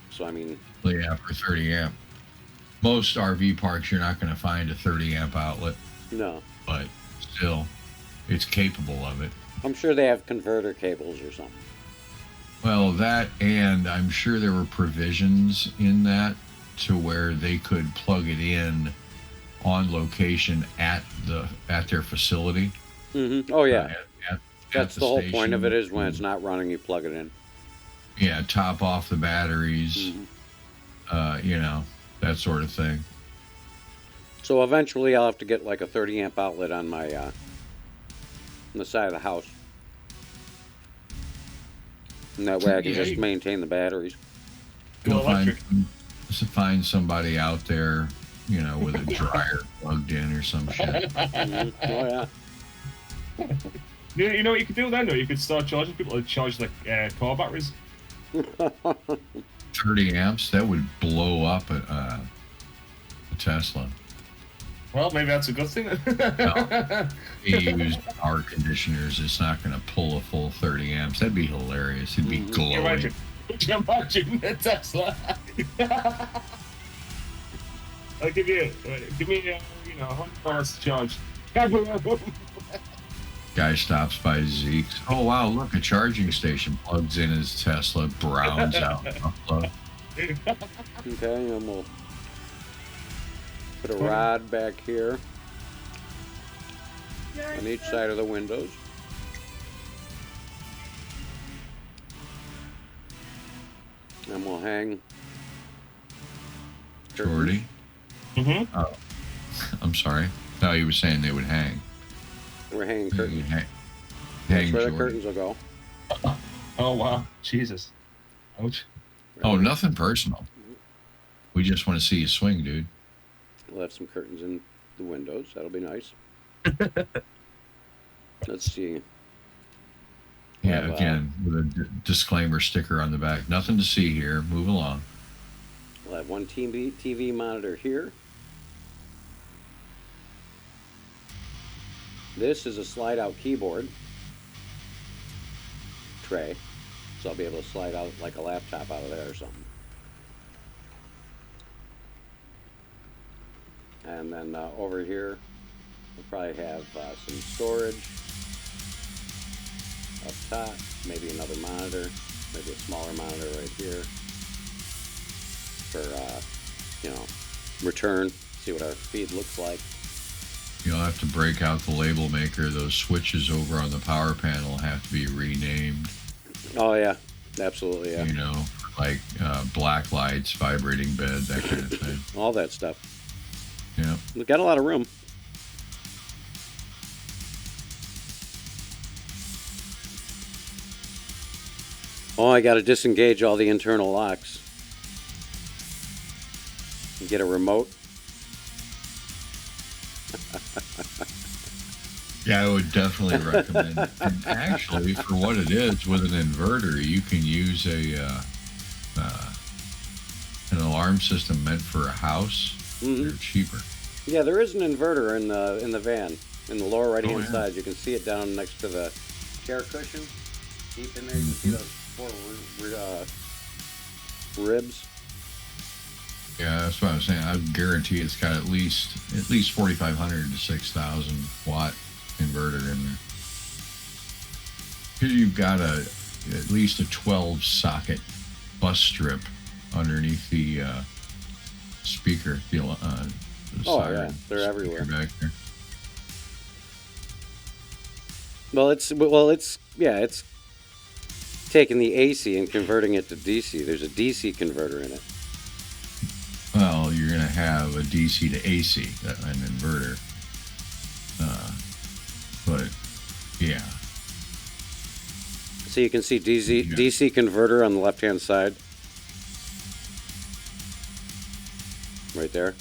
Speaker 3: So I mean.
Speaker 9: Yeah, for 30 amp. Most RV parks, you're not going to find a 30 amp outlet.
Speaker 3: No.
Speaker 9: But still, it's capable of it.
Speaker 3: I'm sure they have converter cables or something.
Speaker 9: Well, that, and I'm sure there were provisions in that to where they could plug it in on location at their facility.
Speaker 3: Mm-hmm. Oh yeah, that's the whole
Speaker 9: station.
Speaker 3: point of it, is when it's not running, you plug it in.
Speaker 9: Yeah, top off the batteries.
Speaker 3: Mm-hmm.
Speaker 9: That sort of thing.
Speaker 3: So eventually, I'll have to get like a 30 amp outlet on my on the side of the house, and that way I can just maintain the batteries.
Speaker 9: You'll find somebody out there, with a dryer plugged in or some shit.
Speaker 3: Mm-hmm. Oh
Speaker 8: yeah. You know what you could do then? Though you could start charging people to charge like car batteries.
Speaker 9: 30 amps, that would blow up a Tesla.
Speaker 8: Well, maybe that's a good thing.
Speaker 9: No, he used air conditioners. It's not going to pull a full 30 amps. That'd be hilarious. It'd be glowing.
Speaker 8: Could you imagine a Tesla? I'll give me $100 to charge.
Speaker 9: Guy stops by Zeke's. Oh wow, look, a charging station. Plugs in his Tesla, browns out.
Speaker 3: Okay, and we'll put a rod back here on each side of the windows. And we'll hang
Speaker 9: Jordy?
Speaker 8: Mm-hmm.
Speaker 9: Oh, I'm sorry. No, you were saying they would hang.
Speaker 3: We're hanging curtains.
Speaker 9: Hang
Speaker 3: That's where
Speaker 9: Jordy.
Speaker 3: the curtains will go.
Speaker 8: Oh, wow. Jesus. Ouch.
Speaker 9: Oh, nothing personal. We just want to see you swing, dude.
Speaker 3: We'll have some curtains in the windows. That'll be nice. Let's see.
Speaker 9: Yeah, again, with a disclaimer sticker on the back. Nothing to see here. Move along.
Speaker 3: We'll have one TV monitor here. This is a slide-out keyboard tray, so I'll be able to slide out like a laptop out of there or something. And then over here, we'll probably have some storage up top, maybe another monitor, maybe a smaller monitor right here for, return, see what our feed looks like.
Speaker 9: You'll have to break out the label maker. Those switches over on the power panel have to be renamed.
Speaker 3: Oh, yeah. Absolutely, yeah.
Speaker 9: Like black lights, vibrating bed, that kind of thing.
Speaker 3: All that stuff.
Speaker 9: Yeah.
Speaker 3: We've got a lot of room. Oh, I got to disengage all the internal locks. Get a remote.
Speaker 9: Yeah, I would definitely recommend. And actually, for what it is, with an inverter, you can use an alarm system meant for a house.
Speaker 3: Mm-hmm.
Speaker 9: They're cheaper.
Speaker 3: Yeah, there is an inverter in the van, in the lower right-hand side. You can see it down next to the chair cushion. Deep in there, you can see those 4 ribs.
Speaker 9: Yeah, that's what I'm saying. I guarantee it's got at least 4,500 to 6,000 watt inverter in there. Here you've got at least a 12 socket bus strip underneath the speaker. The
Speaker 3: oh yeah, they're everywhere.
Speaker 9: Back there.
Speaker 3: Well, it's taking the AC and converting it to DC. There's a DC converter in it.
Speaker 9: Well, you're going to have a DC to AC, an inverter. But, yeah.
Speaker 3: So you can see DC converter on the left-hand side. Right there.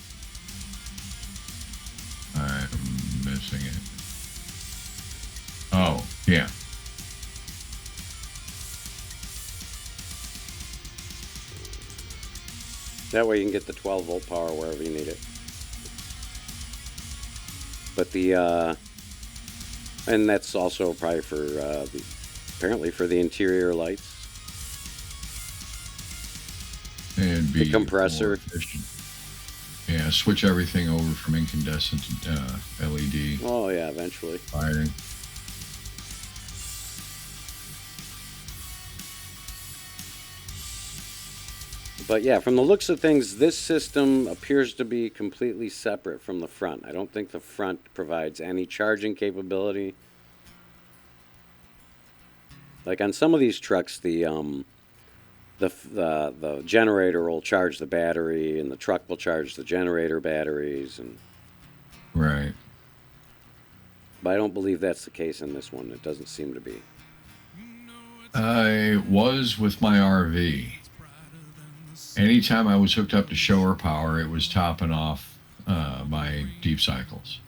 Speaker 9: I'm missing it. Oh, yeah.
Speaker 3: That way you can get the 12 volt power wherever you need it. But the and that's also probably for apparently for the interior lights.
Speaker 9: And be
Speaker 3: The compressor.
Speaker 9: more efficient. Yeah, switch everything over from incandescent to LED
Speaker 3: Oh yeah, eventually.
Speaker 9: lighting.
Speaker 3: But yeah, from the looks of things, this system appears to be completely separate from the front. I don't think the front provides any charging capability. Like on some of these trucks, the generator will charge the battery, and the truck will charge the generator batteries, and
Speaker 9: Right.
Speaker 3: but I don't believe that's the case in this one. It doesn't seem to be.
Speaker 9: I was with my RV. Anytime I was hooked up to shower power, it was topping off my deep cycles.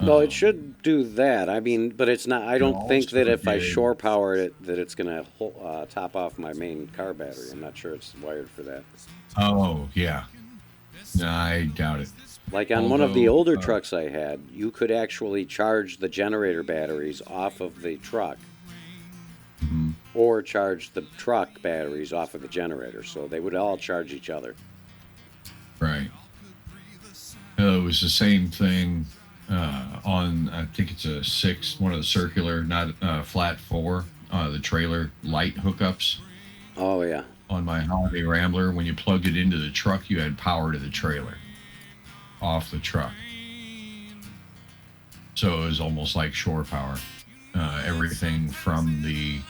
Speaker 3: Well, it should do that. I mean, but it's not. I don't think that if I
Speaker 9: also
Speaker 3: shore power it, that it's going to top off my main car battery. I'm not sure it's wired for that.
Speaker 9: Oh, yeah. No, I doubt it.
Speaker 3: Like on one of the
Speaker 9: Although,
Speaker 3: older trucks I had, you could actually charge the generator batteries off of the truck, or charge the truck batteries off of the generator. So they would all charge each other.
Speaker 9: Right. It was the same thing on, I think it's a 6, one of the circular, not flat 4, the trailer light hookups
Speaker 3: Oh yeah.
Speaker 9: on my Holiday Rambler. When you plugged it into the truck, you had power to the trailer off the truck. So it was almost like shore power. Everything from the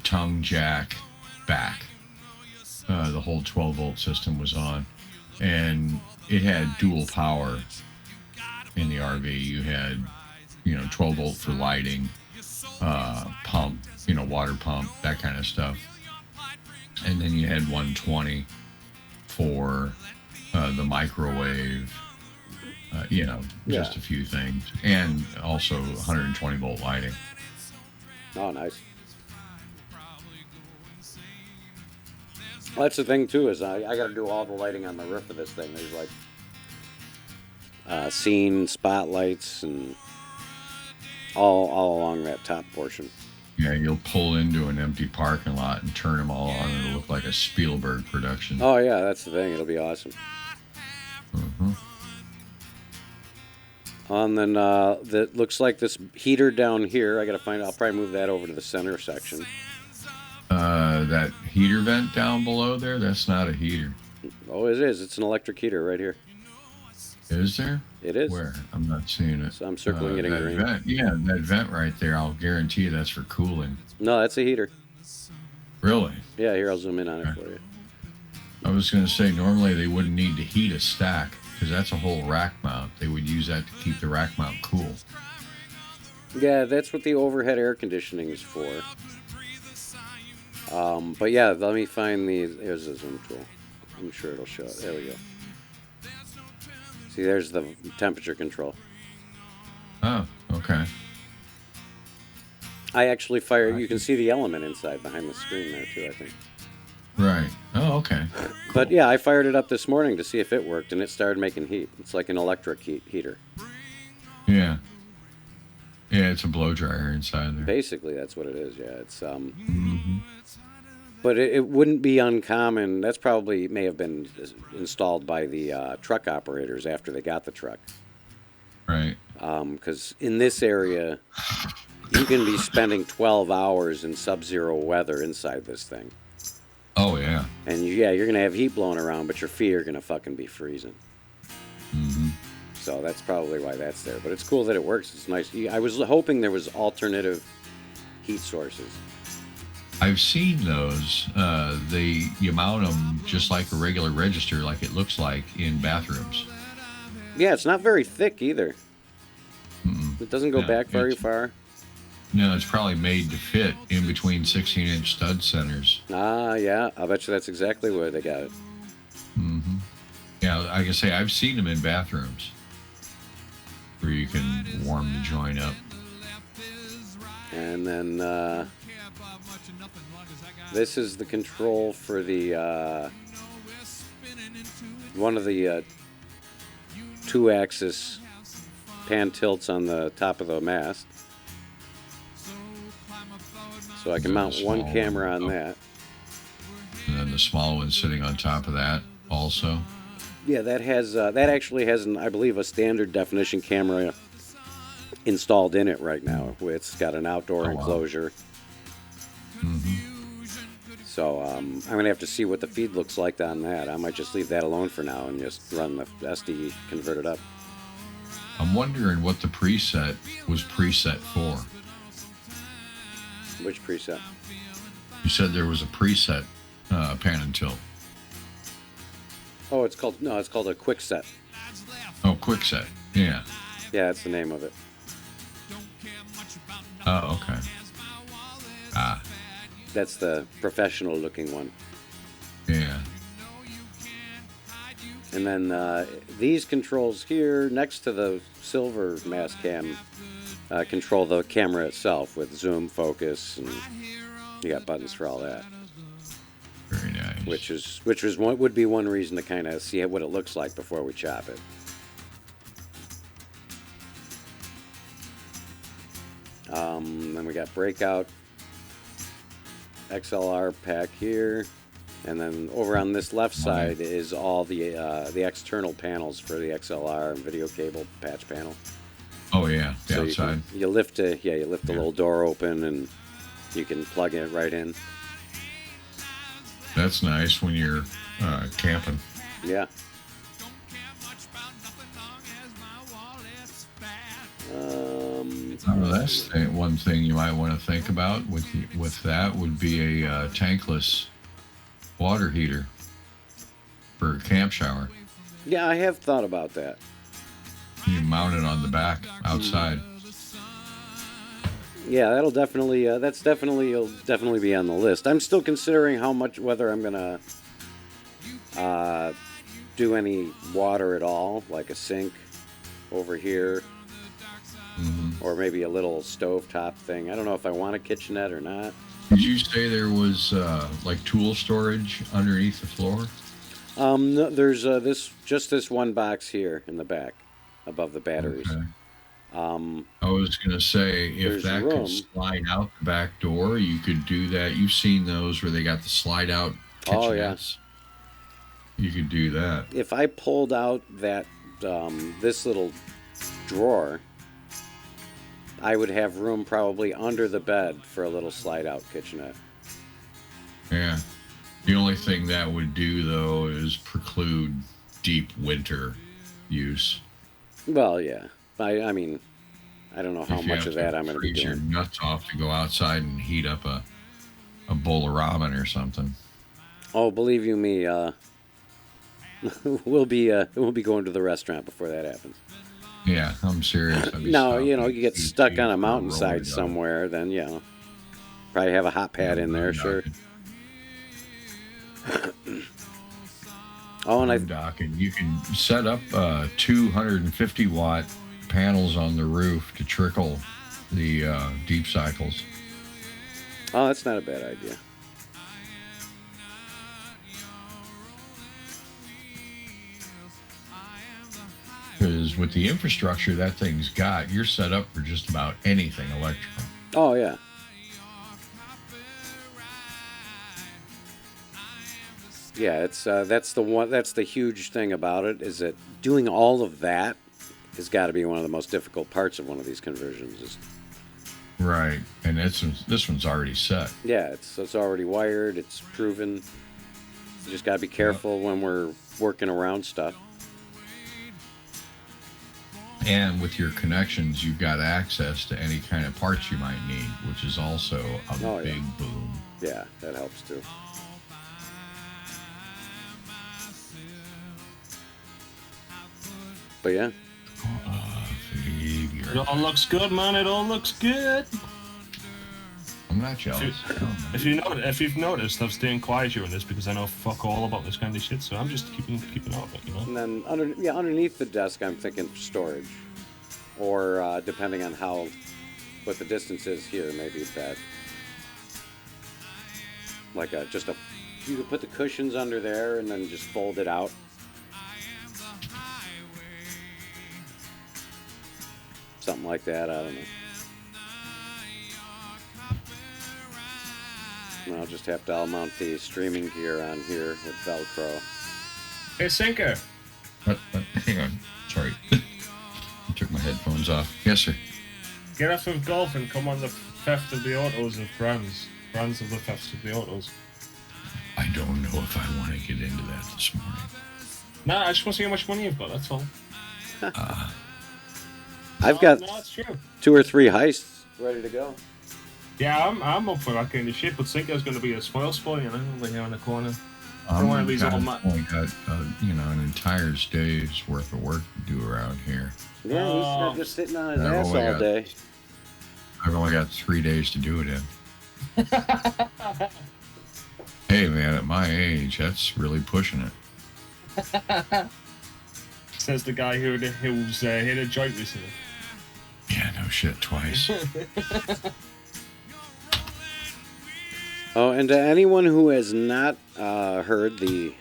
Speaker 9: tongue jack back. The whole 12 volt system was on. And it had dual power in the RV. You had, 12 volt for lighting, pump, water pump, that kind of stuff. And then you had 120 for the microwave, just a few things. And also 120 volt lighting.
Speaker 3: Oh, nice. Well, that's the thing too, is I got to do all the lighting on the roof of this thing. There's like scene spotlights and all along that top portion.
Speaker 9: Yeah, you'll pull into an empty parking lot and turn them all on, and it'll look like a Spielberg production.
Speaker 3: Oh yeah, that's the thing. It'll be awesome.
Speaker 9: Mm-hmm.
Speaker 3: And then that looks like this heater down here. I got to find. I'll probably move that over to the center section.
Speaker 9: That heater vent down below there, that's not a heater.
Speaker 3: Oh, it is. It's an electric heater right here.
Speaker 9: Is there?
Speaker 3: It is.
Speaker 9: Where? I'm not seeing it.
Speaker 3: So I'm circling it in
Speaker 9: that
Speaker 3: green.
Speaker 9: Vent, yeah, that vent right there, I'll guarantee you that's for cooling.
Speaker 3: No, that's a heater.
Speaker 9: Really?
Speaker 3: Yeah, here, I'll zoom in on it for you.
Speaker 9: I was going to say, normally they wouldn't need to heat a stack, because that's a whole rack mount. They would use that to keep the rack mount cool.
Speaker 3: Yeah, that's what the overhead air conditioning is for. But yeah, let me find the. There's a zoom tool. I'm sure it'll show it. There we go. See, there's the temperature control.
Speaker 9: Oh, okay.
Speaker 3: I actually fired. You can see the element inside behind the screen there too, I think.
Speaker 9: Right. Oh, okay.
Speaker 3: But yeah, I fired it up this morning to see if it worked, and it started making heat. It's like an electric heater.
Speaker 9: Yeah. Yeah, it's a blow dryer inside there.
Speaker 3: Basically, that's what it is. Yeah, it's But it wouldn't be uncommon. That's probably may have been installed by the truck operators after they got the truck.
Speaker 9: Right.
Speaker 3: Because in this area, you can be spending 12 hours in sub-zero weather inside this thing.
Speaker 9: Oh, yeah.
Speaker 3: And yeah, you're going to have heat blowing around, but your feet are going to fucking be freezing.
Speaker 9: Mm-hmm.
Speaker 3: So that's probably why that's there. But it's cool that it works. It's nice. I was hoping there was alternative heat sources.
Speaker 9: I've seen those. You mount them just like a regular register, like it looks like in bathrooms.
Speaker 3: Yeah, it's not very thick either.
Speaker 9: Mm-mm.
Speaker 3: It doesn't go
Speaker 9: No,
Speaker 3: back very
Speaker 9: it's-
Speaker 3: far.
Speaker 9: No, it's probably made to fit in between 16-inch stud centers.
Speaker 3: Ah, yeah. I'll bet you that's exactly where they got it.
Speaker 9: Mm-hmm. Yeah, like I say, I've seen them in bathrooms where you can warm the joint up.
Speaker 3: And then this is the control for the one of the 2-axis pan tilts on the top of the mast. So I can mount one camera on that.
Speaker 9: And then the small one sitting on top of that also.
Speaker 3: Yeah, that has that actually has, I believe, a standard definition camera installed in it right now. It's got an outdoor enclosure. So I'm gonna have to see what the feed looks like on that. I might just leave that alone for now and just run the SD converted up.
Speaker 9: I'm wondering what the preset was preset for.
Speaker 3: Which preset?
Speaker 9: You said there was a preset pan and tilt.
Speaker 3: Oh, it's called a quick set.
Speaker 9: Oh, quick set. Yeah.
Speaker 3: Yeah, that's the name of it.
Speaker 9: Oh, okay. Ah,
Speaker 3: That's the professional looking one.
Speaker 9: yeah.
Speaker 3: And then these controls here next to the silver mass cam control the camera itself with zoom, focus, and you got buttons for all that.
Speaker 9: Very nice.
Speaker 3: Which would be one reason to kind of see what it looks like before we chop it. Then we got breakout XLR pack here, and then over on this left side is all the external panels for the XLR and video cable patch panel.
Speaker 9: Oh yeah, the
Speaker 3: So
Speaker 9: outside.
Speaker 3: you lift the little door open and you can plug it right in.
Speaker 9: That's nice when you're camping.
Speaker 3: Yeah.
Speaker 9: That's one thing you might want to think about with that would be a tankless water heater for a camp shower.
Speaker 3: Yeah, I have thought about that.
Speaker 9: You mount it on the back outside.
Speaker 3: Yeah, that'll definitely it'll definitely be on the list. I'm still considering whether I'm gonna do any water at all, like a sink over here, or maybe a little stovetop thing. I don't know if I want a kitchenette or not.
Speaker 9: Did you say there was like tool storage underneath the floor?
Speaker 3: No, there's this one box here in the back, above the batteries.
Speaker 9: Okay. I was gonna say if
Speaker 3: there's
Speaker 9: that
Speaker 3: room.
Speaker 9: could slide out the back door, you could do that. You've seen those where they got the slide out
Speaker 3: Oh, yeah.
Speaker 9: kitchenettes. You could do that.
Speaker 3: If I pulled out that this little drawer, I would have room probably under the bed for a little slide-out kitchenette.
Speaker 9: Yeah. The only thing that would do though is preclude deep winter use.
Speaker 3: Well, yeah. I mean, I don't know how
Speaker 9: If you
Speaker 3: much
Speaker 9: have
Speaker 3: of that I'm going to be
Speaker 9: freeze your
Speaker 3: doing.
Speaker 9: nuts off to go outside and heat up a bowl of ramen or something.
Speaker 3: Oh, believe you me, we'll be going to the restaurant before that happens.
Speaker 9: Yeah, I'm serious. I'd be
Speaker 3: No,
Speaker 9: stopping
Speaker 3: you
Speaker 9: at
Speaker 3: get
Speaker 9: Eat
Speaker 3: stuck
Speaker 9: Cheap
Speaker 3: on a
Speaker 9: for roller
Speaker 3: mountainside
Speaker 9: dog.
Speaker 3: somewhere, then probably have a hot pad in there, sure. Oh, and I
Speaker 9: Doc, and you can set up 250 watt panels on the roof to trickle the deep cycles.
Speaker 3: oh, that's not a bad idea.
Speaker 9: Because with the infrastructure that thing's got, you're set up for just about anything electrical.
Speaker 3: Oh yeah. Yeah, it's that's the huge thing about it is that doing all of that has got to be one of the most difficult parts of one of these conversions.
Speaker 9: Right, and this one's already set.
Speaker 3: Yeah, it's already wired, it's proven. You just got to be careful when we're working around stuff.
Speaker 9: And with your connections, you've got access to any kind of parts you might need, which is also a
Speaker 3: Oh, yeah.
Speaker 9: big boom.
Speaker 3: Yeah, that helps too. But yeah,
Speaker 8: It all looks good, man. It all looks good.
Speaker 9: I'm not jealous.
Speaker 8: If you've noticed, I'm staying quiet during this because I know fuck all about this kind of shit. So I'm just keeping out of it, you know.
Speaker 3: and then underneath the desk, I'm thinking storage, or depending on what the distance is here, maybe that like you could put the cushions under there and then just fold it out something like that. I don't know. And I'll just have to I'll mount the streaming gear on here with Velcro.
Speaker 8: Hey, Sinker.
Speaker 9: Hang on. Sorry. I took my headphones off. Yes, sir.
Speaker 8: Get off of golf and come on the theft of the autos of brands. Brands of the thefts of the autos.
Speaker 9: I don't know if I want to get into that this morning.
Speaker 8: Nah, I just want to see how much money you've got, that's all.
Speaker 3: I've got
Speaker 8: No, it's true.
Speaker 3: 2 or 3 heists ready to go.
Speaker 8: Yeah, I'm up for that kind of shit, but Sinker's going to be a spoil, you know, over here in the corner.
Speaker 9: I'm
Speaker 8: one of these old
Speaker 9: only got an entire day's worth of work to do around here.
Speaker 3: Yeah, he's
Speaker 8: Oh.
Speaker 3: just sitting on his
Speaker 9: I've
Speaker 3: ass
Speaker 9: only
Speaker 3: all
Speaker 9: got-
Speaker 3: day.
Speaker 9: I've only got 3 days to do it in. Hey, man, at my age, that's really pushing it.
Speaker 8: Says the guy who's hit a joint recently.
Speaker 9: Yeah, no shit, twice.
Speaker 3: Oh, and to anyone who has not heard the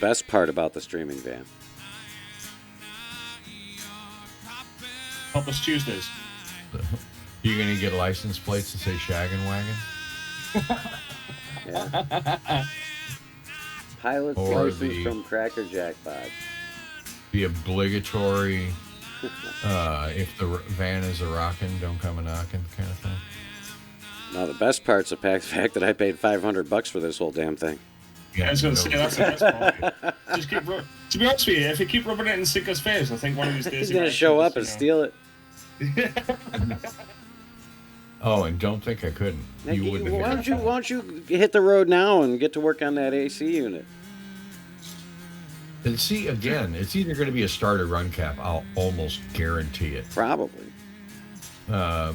Speaker 3: best part about the streaming van,
Speaker 8: Helpless Tuesdays.
Speaker 9: You gonna get license plates that say Shaggin' Wagon?
Speaker 3: yeah. Pilot's
Speaker 9: Or
Speaker 3: license
Speaker 9: the-
Speaker 3: from Cracker Jack Pod.
Speaker 9: The obligatory, if the van is a rockin', don't come a knockin' kind of thing.
Speaker 3: Now the best part's the fact that I paid $500 for this whole damn thing.
Speaker 8: I was going to say, that's the best part. Just keep to be honest with you, if you keep rubbing it in Sinker's face, I think one of these days
Speaker 3: He's
Speaker 8: he
Speaker 3: gonna
Speaker 8: might
Speaker 3: show
Speaker 8: actually
Speaker 3: up and
Speaker 8: just,
Speaker 3: steal it.
Speaker 9: Oh, and don't think I couldn't. You wouldn't have.
Speaker 3: Why don't you hit the road now and get to work on that AC unit?
Speaker 9: And see, again, it's either going to be a start or run cap. I'll almost guarantee it.
Speaker 3: Probably.
Speaker 9: I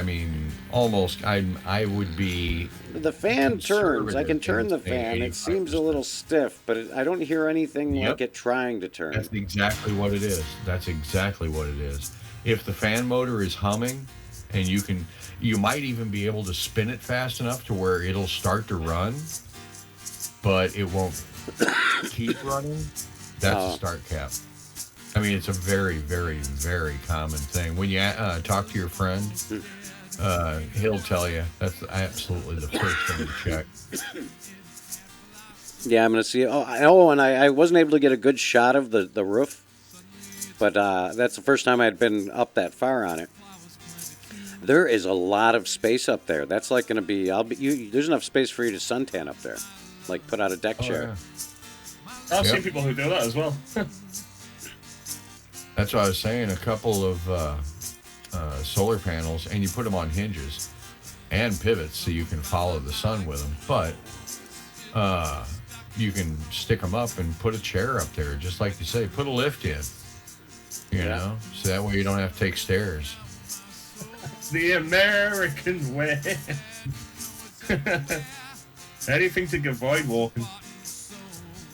Speaker 9: mean, almost. I would be.
Speaker 3: The fan turns. I can turn the
Speaker 9: conservative
Speaker 3: fan.
Speaker 9: in
Speaker 3: It seems a
Speaker 9: 85%.
Speaker 3: little stiff, but I don't hear anything
Speaker 9: Yep.
Speaker 3: like it trying to turn.
Speaker 9: That's exactly what it is. That's exactly what it is. If the fan motor is humming, and you might even be able to spin it fast enough to where it'll start to run, but it won't keep running. That's
Speaker 3: Oh.
Speaker 9: a start cap. I mean, it's a very, very, very common thing. When you talk to your friend, he'll tell you that's absolutely the first thing to check.
Speaker 3: Yeah, I'm gonna see. And I wasn't able to get a good shot of the roof, but that's the first time I'd been up that far on it. There is a lot of space up there. That's like gonna be. There's enough space for you to suntan up there, like put out a deck chair.
Speaker 9: Yeah.
Speaker 8: I've
Speaker 9: Yep.
Speaker 8: seen people who do that as well.
Speaker 9: That's what I was saying. A couple of solar panels, and you put them on hinges and pivots so you can follow the sun with them. But you can stick them up and put a chair up there, just like you say. Put a lift in, you know, so that way you don't have to take stairs.
Speaker 8: The American way. Anything to avoid walking.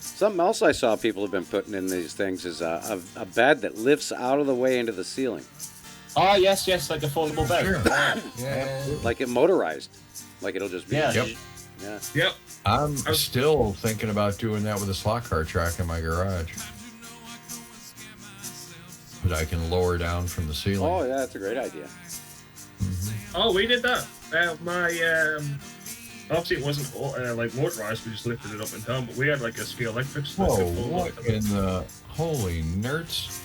Speaker 3: Something else I saw people have been putting in these things is a bed that lifts out of the way into the ceiling,
Speaker 8: Oh, yes, like a foldable bed.
Speaker 9: Sure. Yeah.
Speaker 3: like it motorized, like it'll just be.
Speaker 8: Yeah.
Speaker 9: Yep.
Speaker 3: Yeah.
Speaker 8: Yep.
Speaker 9: I'm still thinking about doing that with a slot car track in my garage. But I can lower down from the ceiling.
Speaker 3: Oh yeah, that's a great idea.
Speaker 8: Oh, we did that. Obviously it wasn't like motorized, we just lifted it up and down, but we had like a ski electric stuff.
Speaker 9: Whoa, what in the holy nerds?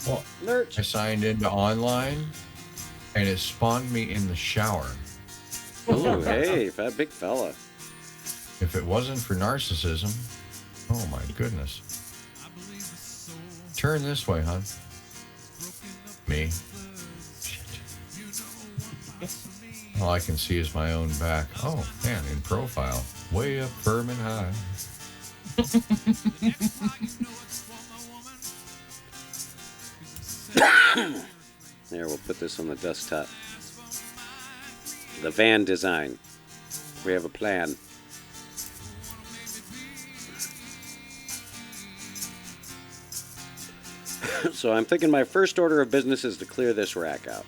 Speaker 8: What?
Speaker 9: I
Speaker 3: Lurch.
Speaker 9: signed into online, and it spawned me in the shower.
Speaker 3: Ooh, hey, fat big fella.
Speaker 9: If it wasn't for narcissism, oh my goodness. Turn this way, hon. Me. Shit. All I can see is my own back. Oh, man, in profile. Way up firm and high.
Speaker 3: There, we'll put this on the desktop. The van design. We have a plan. So I'm thinking my first order of business is to clear this rack out.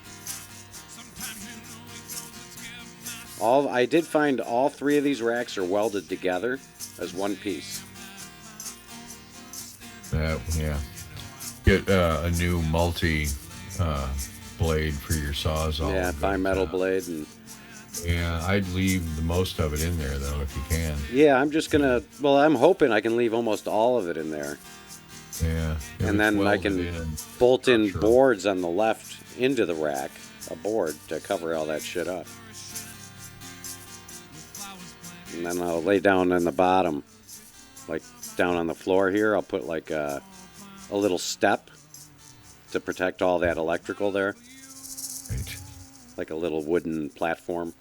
Speaker 3: I did find all 3 of these racks are welded together as one piece.
Speaker 9: Yeah. Get a new multi blade for your sawzall.
Speaker 3: Yeah, fine metal
Speaker 9: But,
Speaker 3: blade. And
Speaker 9: yeah, I'd leave the most of it in there though, if you can.
Speaker 3: yeah, I'm just gonna. Well, I'm hoping I can leave almost all of it in there,
Speaker 9: Yeah. If
Speaker 3: and
Speaker 9: it's
Speaker 3: then I
Speaker 9: welded
Speaker 3: can
Speaker 9: in,
Speaker 3: bolt in
Speaker 9: sure.
Speaker 3: boards on the left into the rack, a board to cover all that shit up, and then I'll lay down in the bottom, like down on the floor here. I'll put like a little step to protect all that electrical there,
Speaker 9: Right.
Speaker 3: like a little wooden platform,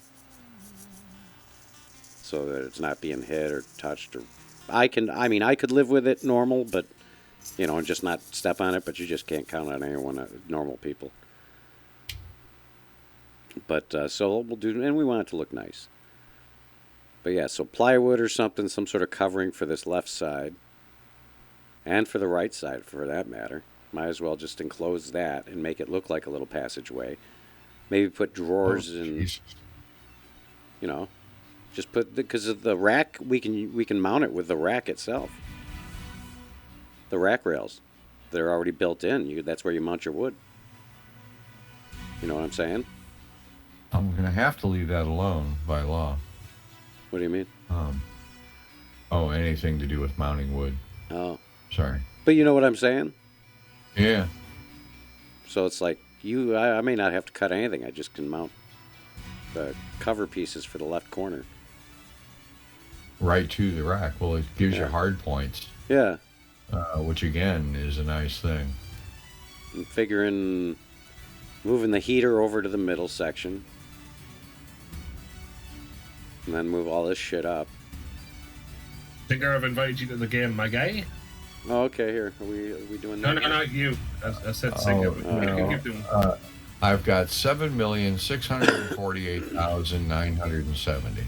Speaker 3: so that it's not being hit or touched. Or I could live with it normal, but and just not step on it. But you just can't count on anyone, normal people. But so we'll do, and we want it to look nice. But yeah, so plywood or something, some sort of covering for this left side, and for the right side, for that matter. Might as well just enclose that and make it look like a little passageway. Maybe put drawers and
Speaker 9: Jesus.
Speaker 3: just put because of the rack. We can mount it with the rack itself. The rack rails, they're already built in. That's where you mount your wood. You know what I'm saying?
Speaker 9: I'm gonna have to leave that alone by law.
Speaker 3: What do you mean?
Speaker 9: Anything to do with mounting wood.
Speaker 3: Oh,
Speaker 9: Sorry.
Speaker 3: but you know what I'm saying?
Speaker 9: Yeah.
Speaker 3: So it's like I may not have to cut anything. I just can mount the cover pieces for the left corner.
Speaker 9: Right to the rack. Well, it gives you
Speaker 3: Yeah.
Speaker 9: hard points,
Speaker 3: Yeah,
Speaker 9: which again is a nice thing.
Speaker 3: I'm figuring moving the heater over to the middle section, and then move all this shit up.
Speaker 8: Think I've invited you to the game, my guy?
Speaker 3: Oh, okay, here. Are we doing
Speaker 8: No,
Speaker 3: that?
Speaker 8: no, not you. I said Singer. but you can
Speaker 9: no.
Speaker 8: keep doing.
Speaker 9: I've got 7,648,970.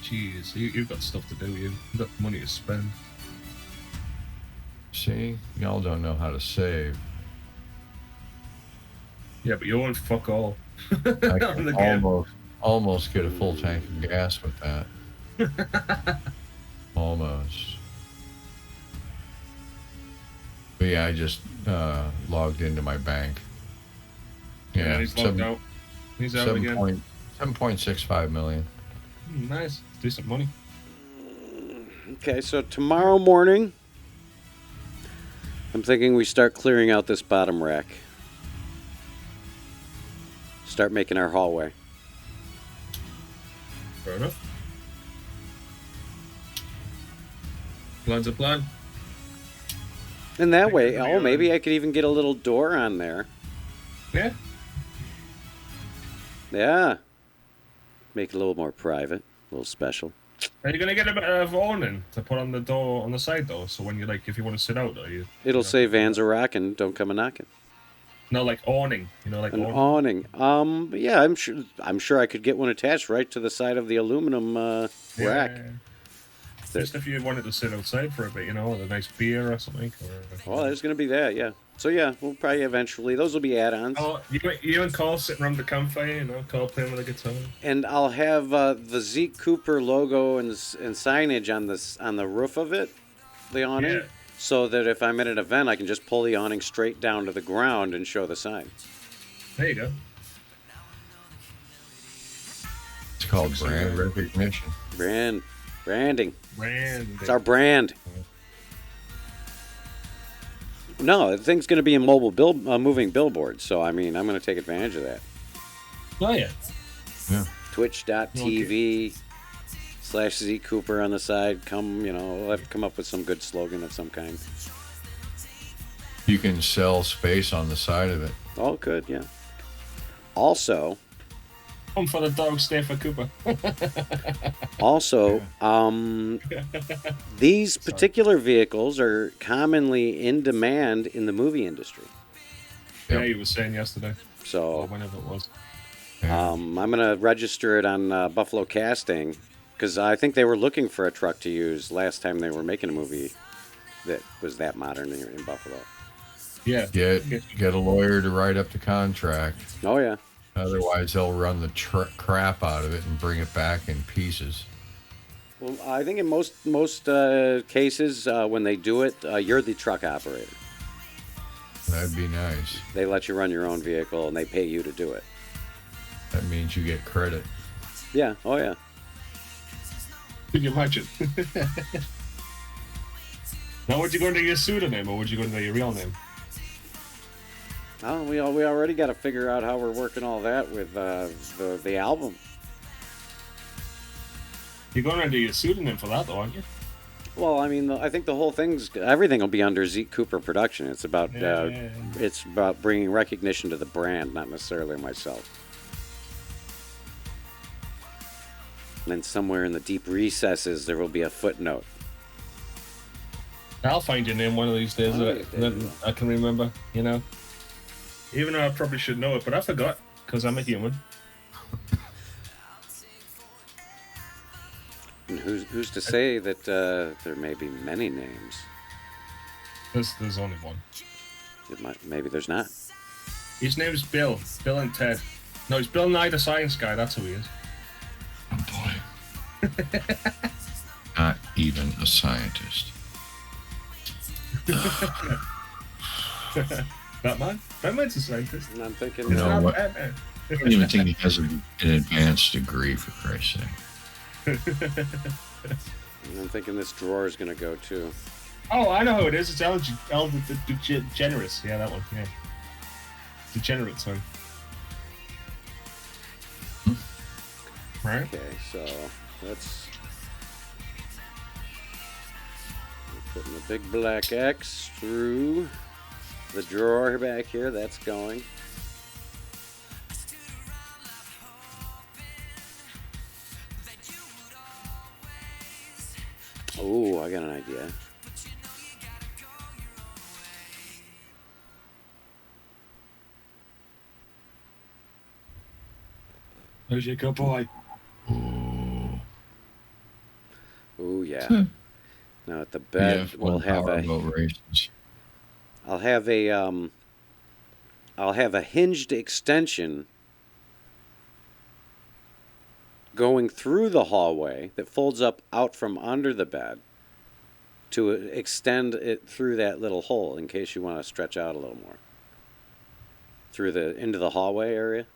Speaker 8: Jeez, you've got stuff to do. You've got money to spend.
Speaker 9: See, y'all don't know how to save.
Speaker 8: Yeah, but you won't fuck all.
Speaker 9: I
Speaker 8: On the
Speaker 9: can
Speaker 8: game.
Speaker 9: almost get a full tank of gas with that. Almost. But yeah, I just logged into my bank.
Speaker 8: Yeah, he's logged out. He's out again.
Speaker 9: 7.65 million.
Speaker 8: Nice, decent money.
Speaker 3: Okay, so tomorrow morning, I'm thinking we start clearing out this bottom rack. Start making our hallway.
Speaker 8: Fair enough. Plan's a plan.
Speaker 3: And that
Speaker 8: Think
Speaker 3: way,
Speaker 8: it's gonna be
Speaker 3: maybe I could even get a little door on there.
Speaker 8: Yeah.
Speaker 3: Yeah. Make it a little more private, a little special.
Speaker 8: Are you gonna get a bit of awning to put on the door on the side though? So when you if you want to sit out, are you?
Speaker 3: It'll say Vans are rockin', don't come a knockin'.
Speaker 8: No, like awning. Like
Speaker 3: An
Speaker 8: awning.
Speaker 3: awning. But yeah, I'm sure I could get one attached right to the side of the aluminum rack.
Speaker 8: Yeah. Just if you wanted to sit outside for a bit, with a nice beer or something.
Speaker 3: Oh, there's gonna be that, yeah. So yeah, we'll probably eventually. Those will be add-ons.
Speaker 8: Oh, you and Carl sitting around the campfire, Carl playing with a guitar.
Speaker 3: And I'll have the Zeke Cooper logo and signage on the roof of it, the awning,
Speaker 8: Yeah.
Speaker 3: so that if I'm at an event, I can just pull the awning straight down to the ground and show the sign.
Speaker 8: There you go.
Speaker 9: It's called brand recognition.
Speaker 3: Branding.
Speaker 8: Brand.
Speaker 3: It's our brand. No, the thing's going to be a moving billboard. So I'm going to take advantage of that.
Speaker 8: Oh yeah.
Speaker 9: Yeah.
Speaker 3: Twitch.tv/Z Cooper on the side. We'll have to come up with some good slogan of some kind.
Speaker 9: You can sell space on the side of it.
Speaker 3: Oh, good, yeah. Also,
Speaker 8: Come for the dog, stay for Cooper.
Speaker 3: these particular vehicles are commonly in demand in the movie industry.
Speaker 8: Yeah, you were saying yesterday. Or
Speaker 3: So
Speaker 8: whenever it was.
Speaker 3: I'm going to register it on Buffalo Casting because I think they were looking for a truck to use last time they were making a movie that was that modern in Buffalo.
Speaker 8: Yeah.
Speaker 9: Get a lawyer to write up the contract.
Speaker 3: Oh, yeah.
Speaker 9: Otherwise, they'll run the crap out of it and bring it back in pieces.
Speaker 3: Well, I think in most cases, when they do it, you're the truck operator.
Speaker 9: That'd be nice.
Speaker 3: They let you run your own vehicle and they pay you to do it.
Speaker 9: That means you get credit.
Speaker 3: Yeah. Oh yeah.
Speaker 8: Can you imagine? Now, would you go under your pseudonym or would you go under your real name?
Speaker 3: Oh, we already got to figure out how we're working all that with the album.
Speaker 8: You're going under your pseudonym for that, though, aren't you?
Speaker 3: Well, I mean, I think the whole everything will be under Zeke Cooper Production. It's about
Speaker 8: Yeah.
Speaker 3: it's about bringing recognition to the brand, not necessarily myself. And then somewhere in the deep recesses, there will be a footnote.
Speaker 8: I'll find your name one of these days.
Speaker 3: Oh,
Speaker 8: Then I can remember, you know. Even though I probably should know it, but I forgot because I'm a human.
Speaker 3: And who's to say that there may be many names?
Speaker 8: There's only one.
Speaker 3: Maybe there's not.
Speaker 8: His name's Bill. Bill and Ted. No, it's Bill Nye the Science Guy. That's who he is.
Speaker 9: Oh boy. Not even a scientist.
Speaker 8: Batman? Batman's a scientist.
Speaker 3: And I'm thinking,
Speaker 9: You know what?
Speaker 8: Batman.
Speaker 9: I don't even think he has an advanced degree, for Christ's sake.
Speaker 3: I'm thinking this drawer is going to go too.
Speaker 8: Oh, I know who it is. It's Ellen DeGeneres. Yeah, that one. Yeah. Degenerate, sorry. Right?
Speaker 3: Okay, so let's we're putting a big black X through the drawer back here. That's going. Oh, I got an idea.
Speaker 8: There's your good boy.
Speaker 3: Oh yeah. Now at the bed we'll have I'll have a hinged extension going through the hallway that folds up out from under the bed to extend it through that little hole in case you want to stretch out a little more through into the hallway area.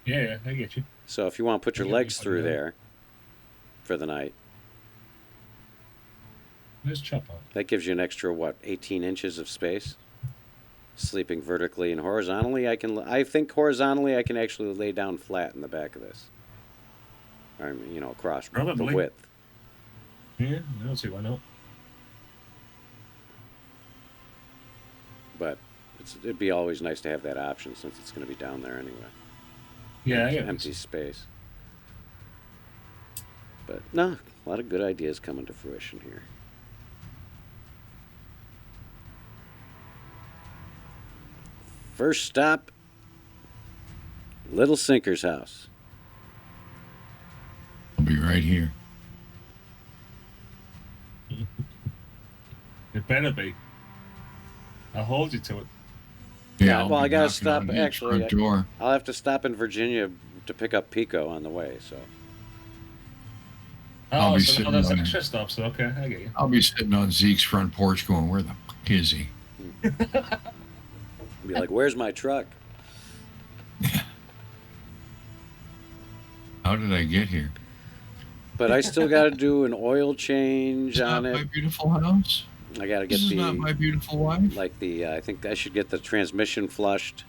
Speaker 8: Yeah, I get you.
Speaker 3: So if you want to put your legs through there for the night,
Speaker 8: Let's chop up.
Speaker 3: that gives you an extra 18 inches of space. Sleeping vertically and horizontally, I think horizontally I can actually lay down flat in the back of this. I mean, across
Speaker 8: Probably.
Speaker 3: the width.
Speaker 8: Yeah, I don't see why not.
Speaker 3: But it'd be always nice to have that option since it's going to be down there anyway.
Speaker 8: Yeah, yeah.
Speaker 3: Empty space. But no, a lot of good ideas coming to fruition here. First stop, Little Sinker's house.
Speaker 9: I'll be right here.
Speaker 8: It better be. I'll hold you to it.
Speaker 3: Yeah,
Speaker 9: I'll
Speaker 3: well,
Speaker 9: be
Speaker 3: I gotta
Speaker 9: knocking
Speaker 3: stop.
Speaker 9: on each
Speaker 3: Actually,
Speaker 9: front door.
Speaker 3: I'll have to stop in Virginia to pick up Pico on the way. So
Speaker 9: I'll
Speaker 8: Oh,
Speaker 9: be
Speaker 8: so now
Speaker 9: sitting
Speaker 8: there's
Speaker 9: on-
Speaker 8: extra stops. Okay, I get you.
Speaker 9: I'll be sitting on Zeke's front porch going, where the fuck is he?
Speaker 3: be like, "Where's my truck?"
Speaker 9: How did I get here?
Speaker 3: But I still got to do an oil change
Speaker 9: It's
Speaker 3: on
Speaker 9: not my
Speaker 3: it.
Speaker 9: beautiful house.
Speaker 3: I got to get
Speaker 9: This is not my beautiful wife.
Speaker 3: I think I should get the transmission flushed.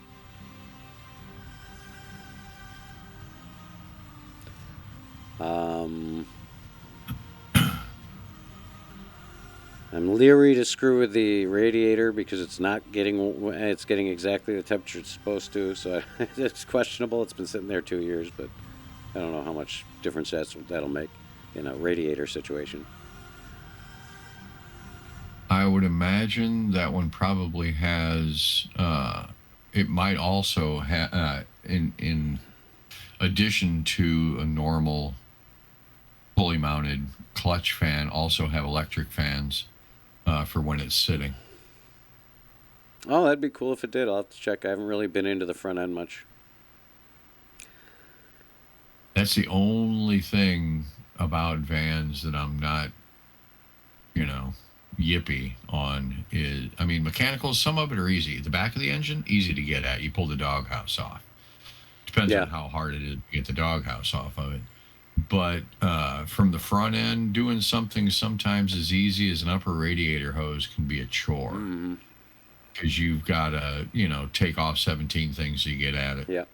Speaker 3: I'm leery to screw with the radiator because it's getting exactly the temperature it's supposed to, so it's questionable. It's been sitting there 2 years, but I don't know how much difference that'll make in a radiator situation.
Speaker 9: I would imagine that one probably has. It might also have, in addition to a normal fully mounted clutch fan, also have electric fans for when it's sitting.
Speaker 3: Oh, that'd be cool if it did. I'll have to check. I haven't really been into the front end much.
Speaker 9: That's the only thing about vans that I'm not, yippee on is, I mean, mechanicals, some of it are easy. The back of the engine, easy to get at. You pull the doghouse off. Depends
Speaker 3: Yeah.
Speaker 9: on how hard it is to get the doghouse off of it. But from the front end, doing something sometimes as easy as an upper radiator hose can be a chore.
Speaker 3: Mm-hmm.
Speaker 9: Because you've got to, take off 17 things to get at it.
Speaker 3: Yeah.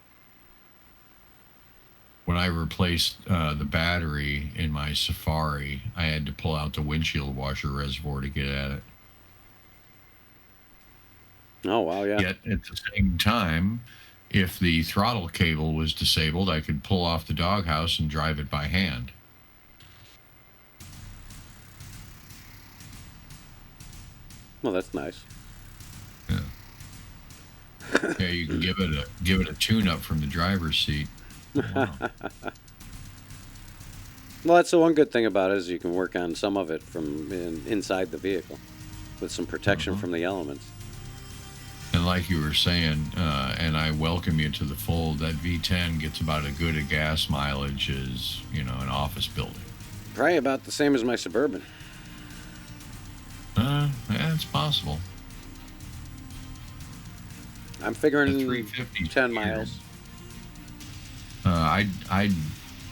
Speaker 9: When I replaced the battery in my Safari, I had to pull out the windshield washer reservoir to get at it.
Speaker 3: Oh, wow, yeah.
Speaker 9: Yet at the same time, if the throttle cable was disabled, I could pull off the doghouse and drive it by hand.
Speaker 3: Well, that's nice.
Speaker 9: Yeah. Yeah, you can give it a tune-up from the driver's seat. Wow.
Speaker 3: Well, that's the one good thing about it is you can work on some of it from inside the vehicle with some protection from the elements.
Speaker 9: And like you were saying, and I welcome you to the fold, that V10 gets about as good a gas mileage as, an office building.
Speaker 3: Probably about the same as my Suburban.
Speaker 9: Yeah, it's possible.
Speaker 3: I'm figuring
Speaker 9: The 350
Speaker 3: 10
Speaker 9: here.
Speaker 3: miles.
Speaker 9: I'd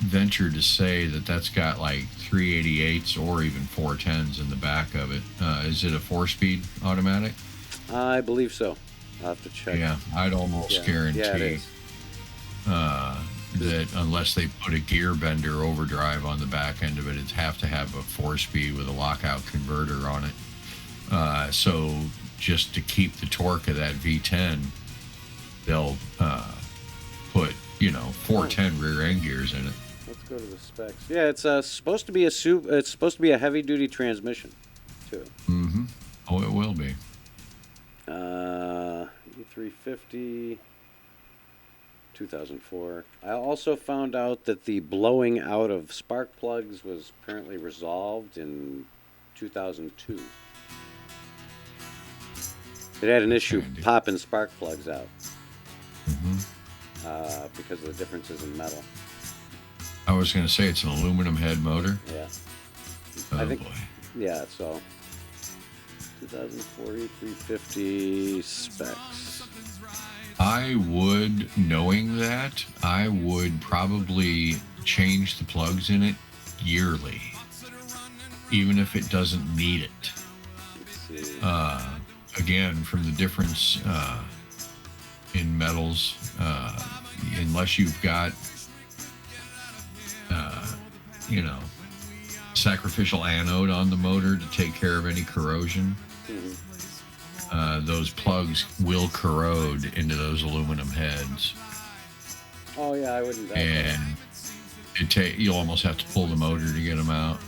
Speaker 9: venture to say that's got like 388s or even 410s in the back of it. Is it a 4-speed automatic?
Speaker 3: I believe so. I'll have to check.
Speaker 9: Yeah, I'd almost guarantee
Speaker 3: Yeah, it is.
Speaker 9: that unless they put a gear bender overdrive on the back end of it, it'd have to have a 4-speed with a lockout converter on it. So just to keep the torque of that V10, they'll put 410 rear end gears in it.
Speaker 3: Let's go to the specs. Yeah, it's supposed to be it's supposed to be a heavy duty transmission, too.
Speaker 9: Mm-hmm. Oh, it will be.
Speaker 3: E350, 2004. I also found out that the blowing out of spark plugs was apparently resolved in 2002. It had an issue
Speaker 9: Handy.
Speaker 3: popping spark plugs out
Speaker 9: Mm-hmm.
Speaker 3: because of the differences in metal.
Speaker 9: I was going to say it's an aluminum head motor.
Speaker 3: Yeah.
Speaker 9: Oh,
Speaker 3: I think,
Speaker 9: boy.
Speaker 3: yeah, so 2004 E350 specs.
Speaker 9: I would, knowing that, I would probably change the plugs in it yearly, even if it doesn't need it.
Speaker 3: Let's see.
Speaker 9: Again, from the difference in metals, unless you've got, sacrificial anode on the motor to take care of any corrosion, those plugs will corrode into those aluminum heads.
Speaker 3: Oh yeah, I wouldn't doubt that.
Speaker 9: And you'll almost have to pull the motor to get them out.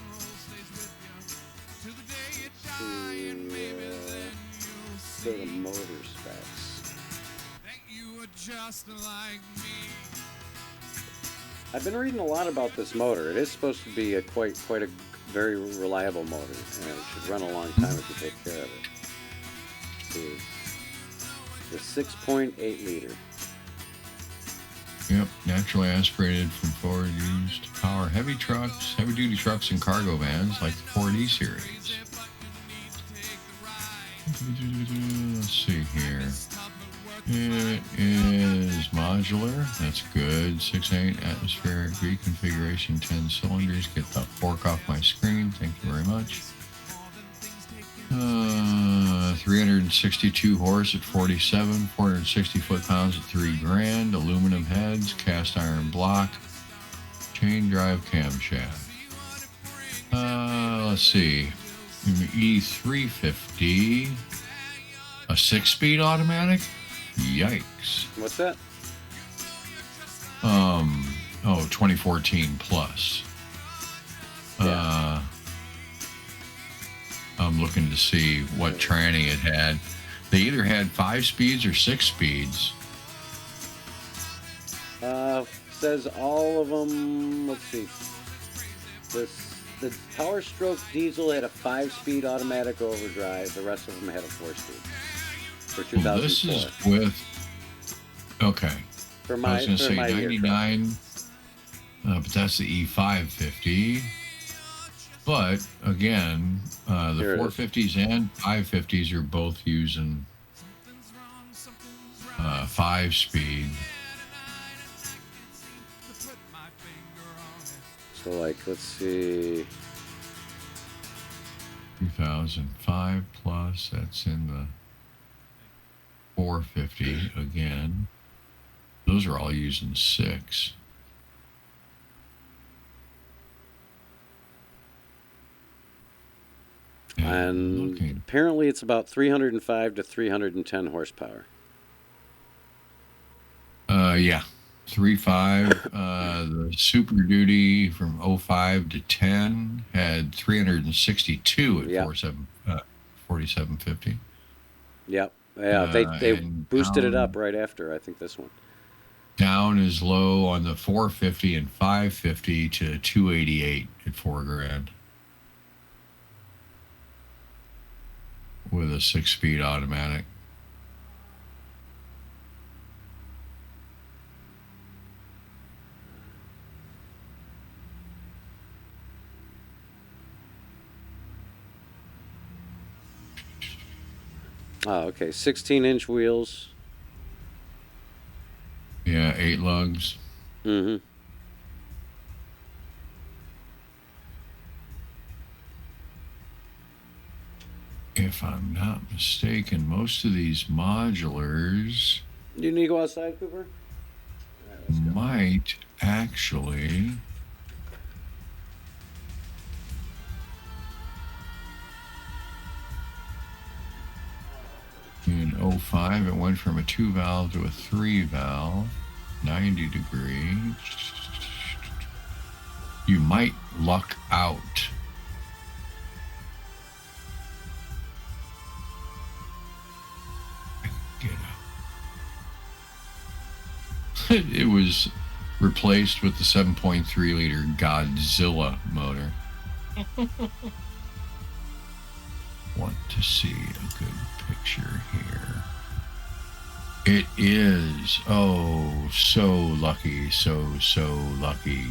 Speaker 3: Go to motor specs. I've been reading a lot about this motor. It is supposed to be quite a very reliable motor, and it should run a long time if you take care of it. Let's see. The 6.8 liter.
Speaker 9: Yep, naturally aspirated from Ford, used to power heavy duty trucks and cargo vans like the Ford E-Series. Let's see here. It is modular. That's good. 6.8 atmospheric reconfiguration, 10 cylinders. Get that fork off my screen. Thank you very much. 362 horse at 47, 460 foot-pounds at $3,000. Aluminum heads, cast iron block, chain drive camshaft. Let's see. E350, a 6-speed automatic. Yikes.
Speaker 3: What's that?
Speaker 9: 2014 plus.
Speaker 3: Yeah.
Speaker 9: I'm looking to see what tranny it had. They either had 5 speeds or 6 speeds.
Speaker 3: Says all of them. Let's see. The Power Stroke diesel had a 5-speed automatic overdrive. The rest of them had a 4-speed. For 2004.
Speaker 9: Well, this is with. Okay.
Speaker 3: For
Speaker 9: I
Speaker 3: my,
Speaker 9: was going to
Speaker 3: for
Speaker 9: say
Speaker 3: my year truck.
Speaker 9: 99, but that's the E550. But again, the
Speaker 3: Here it is.
Speaker 9: 450s and 550s are both using 5-speed.
Speaker 3: So, like, let's see.
Speaker 9: 2005 plus, that's in the 450 again. Those are all using 6.
Speaker 3: And
Speaker 9: looking.
Speaker 3: apparently it's about 305 to 310 horsepower.
Speaker 9: Yeah. 3.5. The Super Duty from 05 to 10 had 362 at
Speaker 3: Yep.
Speaker 9: 4750.
Speaker 3: Yep. Yeah, they
Speaker 9: and
Speaker 3: boosted it
Speaker 9: down-
Speaker 3: up right after, I think, this one.
Speaker 9: Down is low on the 450 and 550 to 288 at $4,000 with a 6-speed automatic.
Speaker 3: Oh, okay. 16-inch wheels.
Speaker 9: Yeah, 8 lugs.
Speaker 3: Mm-hmm.
Speaker 9: If I'm not mistaken, most of these modulars
Speaker 3: You need to go outside, Cooper?
Speaker 9: might actually in 05 it went from a 2-valve to a 3-valve, 90 degree. You might luck out. Get out. It was replaced with the 7.3 liter Godzilla motor. Want to see a good picture here. It is, oh, so lucky, so lucky.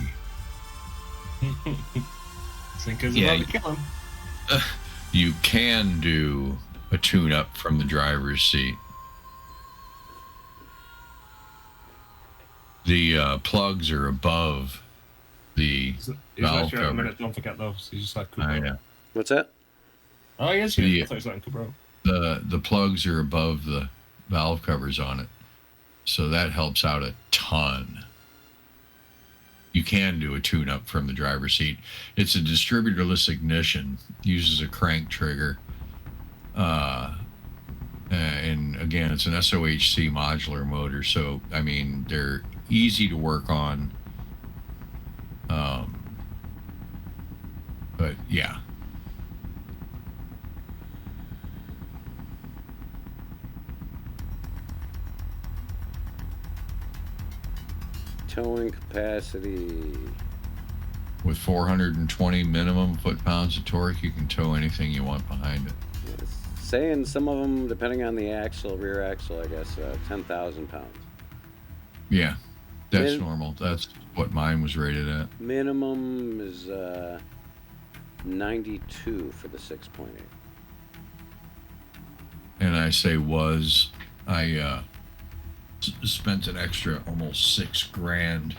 Speaker 8: Think it's
Speaker 9: Yeah,
Speaker 8: about to kill him.
Speaker 9: You can do a tune-up from the driver's seat. The plugs are above the
Speaker 8: He's
Speaker 9: valve
Speaker 8: actually out in a
Speaker 9: cover.
Speaker 8: minute, don't forget those. He's just like Cooper.
Speaker 9: I know.
Speaker 3: What's that?
Speaker 8: Oh, he is here.
Speaker 9: Yeah.
Speaker 8: I thought he was letting Cooper out.
Speaker 9: The plugs are above the valve covers on it, so that helps out a ton. You can do a tune-up from the driver's seat. It's a distributorless ignition, uses a crank trigger, and again, it's an SOHC modular motor. So I mean, they're easy to work on. But yeah.
Speaker 3: Towing capacity.
Speaker 9: With 420 minimum foot-pounds of torque, you can tow anything you want behind it.
Speaker 3: It's saying some of them, depending on the axle, rear axle, I guess, 10,000 pounds.
Speaker 9: Yeah, that's
Speaker 3: Min-
Speaker 9: normal. That's what mine was rated at.
Speaker 3: Minimum is 92 for the 6.8.
Speaker 9: And I say was, I spent an extra almost $6,000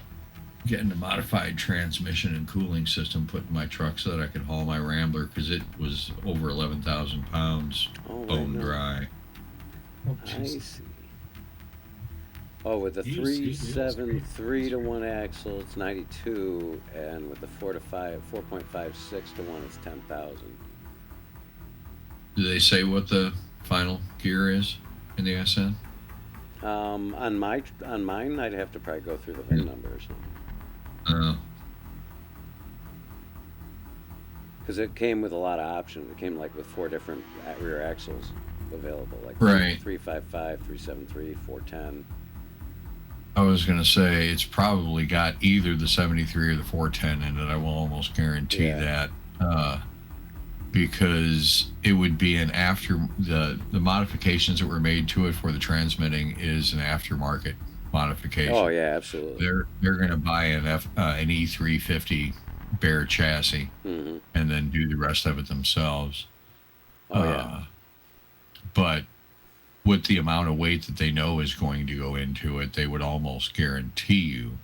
Speaker 9: getting a modified transmission and cooling system put in my truck so that I could haul my Rambler, because it was over 11,000 pounds
Speaker 3: Oh,
Speaker 9: bone
Speaker 3: right, no.
Speaker 9: dry.
Speaker 8: Oh,
Speaker 3: I
Speaker 8: jeez.
Speaker 3: see. Oh, with the
Speaker 8: Use-
Speaker 3: 3.7 to 1 axle, it's 92, and with the 4.56 to 1, it's 10,000.
Speaker 9: Do they say what the final gear is in the SN?
Speaker 3: On mine, I'd have to probably go through the VIN number or something, because it came with a lot of options. It came like with 4 different rear axles available, like
Speaker 9: Right.
Speaker 3: 355, 373, 410.
Speaker 9: I was going to say it's probably got either the 73 or the 410 in it. I will almost guarantee
Speaker 3: Yeah.
Speaker 9: that. Because it would be an after the modifications that were made to it for the transmitting is an aftermarket modification.
Speaker 3: Oh yeah, absolutely.
Speaker 9: They're going to buy an E350 bare chassis
Speaker 3: Mm-hmm.
Speaker 9: and then do the rest of it themselves.
Speaker 3: Oh, yeah.
Speaker 9: But with the amount of weight that they know is going to go into it, they would almost guarantee you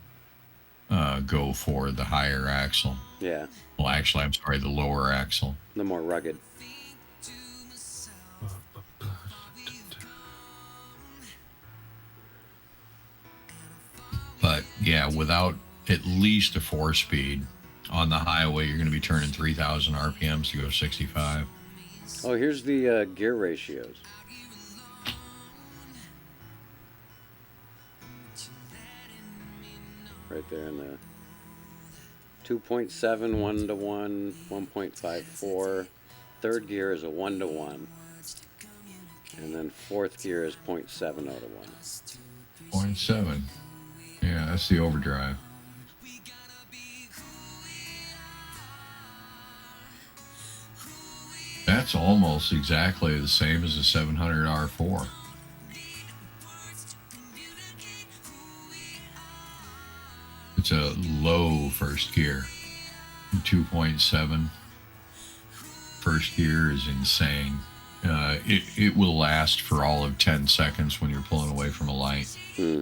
Speaker 9: go for the higher axle.
Speaker 3: Yeah.
Speaker 9: Well, actually, I'm sorry, the lower axle.
Speaker 3: The more rugged.
Speaker 9: But yeah, without at least a 4-speed on the highway, you're going to be turning 3,000 RPMs to go 65.
Speaker 3: Oh, here's the gear ratios. Right there in the 2.7, 1 to 1, 1.54. Third gear is a 1 to 1. And then fourth gear is 0.70 to 1.
Speaker 9: 0.7. Yeah, that's the overdrive. That's almost exactly the same as the 700 R4. It's a low first gear. 2.7. First gear is insane. It will last for all of 10 seconds when you're pulling away from a light.
Speaker 3: Hmm.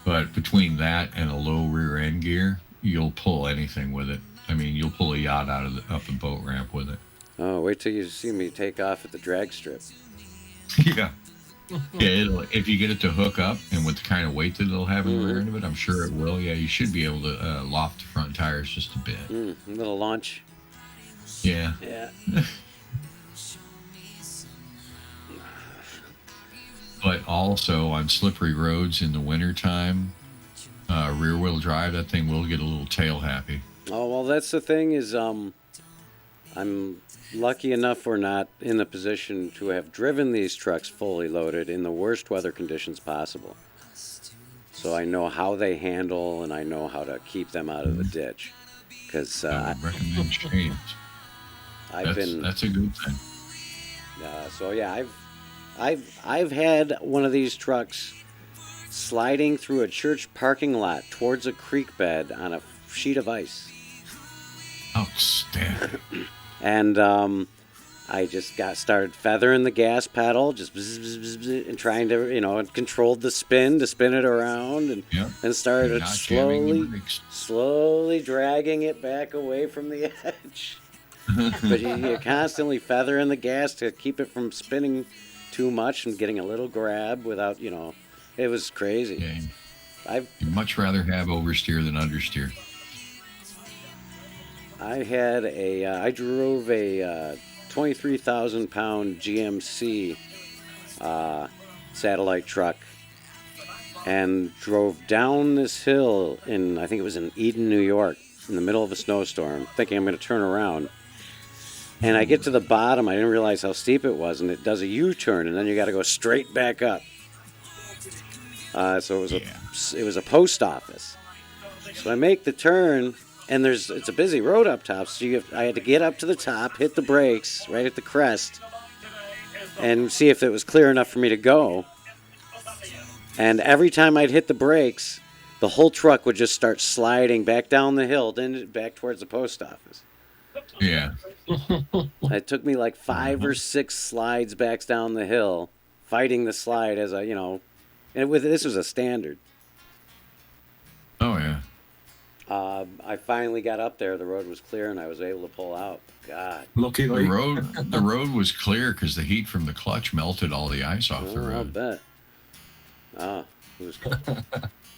Speaker 9: But between that and a low rear end gear, you'll pull anything with it. I mean, you'll pull a yacht out of up the boat ramp with it.
Speaker 3: Oh, wait till you see me take off at the drag strip.
Speaker 9: Yeah. Yeah, if you get it to hook up and with the kind of weight that it'll have in the rear end of it, I'm sure it will. Yeah, you should be able to loft the front tires just a bit.
Speaker 3: A little launch.
Speaker 9: Yeah.
Speaker 3: Yeah.
Speaker 9: But also on slippery roads in the wintertime, rear wheel drive, that thing will get a little tail happy.
Speaker 3: Oh, well, that's the thing is, I'm lucky enough or not in the position to have driven these trucks fully loaded in the worst weather conditions possible. So I know how they handle and I know how to keep them out of the ditch. Because
Speaker 9: I would recommend change. That's a good thing.
Speaker 3: So yeah, I've had one of these trucks sliding through a church parking lot towards a creek bed on a sheet of ice.
Speaker 9: Outstanding.
Speaker 3: And I just started feathering the gas pedal, just bzz, bzz, bzz, bzz, and trying to, and controlled the spin to spin it around, and started
Speaker 9: Not jamming the brakes.
Speaker 3: slowly dragging it back away from the edge. But you're constantly feathering the gas to keep it from spinning too much and getting a little grab without, it was crazy.
Speaker 9: Yeah. You'd much rather have oversteer than understeer.
Speaker 3: I drove a 23,000 pound GMC satellite truck and drove down this hill I think it was in Eden, New York, in the middle of a snowstorm, thinking I'm going to turn around. And I get to the bottom, I didn't realize how steep it was, and it does a U-turn, and then you got to go straight back up. So it was a post office. So I make the turn, and it's a busy road up top, so I had to get up to the top, hit the brakes right at the crest, and see if it was clear enough for me to go. And every time I'd hit the brakes, the whole truck would just start sliding back down the hill, then back towards the post office.
Speaker 9: Yeah.
Speaker 3: It took me like 5 or 6 slides back down the hill, fighting the slide as and this was a standard.
Speaker 9: Oh, yeah.
Speaker 3: I finally got up there. The road was clear, and I was able to pull out. God.
Speaker 8: Luckily.
Speaker 9: The road was clear because the heat from the clutch melted all the ice off the road.
Speaker 3: I'll bet. It was cool.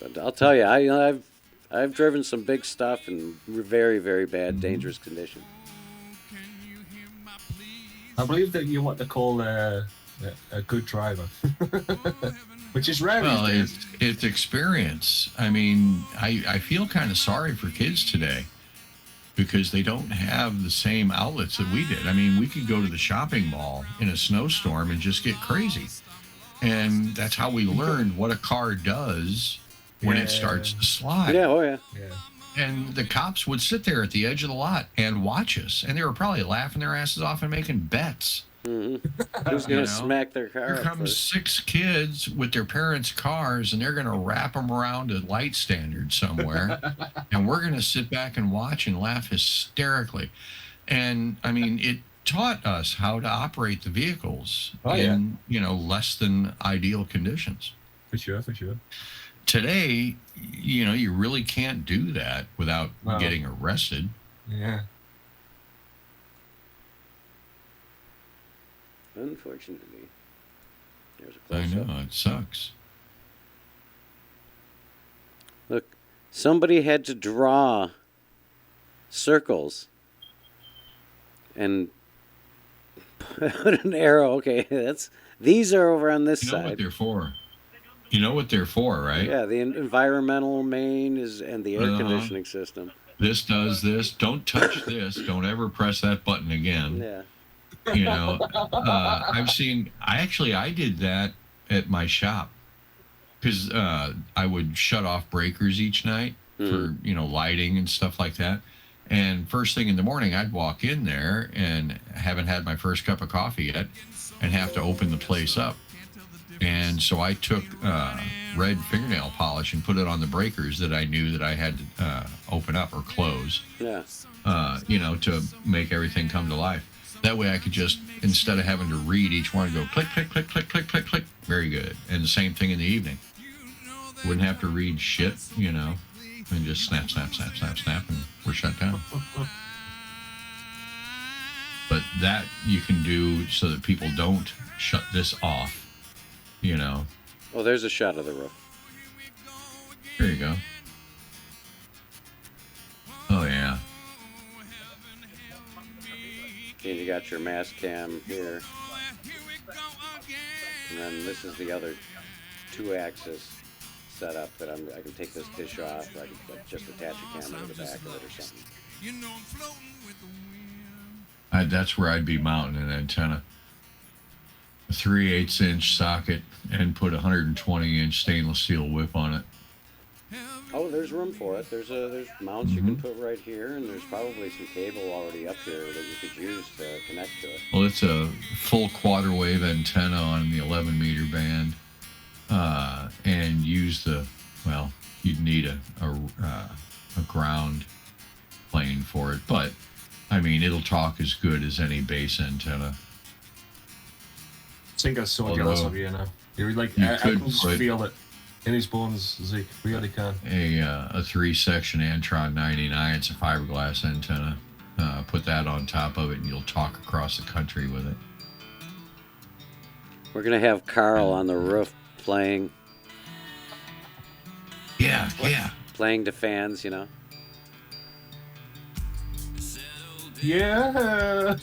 Speaker 3: But I'll tell you, I've driven some big stuff in very, very bad, dangerous condition.
Speaker 8: I believe that you're what they call a good driver, which is rare.
Speaker 9: Well, it's experience. I mean, I feel kind of sorry for kids today because they don't have the same outlets that we did. I mean, we could go to the shopping mall in a snowstorm and just get crazy. And that's how we learned what a car does when it starts to slide.
Speaker 3: Yeah, oh yeah.
Speaker 9: And the cops would sit there at the edge of the lot and watch us. And they were probably laughing their asses off and making bets.
Speaker 3: Mm-hmm. Who's gonna smack their car?
Speaker 9: Here
Speaker 3: up
Speaker 9: comes
Speaker 3: first?
Speaker 9: 6 kids with their parents' cars, and they're going to wrap them around a light standard somewhere, and we're going to sit back and watch and laugh hysterically. And I mean, it taught us how to operate the vehicles in less than ideal conditions.
Speaker 8: For sure.
Speaker 9: Today, you really can't do that without getting arrested.
Speaker 8: Yeah.
Speaker 3: Unfortunately, there's a
Speaker 9: I
Speaker 3: close-up.
Speaker 9: know, it sucks.
Speaker 3: Look, somebody had to draw circles and put an arrow. Okay, these are over on this
Speaker 9: You know
Speaker 3: side.
Speaker 9: what they're for. You know what they're for, right?
Speaker 3: Yeah, the environmental main and the air conditioning system.
Speaker 9: This does this. Don't touch this. Don't ever press that button again.
Speaker 3: Yeah.
Speaker 9: I did that at my shop because I would shut off breakers each night for, lighting and stuff like that. And first thing in the morning, I'd walk in there and haven't had my first cup of coffee yet and have to open the place up. And so I took red fingernail polish and put it on the breakers that I knew that I had to open up or close,
Speaker 3: Yeah.
Speaker 9: To make everything come to life. That way I could just, instead of having to read each one, go click, click, click, click, click, click, click. Very good. And the same thing in the evening. Wouldn't have to read shit, and just snap, snap, snap, snap, snap, and we're shut down. But that you can do so that people don't shut this off,
Speaker 3: Oh, there's a shot of the roof.
Speaker 9: There you go. Oh, yeah.
Speaker 3: And you got your mass cam here. And then this is the other 2-axis setup that I can take this dish off, or I can just attach a camera to the back of it or something.
Speaker 9: That's where I'd be mounting an antenna. A 3/8-inch socket and put a 120-inch stainless steel whip on it.
Speaker 3: Oh, there's room for it. There's mounts you can put right here, and there's probably some cable already up here that you could use to connect to it.
Speaker 9: Well, it's a full quarter wave antenna on the 11-meter band, and use you'd need a ground plane for it, but I mean, it'll talk as good as any base antenna.
Speaker 8: I think I'm so jealous of you now. You're like, I can just feel it in his bones, Zeke. Really can.
Speaker 9: A 3-section Antron 99. It's a fiberglass antenna. Put that on top of it, and you'll talk across the country with it.
Speaker 3: We're gonna have Carl on the roof playing.
Speaker 9: Yeah.
Speaker 3: Playing to fans,
Speaker 8: Yeah.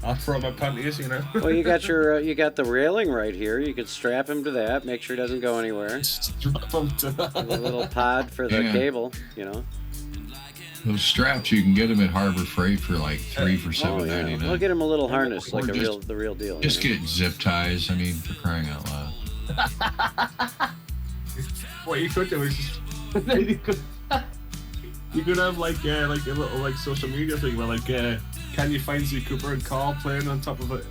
Speaker 8: I'll throw my panties,
Speaker 3: Well, you got the railing right here. You could strap him to that. Make sure he doesn't go anywhere.
Speaker 8: Strap him to that.
Speaker 3: A little pod for the cable,
Speaker 9: Those straps, you can get them at Harbor Freight for like $3 for $7.99.
Speaker 3: We'll get him a little harness, like the real deal.
Speaker 9: Just get zip ties. I mean, for crying out loud.
Speaker 8: What you could do is you could have like a little social media thing where can you find Z Cooper and Carl playing on top of it?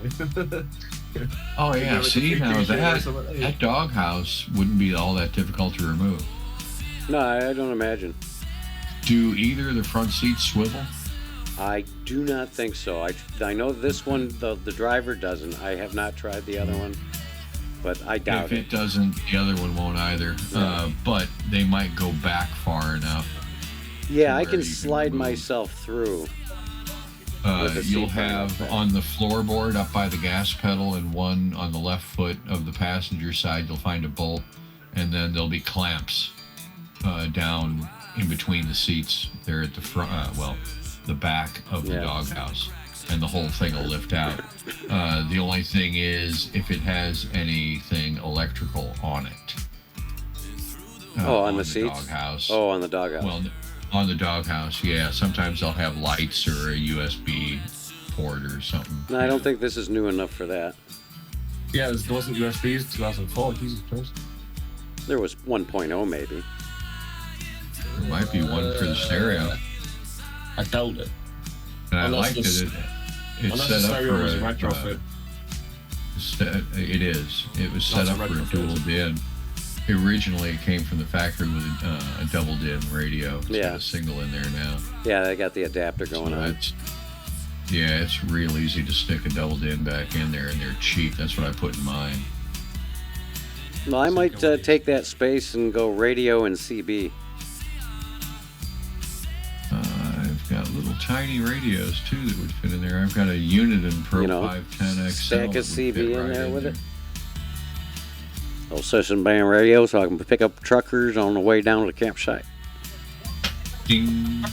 Speaker 9: Oh yeah, see now that doghouse wouldn't be all that difficult to remove.
Speaker 3: No, I don't imagine.
Speaker 9: Do either of the front seats swivel?
Speaker 3: I do not think so. I know this one, the driver doesn't. I have not tried the other one, but I doubt it.
Speaker 9: If it doesn't, the other one won't either.
Speaker 3: Yeah.
Speaker 9: But they might go back far enough.
Speaker 3: Yeah, I can slide myself through.
Speaker 9: You'll have on the floorboard up by the gas pedal and one on the left foot of the passenger side, you'll find a bolt, and then there'll be clamps down in between the seats there at the front, the back of the doghouse, and the whole thing will lift out. The only thing is if it has anything electrical on it.
Speaker 3: On the seats?
Speaker 9: Doghouse.
Speaker 3: Oh, on the doghouse.
Speaker 9: Well, on the doghouse, yeah. Sometimes they'll have lights or a USB port or something.
Speaker 3: No, I don't think this is new enough for that.
Speaker 8: Yeah, there wasn't USBs 2004. Jesus Christ.
Speaker 3: There was 1.0 maybe.
Speaker 9: There might be one for the stereo.
Speaker 8: I doubt it.
Speaker 9: And I liked it. It's
Speaker 8: unless
Speaker 9: set
Speaker 8: the
Speaker 9: up
Speaker 8: stereo was
Speaker 9: for
Speaker 8: retrofit.
Speaker 9: It is. It was set
Speaker 8: That's
Speaker 9: up
Speaker 8: a
Speaker 9: for a
Speaker 8: regular
Speaker 9: dual
Speaker 8: version.
Speaker 9: DIN. Originally, it came from the factory with a double DIN radio. It's
Speaker 3: Yeah.
Speaker 9: got a single in there now.
Speaker 3: Yeah, they got the adapter going
Speaker 9: So
Speaker 3: on.
Speaker 9: it's real easy to stick a double DIN back in there, and they're cheap. That's what I put in mine.
Speaker 3: Well, I might take that space and go radio and CB.
Speaker 9: I've got little tiny radios too that would fit in there. I've got a Uniden Pro 510 XL.
Speaker 3: Stack
Speaker 9: that
Speaker 3: a
Speaker 9: would
Speaker 3: CB
Speaker 9: fit
Speaker 3: in
Speaker 9: right
Speaker 3: there with
Speaker 9: there.
Speaker 3: it. Little session band radio so I can pick up truckers on the way down to the campsite.
Speaker 9: Ding.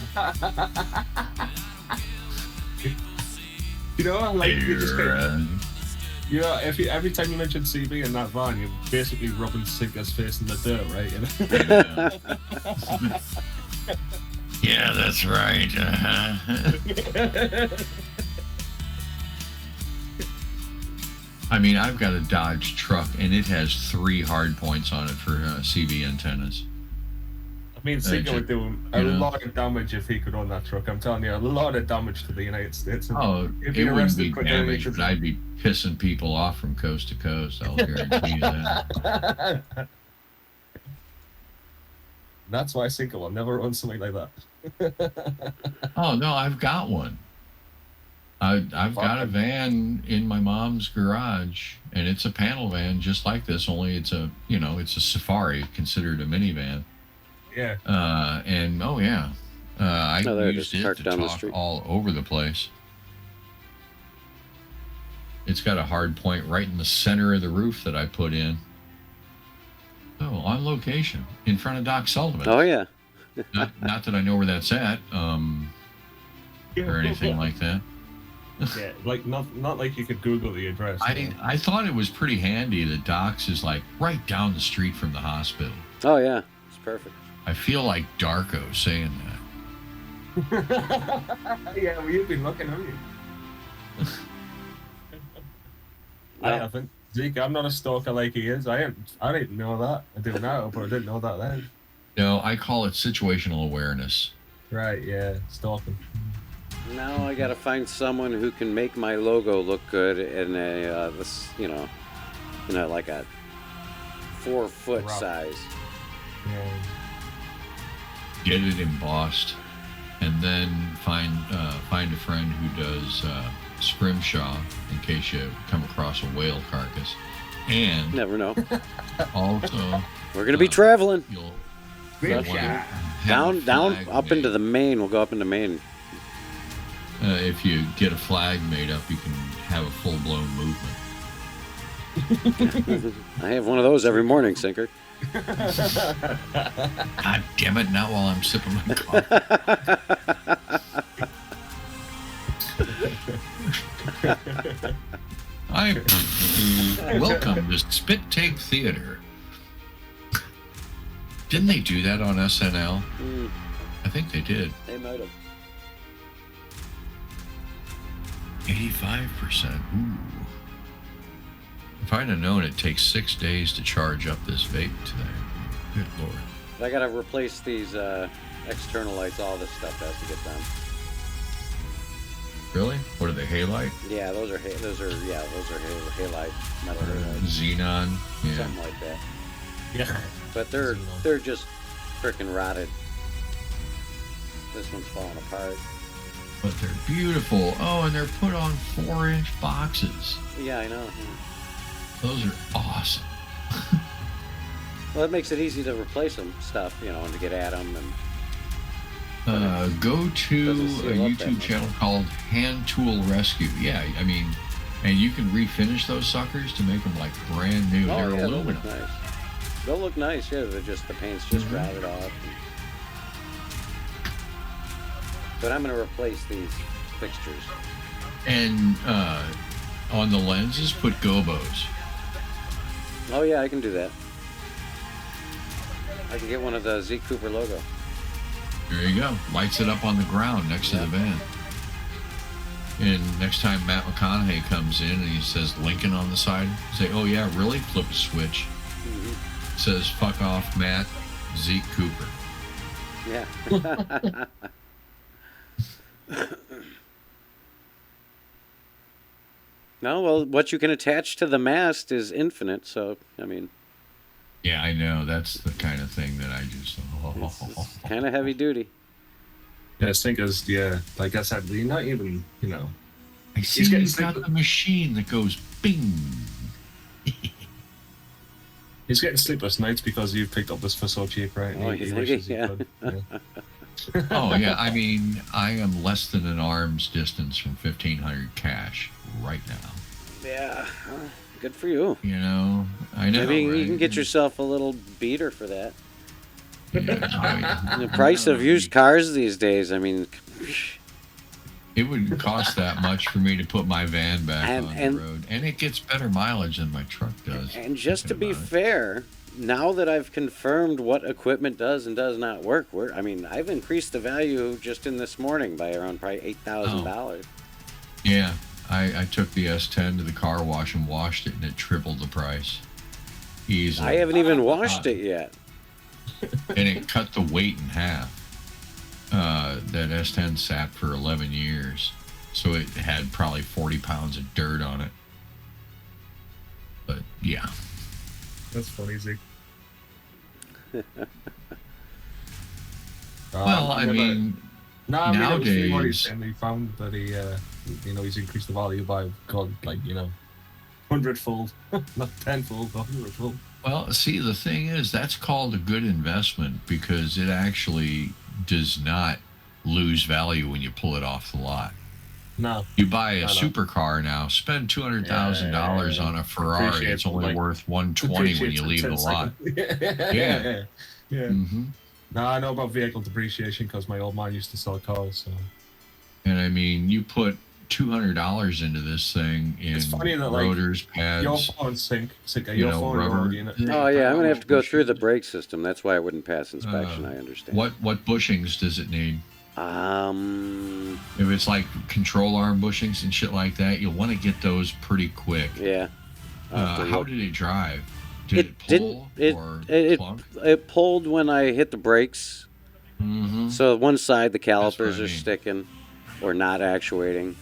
Speaker 8: You know, like you just
Speaker 9: Here,
Speaker 8: get, every time you mention CB in that van, you're basically rubbing Sinker's face in the dirt, right? You know?
Speaker 9: yeah, that's right. I mean, I've got a Dodge truck, and it has 3 hard points on it for CB antennas.
Speaker 8: I mean, Sinker would do a lot of damage if he could own that truck. I'm telling you, a lot of damage to the United States.
Speaker 9: Oh,
Speaker 8: If
Speaker 9: it
Speaker 8: he
Speaker 9: wouldn't be
Speaker 8: arrested quickly,
Speaker 9: damage,
Speaker 8: because-
Speaker 9: but I'd be pissing people off from coast to coast. I'll guarantee you that.
Speaker 8: That's why Sinker will never own something like that.
Speaker 9: Oh no, I've got one. I've got a van in my mom's garage, and it's a panel van just like this. Only it's a it's a Safari, considered a minivan.
Speaker 8: Yeah.
Speaker 9: And oh yeah, I
Speaker 3: Oh, there it
Speaker 9: used
Speaker 3: is,
Speaker 9: it
Speaker 3: parked
Speaker 9: to
Speaker 3: down the
Speaker 9: talk
Speaker 3: street.
Speaker 9: all over the place. It's got a hard point right in the center of the roof that I put in. Oh, on location in front of Doc Sullivan.
Speaker 3: Oh, yeah.
Speaker 9: Not that I know where that's at, or anything like that.
Speaker 8: Yeah, like not like you could Google the address.
Speaker 9: I thought it was pretty handy that Doc's is like right down the street from the hospital.
Speaker 3: Oh, yeah. It's perfect.
Speaker 9: I feel like Darko saying that.
Speaker 8: Yeah, well, you've been looking, haven't you? I haven't. Zeke, I'm not a stalker like he is. I didn't know that. I do now, but I didn't know that then.
Speaker 9: No, I call it situational awareness.
Speaker 8: Right, yeah, stalking.
Speaker 3: Now I gotta find someone who can make my logo look good in a like a 4-foot
Speaker 8: Rough.
Speaker 3: size.
Speaker 8: Yeah.
Speaker 9: Get it embossed, and then find a friend who does scrimshaw in case you come across a whale carcass. And
Speaker 3: Never know.
Speaker 9: also,
Speaker 3: We're gonna be traveling
Speaker 9: you'll
Speaker 8: Scrimshaw.
Speaker 9: have a
Speaker 3: down
Speaker 9: flag
Speaker 3: up into
Speaker 9: made.
Speaker 3: the Maine. We'll go up into Maine.
Speaker 9: If you get a flag made up, you can have a full-blown movement.
Speaker 3: I have one of those every morning, Sinker.
Speaker 9: God damn it! Not while I'm sipping my coffee. Welcome to Spit Take Theater. Didn't they do that on SNL? I think they did.
Speaker 3: They might have.
Speaker 9: 85%. Ooh. If I'd have known it takes 6 days to charge up this vape today. Good lord.
Speaker 3: I gotta replace these external lights. All this stuff has to get done.
Speaker 9: Really? What are they, halide?
Speaker 3: Yeah, those are halide, metal halide,
Speaker 9: Xenon? Yeah.
Speaker 3: something like that.
Speaker 8: Yeah.
Speaker 3: But they're just freaking rotted. This one's falling apart.
Speaker 9: But they're beautiful. Oh, and they're put on 4-inch boxes.
Speaker 3: Yeah, I know.
Speaker 9: Those are awesome.
Speaker 3: Well, it makes it easy to replace them stuff, and to get at them. And
Speaker 9: Go to
Speaker 3: Doesn't
Speaker 9: a
Speaker 3: seal up that
Speaker 9: YouTube
Speaker 3: much.
Speaker 9: channel called Hand Tool Rescue. Yeah, I mean, and you can refinish those suckers to make them like brand new.
Speaker 3: oh
Speaker 9: They're
Speaker 3: yeah, they'll
Speaker 9: aluminum.
Speaker 3: look nice. They'll look nice. Yeah, they're just the paint's just rotted off. But I'm gonna replace these fixtures.
Speaker 9: And on the lenses, put gobos.
Speaker 3: Oh yeah, I can do that. I can get one of the Zeke Cooper logo.
Speaker 9: There you go. Lights it up on the ground next to the van. And next time Matt McConaughey comes in and he says Lincoln on the side, say, oh yeah, really? Flip a switch. Says, fuck off, Matt. Zeke Cooper.
Speaker 3: Yeah. No, well, what you can attach to the mast is infinite. So, I mean,
Speaker 9: Yeah, I know. That's the kind of thing that I just.
Speaker 3: it's kind of heavy duty.
Speaker 8: Yeah, I think as like I said, you're not even, you know.
Speaker 9: I see
Speaker 8: getting
Speaker 9: you've got
Speaker 8: sleep-
Speaker 9: the machine that goes bing.
Speaker 8: He's getting sleepless nights because you've picked up this for so cheap, right? And
Speaker 3: Oh,
Speaker 8: he
Speaker 3: you
Speaker 8: wishes
Speaker 3: think?
Speaker 8: he
Speaker 3: Yeah.
Speaker 8: could.
Speaker 9: Oh yeah, I mean, I am less than an arm's distance from 1,500 cash right now.
Speaker 3: Yeah, good for you.
Speaker 9: You know, I know.
Speaker 3: Maybe you
Speaker 9: right?
Speaker 3: can get yourself a little beater for that.
Speaker 9: Yeah, I mean,
Speaker 3: The price of used cars these days, I mean,
Speaker 9: it would cost that much for me to put my van back
Speaker 3: And-
Speaker 9: on
Speaker 3: and-
Speaker 9: the road, and it gets better mileage than my truck does.
Speaker 3: and just to
Speaker 9: thinking
Speaker 3: be
Speaker 9: about it.
Speaker 3: fair, now that I've confirmed what equipment does and does not work, I mean, I've increased the value just in this morning by around probably $8,000.
Speaker 9: Yeah, I took the S10 to the car wash and washed it, and it tripled the price. Easily.
Speaker 3: I haven't even washed it yet.
Speaker 9: And it cut the weight in half. That S10 sat for 11 years, so it had probably 40 pounds of dirt on it. But yeah,
Speaker 8: That's funny, Zeke.
Speaker 9: well, I mean,
Speaker 8: no, I mean,
Speaker 9: nowadays-
Speaker 8: what he's saying, he found that he, he's increased the value by, God, like, 100-fold, not 10-fold, but 100-fold.
Speaker 9: well, see, the thing is, that's called a good investment because it actually does not lose value when you pull it off the lot.
Speaker 8: No.
Speaker 9: You buy a
Speaker 8: No, no.
Speaker 9: supercar now, spend $200,000 on a Ferrari,
Speaker 8: Appreciate
Speaker 9: it's only
Speaker 8: like-
Speaker 9: worth 120 when you leave the lot.
Speaker 8: Yeah.
Speaker 9: hmm
Speaker 8: No, I know about vehicle depreciation because my old man used to sell cars. So
Speaker 9: And I mean, you put $200 into this thing in
Speaker 8: It's funny that, like,
Speaker 9: rotors, pads,
Speaker 8: your phone sync,
Speaker 9: you
Speaker 8: your
Speaker 9: know,
Speaker 8: phone,
Speaker 9: rubber.
Speaker 3: Oh, yeah, I'm going to have to go through the brake system. That's why it wouldn't pass inspection, I understand.
Speaker 9: What bushings does it need? If it's like control arm bushings and shit like that, you'll want to get those pretty quick.
Speaker 3: Yeah.
Speaker 9: How did it drive? Did it
Speaker 3: didn't.
Speaker 9: pull or
Speaker 3: It
Speaker 9: plunk?
Speaker 3: it pulled when I hit the brakes.
Speaker 9: Mm-hmm.
Speaker 3: So one side the calipers
Speaker 9: I
Speaker 3: are
Speaker 9: mean.
Speaker 3: sticking, or not actuating.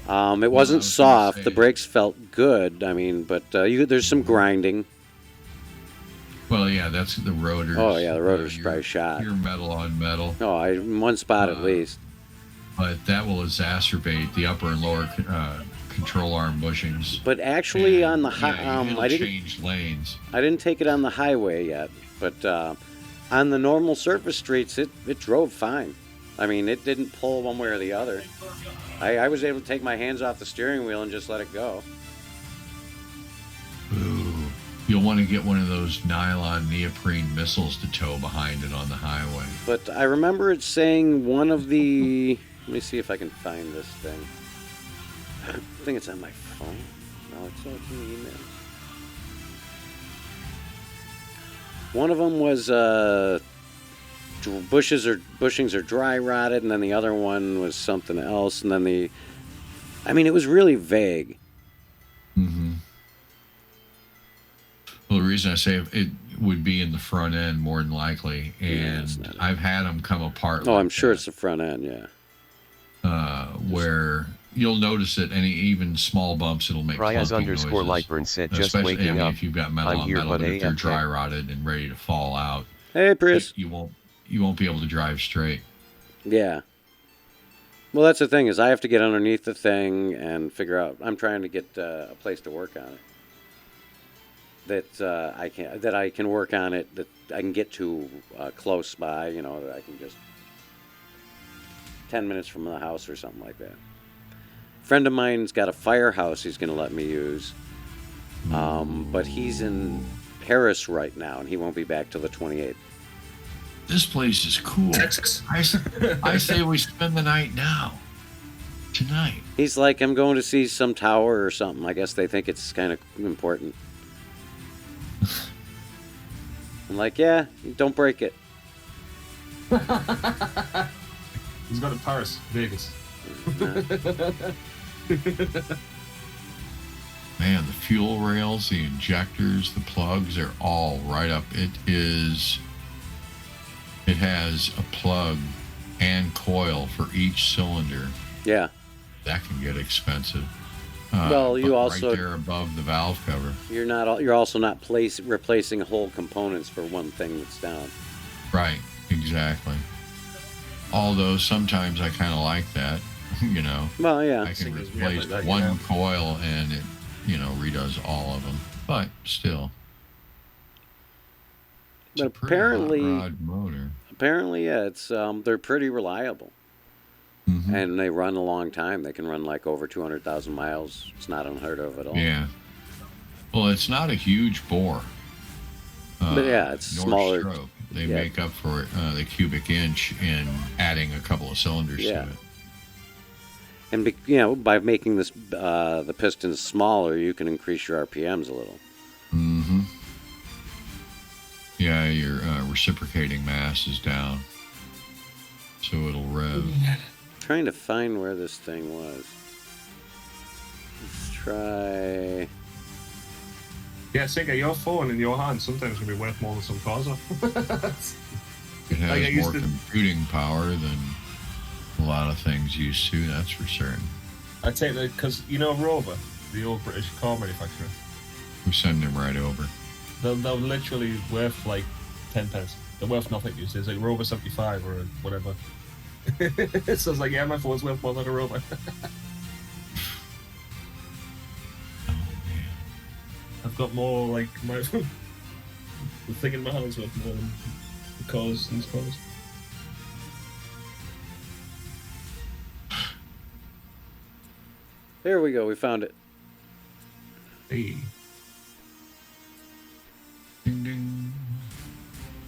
Speaker 3: It wasn't
Speaker 9: I was gonna
Speaker 3: soft. The
Speaker 9: say-
Speaker 3: brakes felt good. I mean, but there's some grinding.
Speaker 9: Well, yeah, that's the rotors.
Speaker 3: Oh yeah, the rotor's
Speaker 9: your-
Speaker 3: probably shot.
Speaker 9: Your metal on metal.
Speaker 3: Oh, in one spot at least.
Speaker 9: But that will exacerbate the upper and lower control arm bushings.
Speaker 3: But actually, on the
Speaker 9: it'll
Speaker 3: I didn't
Speaker 9: change lanes.
Speaker 3: I didn't take it on the highway yet, but on the normal surface streets, it drove fine. I mean, it didn't pull one way or the other. I was able to take my hands off the steering wheel and just let it go.
Speaker 9: Ooh. You'll want to get one of those nylon neoprene missiles to tow behind it on the highway.
Speaker 3: But I remember it saying one of the... Let me see if I can find this thing. I think it's on my phone. No, it's in the email. One of them was bushings are dry rotted, and then the other one was something else, and then it was really vague.
Speaker 9: Mm-hmm. Well, the reason I say it would be in the front end more than likely, and I've had them come apart.
Speaker 3: Oh,
Speaker 9: like
Speaker 3: I'm sure
Speaker 9: that,
Speaker 3: it's the front end, yeah.
Speaker 9: where you'll notice it. even small bumps, it'll make
Speaker 5: Ryaz
Speaker 9: clunking
Speaker 5: _Lightburn
Speaker 9: noises.
Speaker 5: said, just
Speaker 9: Especially,
Speaker 5: waking up.
Speaker 9: if you've got metal
Speaker 5: I'm
Speaker 9: on
Speaker 5: here,
Speaker 9: metal,
Speaker 5: but
Speaker 9: but if they're
Speaker 5: AFK.
Speaker 9: dry rotted and ready to fall out,
Speaker 3: Hey, Prius.
Speaker 9: you won't be able to drive straight.
Speaker 3: Yeah. Well, that's the thing is I have to get underneath the thing and figure out. I'm trying to get a place to work on it. That I can work on it. That I can get to close by. That I can just 10 minutes from the house or something like that. A friend of mine's got a firehouse he's going to let me use, but he's in Paris right now and he won't be back till the 28th.
Speaker 9: This place is cool.
Speaker 8: Texas.
Speaker 9: I say we spend the night now. Tonight.
Speaker 3: He's like, I'm going to see some tower or something. I guess they think it's kind of important. I'm like, yeah, don't break it.
Speaker 8: He's got a Paris, Vegas.
Speaker 9: Man, the fuel rails, the injectors, the plugs, they're all right up. It has a plug and coil for each cylinder.
Speaker 3: Yeah.
Speaker 9: That can get expensive.
Speaker 3: Well, you
Speaker 9: but
Speaker 3: also-
Speaker 9: right there above the valve cover.
Speaker 3: You're also not replacing whole components for one thing that's down.
Speaker 9: Right, exactly. Although sometimes I kind of like that, you know.
Speaker 3: Well, yeah.
Speaker 9: I can
Speaker 8: Thing is, we have
Speaker 9: replace
Speaker 8: like that,
Speaker 9: one
Speaker 8: you know.
Speaker 9: coil and it, you know, redoes all of them. But still. It's
Speaker 3: But
Speaker 9: a pretty hot
Speaker 3: apparently-
Speaker 9: rod motor.
Speaker 3: Apparently, yeah, it's they're pretty reliable,
Speaker 9: Mhm.
Speaker 3: and they run a long time. They can run like over 200,000 miles. It's not unheard of at all.
Speaker 9: Yeah. Well, it's not a huge bore.
Speaker 3: But yeah, it's
Speaker 9: nor
Speaker 3: smaller.
Speaker 9: Stroke. They
Speaker 3: Yeah.
Speaker 9: make up for the cubic inch in adding a couple of cylinders
Speaker 3: Yeah.
Speaker 9: to it.
Speaker 3: And by making this the pistons smaller, you can increase your RPMs a little.
Speaker 9: Mm-hmm. Yeah, your reciprocating mass is down, so it'll rev.
Speaker 3: Trying to find where this thing was. Let's try.
Speaker 8: Yeah, Sigga, your phone in your hand sometimes can be worth more than some cars are.
Speaker 9: It
Speaker 8: Like I
Speaker 9: has
Speaker 8: used
Speaker 9: more
Speaker 8: to-
Speaker 9: computing power than a lot of things used to. That's for certain.
Speaker 8: I take that because you know Rover, the old British car manufacturer.
Speaker 9: We send them right over.
Speaker 8: They're literally worth like 10 pence. They're worth nothing these days. Like Rover 75 or whatever. So it's like, yeah, my phone's worth more than a Rover. I've got more like my the thing in my hand's worth more than the cars and cars.
Speaker 3: There we go. We found it.
Speaker 8: Hey.
Speaker 9: Ding ding.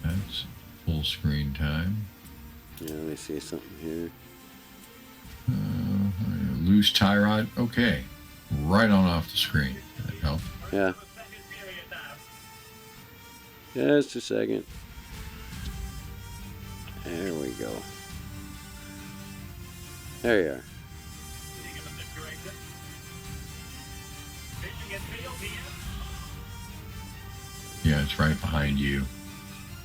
Speaker 9: That's full screen time.
Speaker 3: Yeah, let me see something here.
Speaker 9: Loose tie rod. Okay. Right on off the screen. That help.
Speaker 3: Yeah. Just a second. There we go. There you are.
Speaker 9: Yeah, it's right behind you.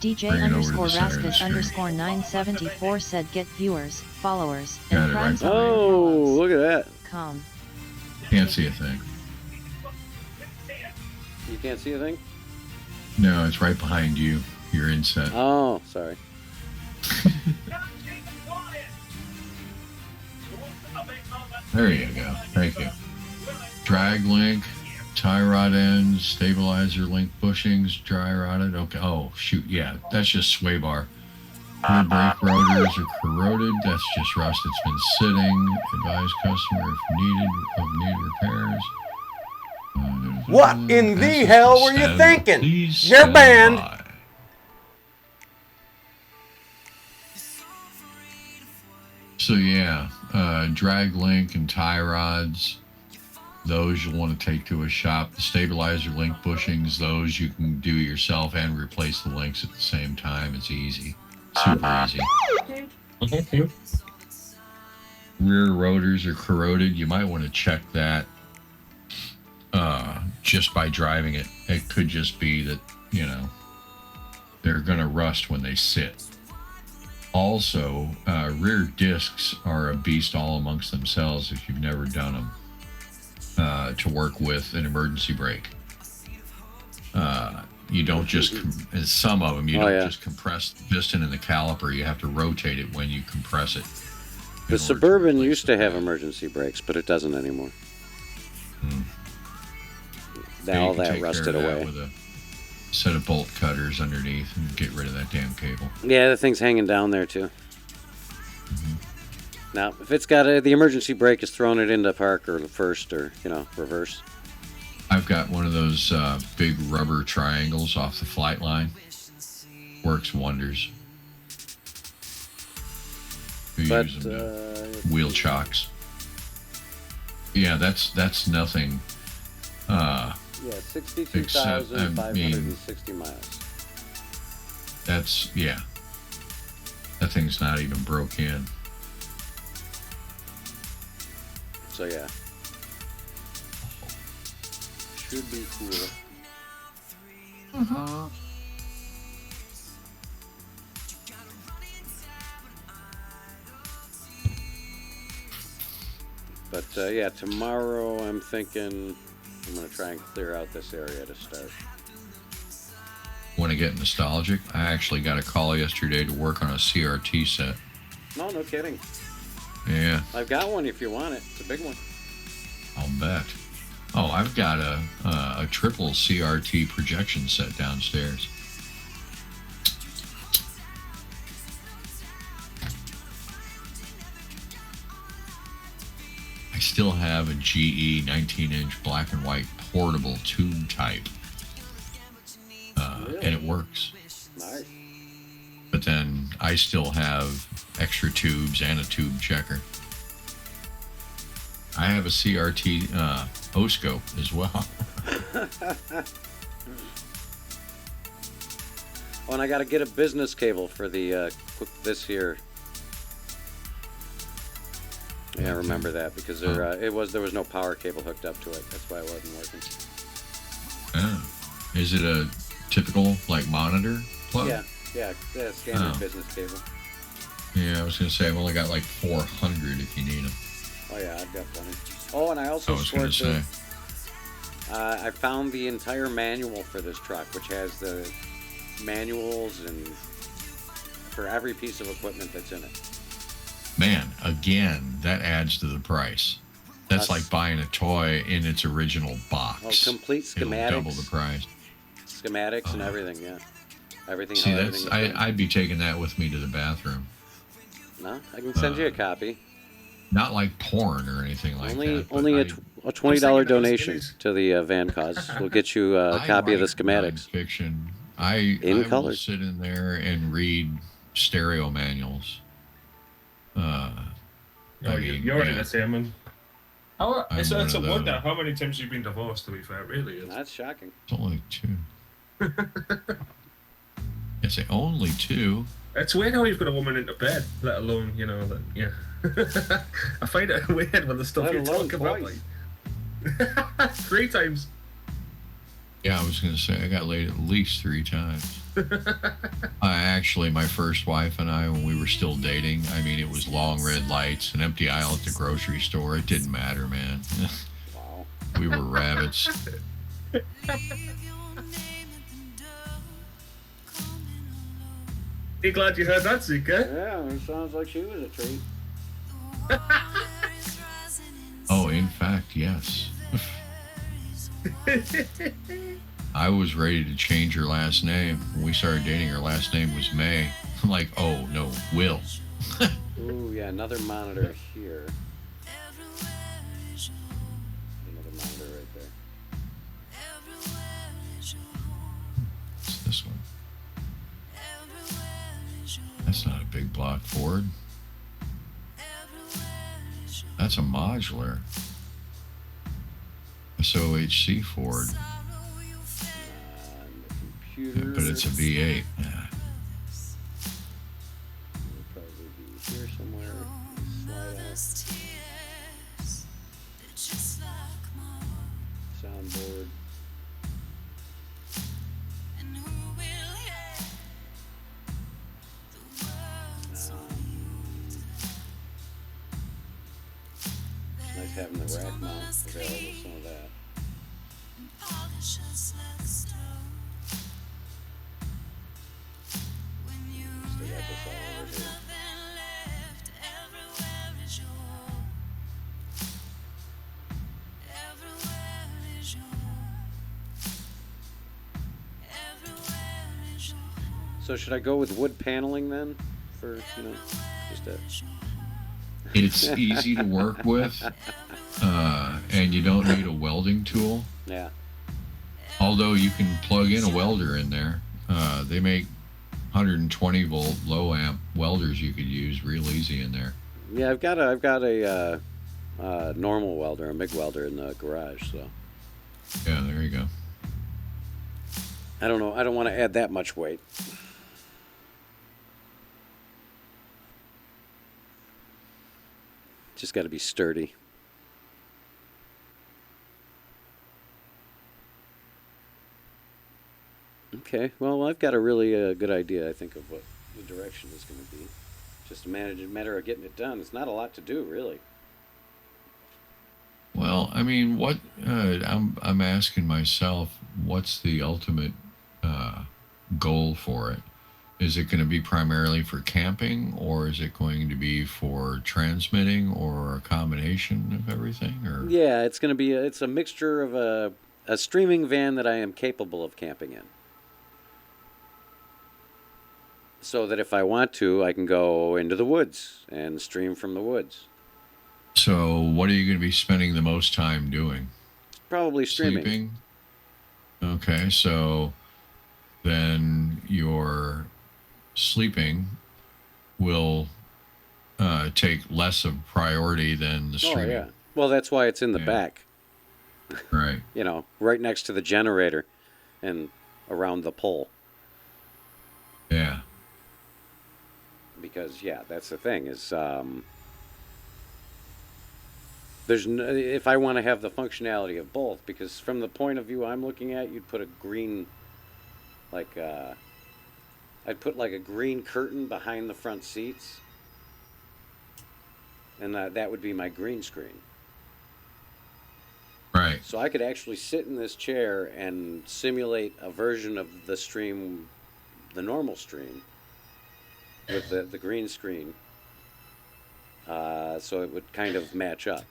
Speaker 7: DJ
Speaker 9: Bring it over to the
Speaker 7: underscore
Speaker 9: center of the
Speaker 7: Rasmus
Speaker 9: screen.
Speaker 7: underscore 974 said get viewers, followers,
Speaker 9: Got
Speaker 7: and
Speaker 9: it right
Speaker 7: friends
Speaker 9: behind
Speaker 7: on
Speaker 9: you.
Speaker 3: Oh, look at that.
Speaker 7: com.
Speaker 9: Can't see a thing.
Speaker 3: You can't see a thing?
Speaker 9: No, it's right behind you. You're inset.
Speaker 3: Oh, sorry.
Speaker 9: There you go. Thank you. Drag link, tie rod ends, stabilizer link bushings, dry rotted. Okay. Oh, shoot. Yeah, that's just sway bar. Rear brake rotors are corroded. That's just rust. It's been sitting. Advise customer if needed repairs.
Speaker 10: What in the hell were you
Speaker 9: Stand-
Speaker 10: thinking?
Speaker 9: please
Speaker 10: You're
Speaker 9: stand
Speaker 10: banned.
Speaker 9: by. So yeah, drag link and tie rods, those you'll want to take to a shop. The stabilizer link bushings, those you can do yourself and replace the links at the same time. It's easy, super easy. Rear rotors are corroded. You might want to check that just by driving it. It could just be that, you know, they're going to rust when they sit. Also, rear discs are a beast all amongst themselves if you've never done them to work with an emergency brake. You don't just, some of them, you don't just compress the piston and the caliper. You have to rotate it when you compress it.
Speaker 3: The Suburban used to have emergency brakes, but it doesn't anymore.
Speaker 9: Yeah, you
Speaker 3: All
Speaker 9: can
Speaker 3: that
Speaker 9: take care
Speaker 3: rusted
Speaker 9: of that
Speaker 3: away.
Speaker 9: with a set of bolt cutters underneath and get rid of that damn cable.
Speaker 3: Yeah, the thing's hanging down there too. Now, if it's got the emergency brake is throwing it into park or first or reverse.
Speaker 9: I've got one of those big rubber triangles off the flight line. Works wonders. We
Speaker 3: But
Speaker 9: use them to wheel chocks. Yeah, that's nothing.
Speaker 3: Yeah, 62,560 miles.
Speaker 9: That's, yeah. That thing's not even broke in.
Speaker 3: So yeah. Should be cool.
Speaker 9: Uh-huh.
Speaker 3: But yeah, tomorrow I'm thinking I'm going to try and clear out this area to start.
Speaker 9: Want to get nostalgic? I actually got a call yesterday to work on a CRT set.
Speaker 3: No kidding.
Speaker 9: Yeah,
Speaker 3: I've got one if you want it. It's a big one.
Speaker 9: I'll bet. Oh, I've got a triple CRT projection set downstairs. I still have a GE 19-inch black and white portable tube type. And it works.
Speaker 3: Nice.
Speaker 9: But then I still have extra tubes and a tube checker. I have a CRT O-scope as well.
Speaker 3: Oh, and I got to get a business cable for the this here. Yeah, I remember that because there was no power cable hooked up to it. That's why it wasn't working.
Speaker 9: Is it a typical like monitor plug?
Speaker 3: Yeah, standard business cable.
Speaker 9: Yeah, I was gonna say I've only got like 400 if you need them.
Speaker 3: Oh yeah, I've got plenty. Oh, and I also I found the entire manual for this truck, which has the manuals and for every piece of equipment that's in it.
Speaker 9: Man, again, that adds to the price. That's like buying a toy in its original box.
Speaker 3: Oh, complete schematics.
Speaker 9: It'll double the price.
Speaker 3: Schematics and everything, yeah. Everything.
Speaker 9: See,
Speaker 3: everything
Speaker 9: I'd be taking that with me to the bathroom.
Speaker 3: No, I can send you a copy.
Speaker 9: Not like porn or anything like that.
Speaker 3: Only a $20 donation to the van cause will get you a copy of the schematics.
Speaker 9: Fiction. I will sit in there and read stereo manuals.
Speaker 8: You're in the same one. It's a wonder
Speaker 9: those.
Speaker 8: how many times you've been divorced, to be fair, it really is.
Speaker 3: That's shocking.
Speaker 9: It's only 2. I say only 2.
Speaker 8: It's weird how you've got a woman into bed, let alone, yeah. I find it weird when the stuff you talk about, like 3 times.
Speaker 9: Yeah, I was going to say, I got laid at least 3 times. Actually, my first wife and I, when we were still dating, I mean, it was long red lights, an empty aisle at the grocery store. It didn't matter, man.
Speaker 3: Wow.
Speaker 9: We were rabbits.
Speaker 8: Be glad you heard that, Zika.
Speaker 3: Yeah, it sounds like she was a treat.
Speaker 9: Oh, in fact, yes. I was ready to change her last name. When we started dating, her last name was May. I'm like, oh, no, Will.
Speaker 3: Ooh, yeah, another monitor here. Another monitor right there.
Speaker 9: What's this one? That's not a big block Ford. That's a modular. SOHC Ford. Yeah, but it's a V8. Yeah.
Speaker 3: It'll probably be here somewhere. Slide out. Soundboard. It's nice having the rack mount available, some of that. Still got this all over here. So should I go with wood paneling then? For, just a...
Speaker 9: It's easy to work with, and you don't need a welding tool.
Speaker 3: Yeah.
Speaker 9: Although you can plug in a welder in there. They make 120 volt low amp welders you could use real easy in there.
Speaker 3: Yeah, I've got a normal welder, a MIG welder in the garage, so.
Speaker 9: Yeah, there you go.
Speaker 3: I don't know. I don't want to add that much weight. Just got to be sturdy. Okay, well, I've got a really good idea, I think, of what the direction is going to be. Just a matter of getting it done. It's not a lot to do, really.
Speaker 9: Well, I mean, what I'm asking myself, what's the ultimate goal for it? Is it going to be primarily for camping, or is it going to be for transmitting, or a combination of everything? Or
Speaker 3: Yeah, it's going to be it's a mixture of a streaming van that I am capable of camping in. So that if I want to, I can go into the woods and stream from the woods.
Speaker 9: so, what are you going to be spending the most time doing?
Speaker 3: Probably streaming.
Speaker 9: Sleeping. Okay, so then your sleeping will take less of priority than the
Speaker 3: Oh,
Speaker 9: streaming.
Speaker 3: yeah. Well, that's why it's in the
Speaker 9: Yeah.
Speaker 3: back.
Speaker 9: Right.
Speaker 3: You know, right next to the generator and around the pole.
Speaker 9: Yeah.
Speaker 3: Because, yeah, that's the thing is there's if I want to have the functionality of both, because from the point of view I'm looking at, you'd put a green, like, I'd put like a green curtain behind the front seats, and that would be my green screen.
Speaker 9: Right.
Speaker 3: So I could actually sit in this chair and simulate a version of the stream, the normal stream, with the green screen, so it would kind of match up.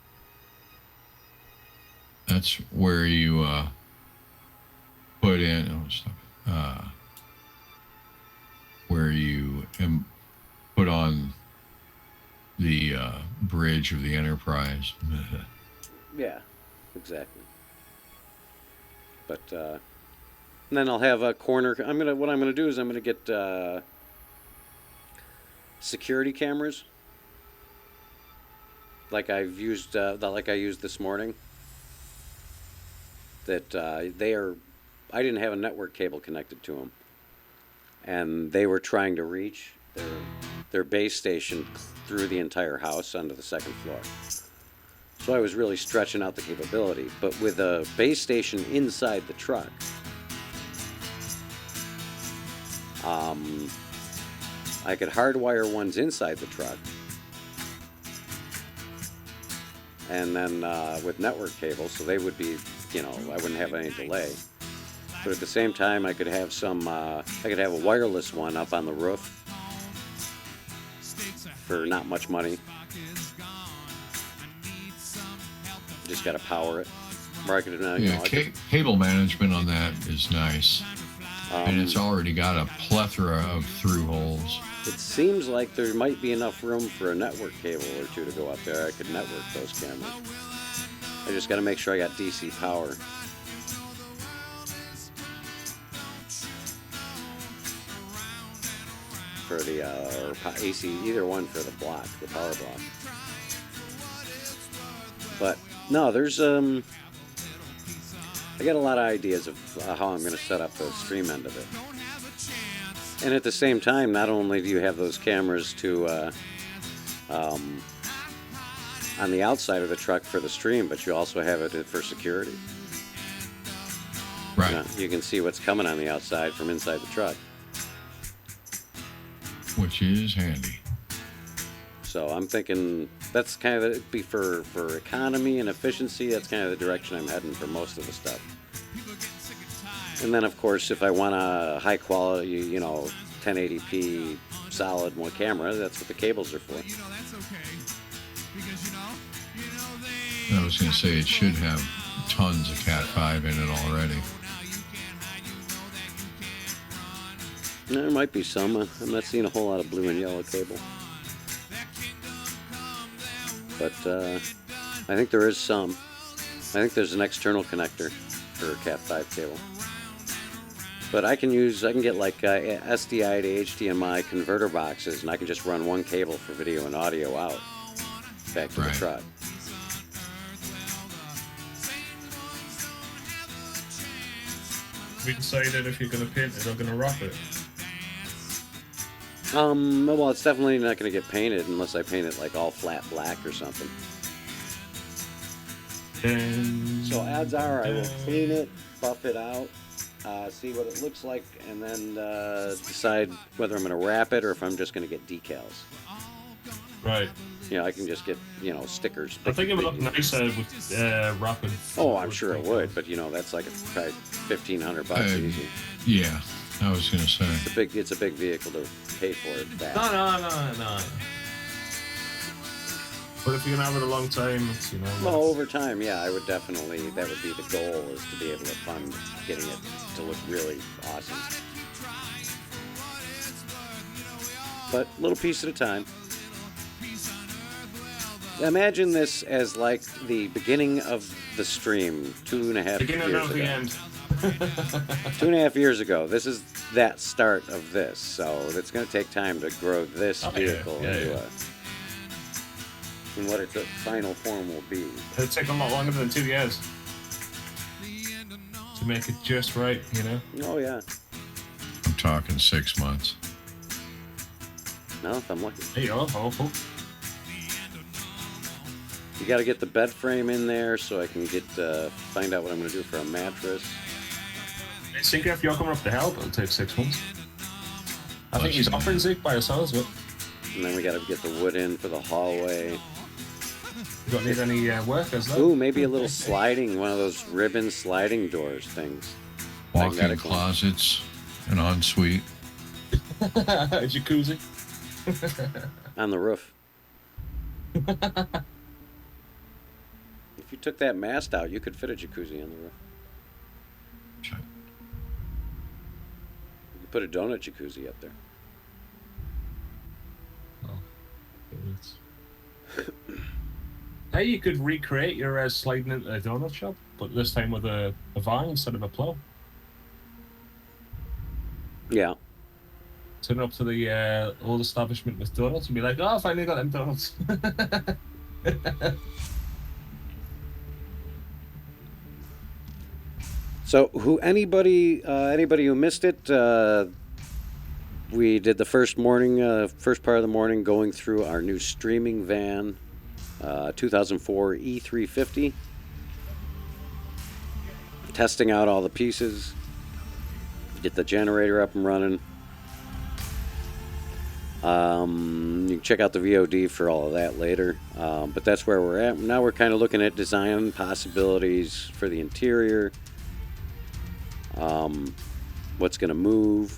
Speaker 9: That's where you put in. Oh, stop. Where you put on the bridge of the Enterprise.
Speaker 3: Yeah, exactly. But and then I'll have a corner. What I'm gonna do is I'm gonna get security cameras, like I've used, like I used this morning. That I didn't have a network cable connected to them, and they were trying to reach their base station through the entire house onto the second floor. So I was really stretching out the capability, but with a base station inside the truck, I could hardwire ones inside the truck, and then with network cable, so they would be, I wouldn't have any delay. But at the same time, I could have I could have a wireless one up on the roof for not much money. Just got to power it. Or I could,
Speaker 9: Cable management on that is nice. And it's already got a plethora of through holes.
Speaker 3: It seems like there might be enough room for a network cable or two to go up there. I could network those cameras. I just got to make sure I got DC power. For the, or AC, either one for the block, the power block. But, no, there's, I got a lot of ideas of how I'm going to set up the stream end of it. And at the same time, not only do you have those cameras to, on the outside of the truck for the stream, but you also have it for security.
Speaker 9: Right.
Speaker 3: You can see what's coming on the outside from inside the truck.
Speaker 9: Which is handy.
Speaker 3: So I'm thinking that's kind of it'd be for economy and efficiency. That's kind of the direction I'm heading for most of the stuff. And then, of course, if I want a high quality, 1080p solid one camera, that's what the cables are for.
Speaker 9: I was going to say it should have tons of Cat 5 in it already.
Speaker 3: There might be some. I'm not seeing a whole lot of blue and yellow cable. But I think there is some. I think there's an external connector for Cat 5 cable. But I can get like SDI to HDMI converter boxes, and I can just run one cable for video and audio out back to the truck.
Speaker 8: Have you decided if you're going to paint it or going to wrap it?
Speaker 3: Well, it's definitely not going to get painted unless I paint it like all flat black or something. So odds are I will clean it, buff it out, see what it looks like, and then decide whether I'm going to wrap it or if I'm just going to get decals.
Speaker 8: Right.
Speaker 3: You know, I can just get, you know, stickers.
Speaker 8: I think it would look nicer with wrapping.
Speaker 3: Oh, I'm sure it would, but you know, that's like probably $1,500 easy.
Speaker 9: Yeah, I was gonna say.
Speaker 3: It's a big vehicle to pay for it.
Speaker 8: No. But if you're gonna have it a long time, it's, you know.
Speaker 3: Well, over time, yeah, I would definitely. That would be the goal, is to be able to fund getting it to look really awesome. But little piece at a time. Imagine this as like the beginning of the stream 2.5
Speaker 8: Beginning
Speaker 3: years
Speaker 8: of
Speaker 3: ago.
Speaker 8: the end.
Speaker 3: 2.5 years ago. This is that start of this, so it's going to take time to grow this vehicle into in what its final form will be.
Speaker 8: It'll take a lot longer than 2 years to make it just right, you know?
Speaker 3: Oh, yeah.
Speaker 9: I'm talking 6 months.
Speaker 3: No, if I'm lucky.
Speaker 8: There you go, hopeful.
Speaker 3: You got to get the bed frame in there so I can get find out what I'm going to do for a mattress.
Speaker 8: I think if you're coming up to help, it'll take 6 months. I think he's offering Zeke by yourselves, but.
Speaker 3: And then we got to get the wood in for the hallway.
Speaker 8: You don't need any workers, though.
Speaker 3: Ooh, maybe a little sliding, one of those ribbon sliding doors things.
Speaker 9: Walk-in
Speaker 3: Magnetic
Speaker 9: closets, an ensuite.
Speaker 8: A jacuzzi.
Speaker 3: On the roof. If you took that mast out, you could fit a jacuzzi on the roof.
Speaker 9: Sure.
Speaker 3: You could put a donut jacuzzi up there.
Speaker 8: Hey, you could recreate your sliding into a donut shop, but this time with a vine instead of a plow.
Speaker 3: Yeah.
Speaker 8: Turn up to the old establishment with donuts and be like, oh, I finally got them donuts.
Speaker 3: So, anybody who missed it, we did the first part of the morning going through our new streaming van, 2004 E350, testing out all the pieces, get the generator up and running. You can check out the VOD for all of that later, but that's where we're at. Now we're kind of looking at design possibilities for the interior. What's going to move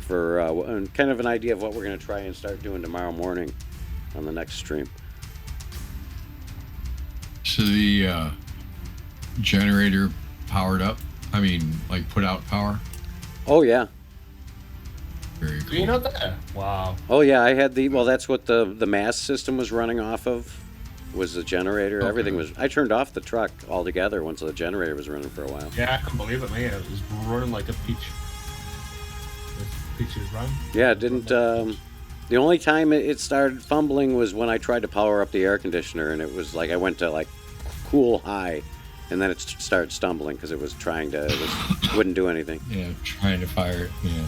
Speaker 3: for and kind of an idea of what we're going to try and start doing tomorrow morning on the next stream.
Speaker 9: So the generator powered up? I mean, like put out power?
Speaker 3: Oh, yeah.
Speaker 9: Very cool.
Speaker 8: You know that? Wow.
Speaker 3: Oh, yeah, I had that's what the mast system was running off of, was the generator.
Speaker 9: Okay.
Speaker 3: Everything was, I turned off the truck altogether once the generator was running for a while.
Speaker 8: Yeah, I couldn't believe it, man. It was running like a peach. Peaches run.
Speaker 3: Yeah, it didn't, the only time it started fumbling was when I tried to power up the air conditioner, and it was like I went to like cool high, and then it started stumbling because it was trying to, wouldn't do anything.
Speaker 9: Yeah, trying to fire it, yeah.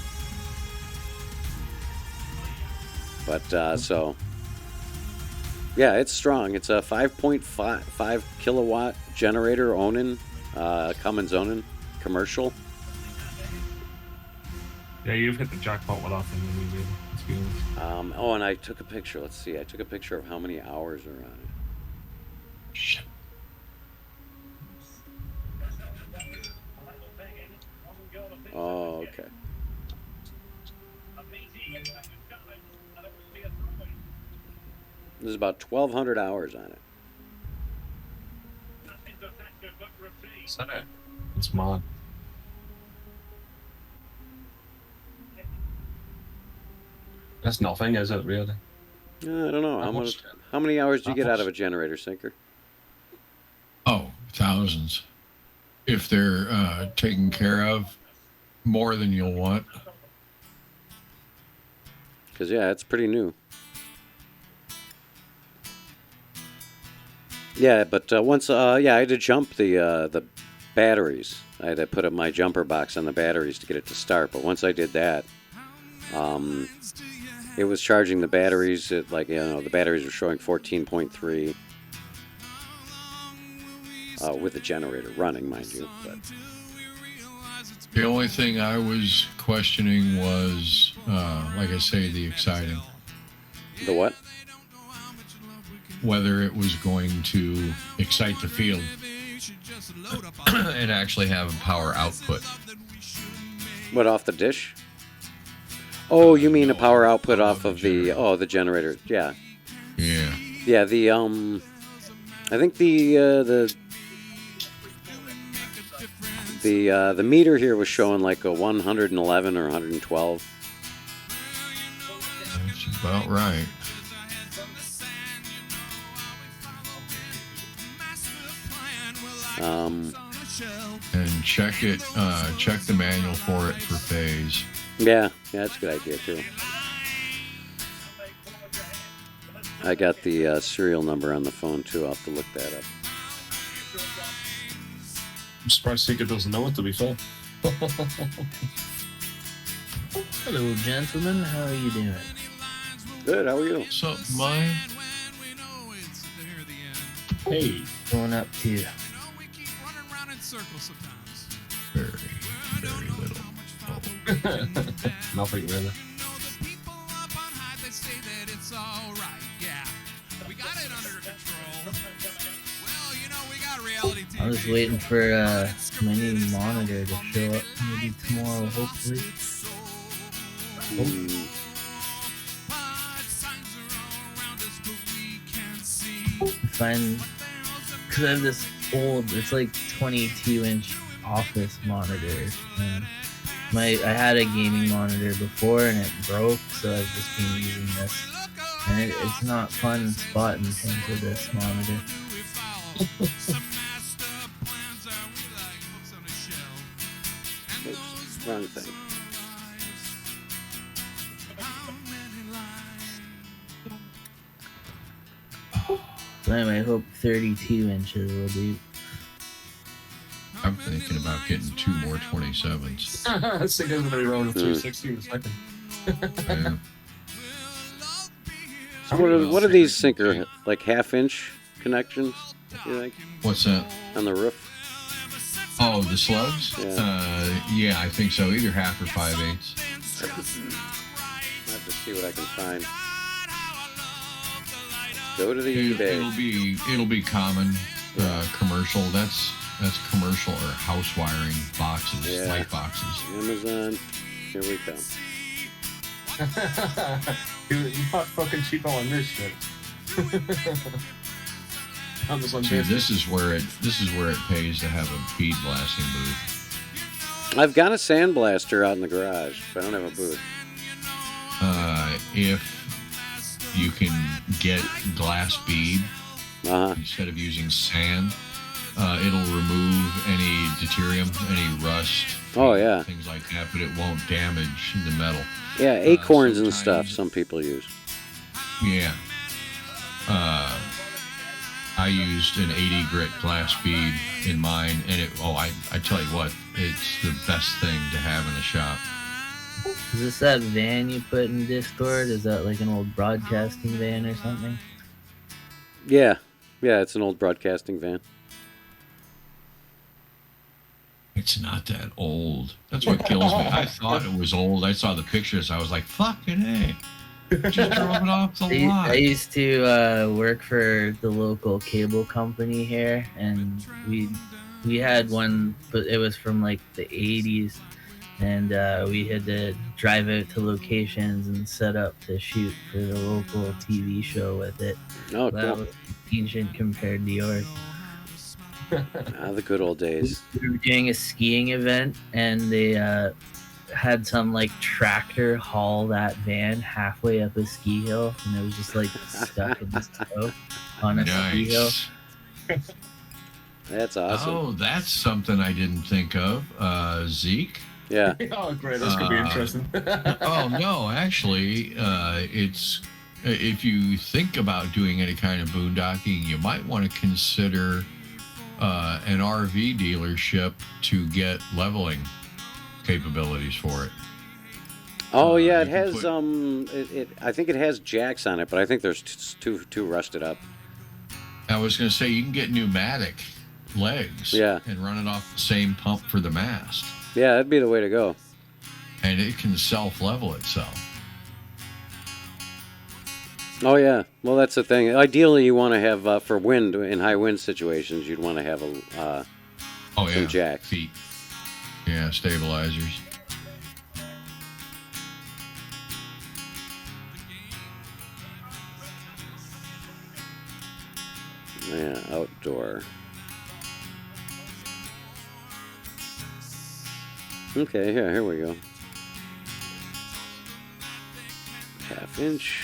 Speaker 3: But, so, yeah, it's strong. It's a 5.5 kilowatt generator, Onan, Cummins Onan, commercial.
Speaker 8: Yeah, you've hit the jackpot with that thing when you did. Let's be honest.
Speaker 3: And I took a picture. Let's see. I took a picture of how many hours are on it.
Speaker 9: Shit.
Speaker 3: Oh, okay. There's about 1,200 hours on it.
Speaker 8: Is that it? It's mad. That's nothing, is it, really?
Speaker 3: I don't know. How many hours do you get out of a generator, Sinker?
Speaker 9: Oh, thousands. If they're taken care of, more than you'll want.
Speaker 3: Because, yeah, it's pretty new. Yeah, but once, I had to jump the batteries. I had to put up my jumper box on the batteries to get it to start. But once I did that, it was charging the batteries at, like, the batteries were showing 14.3 with the generator running, mind you. But
Speaker 9: The only thing I was questioning was, like I say, the exciting.
Speaker 3: the what?
Speaker 9: whether it was going to excite the field and actually have a power output.
Speaker 3: What, off the dish? Oh, you mean a power output off of the generator? Yeah.
Speaker 9: Yeah.
Speaker 3: Yeah, I think the meter here was showing like a 111 or 112.
Speaker 9: That's about right. And check the manual for it for phase.
Speaker 3: Yeah, that's a good idea too. I got the serial number on the phone too. I'll have to look that up.
Speaker 8: I'm surprised Seeker doesn't know it, to be fair.
Speaker 11: Hello, gentlemen. How are you doing?
Speaker 3: Good. How are you?
Speaker 9: What's up, Mike?
Speaker 8: Hey.
Speaker 11: Going up to
Speaker 9: very little.
Speaker 8: Nothing really.
Speaker 11: I was waiting for my new monitor to show up maybe tomorrow, hopefully. Because I have this old, it's like 22-inch office monitor. And I had a gaming monitor before and it broke, so I've just been using this. And it's not fun spotting things with this monitor.
Speaker 3: Oops, wrong thing.
Speaker 11: So anyway, I hope 32 inches will do.
Speaker 9: I'm thinking about getting 2 more 27s.
Speaker 8: I think I'm going to be rolling 360 in a second.
Speaker 9: Yeah.
Speaker 3: So what are these Syncer, like half-inch connections, you think?
Speaker 9: What's that?
Speaker 3: On the roof?
Speaker 9: Oh, the slugs? Yeah, I think so. Either half or 5/8.
Speaker 3: I'll have to see what I can find. Go to the eBay.
Speaker 9: It'll be common commercial. That's commercial or house wiring boxes, light boxes.
Speaker 3: Amazon. Here we come.
Speaker 8: You bought fucking cheapo on this shit.
Speaker 9: See, this is where it pays to have a bead blasting booth.
Speaker 3: I've got a sandblaster out in the garage, but I don't have a booth.
Speaker 9: If you can get glass bead instead of using sand, it'll remove any deuterium, any rust.
Speaker 3: Oh yeah.
Speaker 9: Things like that, but it won't damage the metal.
Speaker 3: Yeah, acorns and stuff. Some people use.
Speaker 9: Yeah. I used an 80 grit glass bead in mine, and I tell you what, it's the best thing to have in the shop.
Speaker 11: Is this that van you put in Discord? Is that like an old broadcasting van or something?
Speaker 3: Yeah, it's an old broadcasting van.
Speaker 9: It's not that old. That's what kills me. I thought it was old. I saw the pictures. I was like, fucking hey. Just drove it off the lot.
Speaker 11: I used to work for the local cable company here, and we had one, but it was from like the 80s, and we had to drive out to locations and set up to shoot for the local TV show with it.
Speaker 3: Oh,
Speaker 11: that
Speaker 3: cool.
Speaker 11: was ancient compared to yours.
Speaker 3: The good old days.
Speaker 11: We were doing a skiing event, and they had some like tractor haul that van halfway up a ski hill, and it was just like stuck in the snow on a ski hill.
Speaker 3: That's awesome.
Speaker 9: Oh, that's something I didn't think of. Zeke?
Speaker 3: Yeah.
Speaker 8: Oh, great. That's going to be interesting.
Speaker 9: Oh, no. Actually, it's if you think about doing any kind of boondocking, you might want to consider an RV dealership to get leveling capabilities for it.
Speaker 3: Oh yeah, it has I think it has jacks on it, but I think there's too rusted up.
Speaker 9: I was going to say you can get pneumatic legs and run it off the same pump for the mast.
Speaker 3: Yeah, that'd be the way to go.
Speaker 9: And it can self-level itself.
Speaker 3: Oh yeah. Well, that's the thing. Ideally, you want to have for wind in high wind situations, you'd want to have a
Speaker 9: Oh
Speaker 3: some
Speaker 9: yeah.
Speaker 3: jacks.
Speaker 9: Feet. Yeah, stabilizers.
Speaker 3: Yeah, outdoor. Okay, yeah, here we go. Half inch.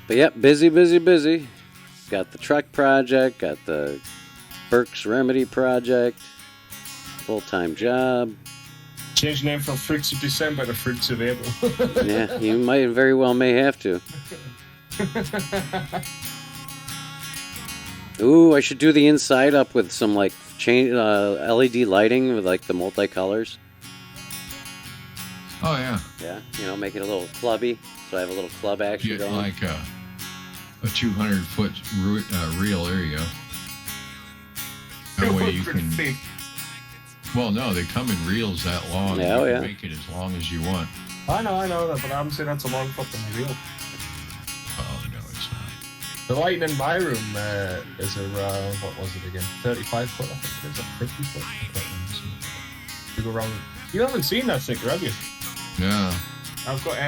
Speaker 3: But yep, busy, busy, busy. Got the truck project, got the Burke's Remedy project, full-time job.
Speaker 8: Change name from Fruits of December to Fruits of April.
Speaker 3: Yeah, you might very well may have to. Ooh, I should do the inside up with some like LED lighting with like the multicolors.
Speaker 9: Oh yeah.
Speaker 3: Yeah, you know, make it a little clubby, so I have a little club action
Speaker 9: Get
Speaker 3: going.
Speaker 9: like a 200-foot reel. There you go. That way you can. Well, no, they come in reels that long.
Speaker 3: Yeah,
Speaker 9: you
Speaker 3: oh,
Speaker 9: can
Speaker 3: yeah.
Speaker 9: make it as long as you want.
Speaker 8: I know that, but I'm saying that's a long fucking reel.
Speaker 9: Oh no, it's not.
Speaker 8: The lighting in my room is around, what was it again? 35 foot, I think it is, or 50 foot. I can't remember. You go around. You haven't seen that sticker, have you?
Speaker 9: No.
Speaker 8: I've got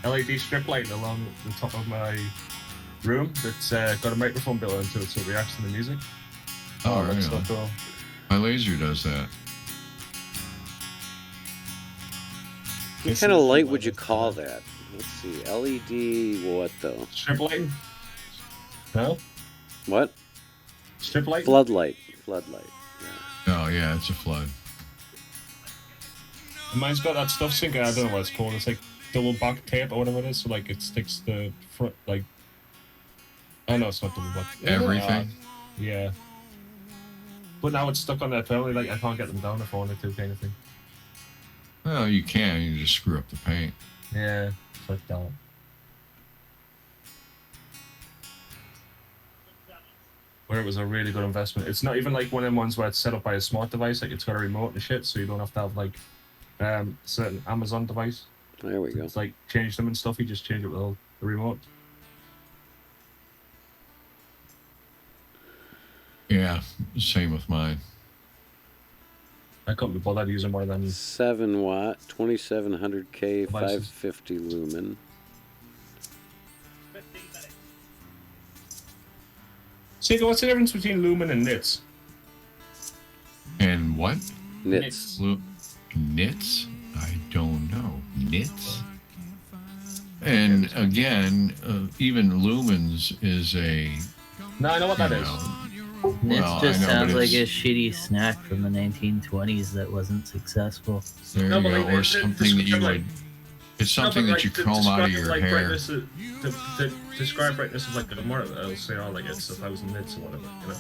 Speaker 8: LED strip lighting along the top of my room that's got a microphone built into it so it reacts to the music.
Speaker 9: Oh,
Speaker 8: that's
Speaker 9: really?
Speaker 8: so cool.
Speaker 9: My laser does that.
Speaker 3: What kind of light would you call that? Let's see, LED what though?
Speaker 8: Strip lighting? No?
Speaker 3: What?
Speaker 8: Strip lighting?
Speaker 3: Floodlight. Floodlight.
Speaker 9: Oh yeah, it's a flood.
Speaker 8: And mine's got that stuff sinker, I don't know what it's called. It's like double back tape or whatever it is, so like it sticks the front, like. I know it's not double back.
Speaker 9: Everything?
Speaker 8: Yeah. But now it's stuck on there permanently, like I can't get them down if I wanted to, kind of thing.
Speaker 9: Well, you can. You just screw up the paint.
Speaker 8: Yeah, it's like that. Where it was a really good investment. It's not even like one of them ones where it's set up by a smart device, like it's got a remote and shit, so you don't have to have like certain Amazon device.
Speaker 3: There we go.
Speaker 8: It's like change them and stuff, you just change it with the remote.
Speaker 9: Yeah, same with mine.
Speaker 8: I couldn't be bothered using more than
Speaker 3: 7 watt, 2700K,
Speaker 8: Devices.
Speaker 3: 550 lumen.
Speaker 8: See, what's the difference between lumen and nits?
Speaker 9: And what?
Speaker 3: Nits.
Speaker 9: Nits? I don't know. Nits? And again, even lumens is a.
Speaker 8: No, I know what that is.
Speaker 11: Nits
Speaker 9: Well,
Speaker 11: just
Speaker 9: I know,
Speaker 11: sounds
Speaker 9: but
Speaker 11: like a
Speaker 9: it's-
Speaker 11: shitty snack from the 1920s that wasn't successful.
Speaker 9: There
Speaker 8: No,
Speaker 9: you
Speaker 8: but
Speaker 9: go.
Speaker 8: like,
Speaker 9: Or
Speaker 8: it-
Speaker 9: something that you
Speaker 8: like-
Speaker 9: would. It's something
Speaker 8: No, but,
Speaker 9: that you
Speaker 8: like, to
Speaker 9: comb out of
Speaker 8: describe,
Speaker 9: your
Speaker 8: like,
Speaker 9: hair.
Speaker 8: brightness, to describe brightness of like a tomorrow, I'll say, oh, like it's 1,000 nits or whatever, you know.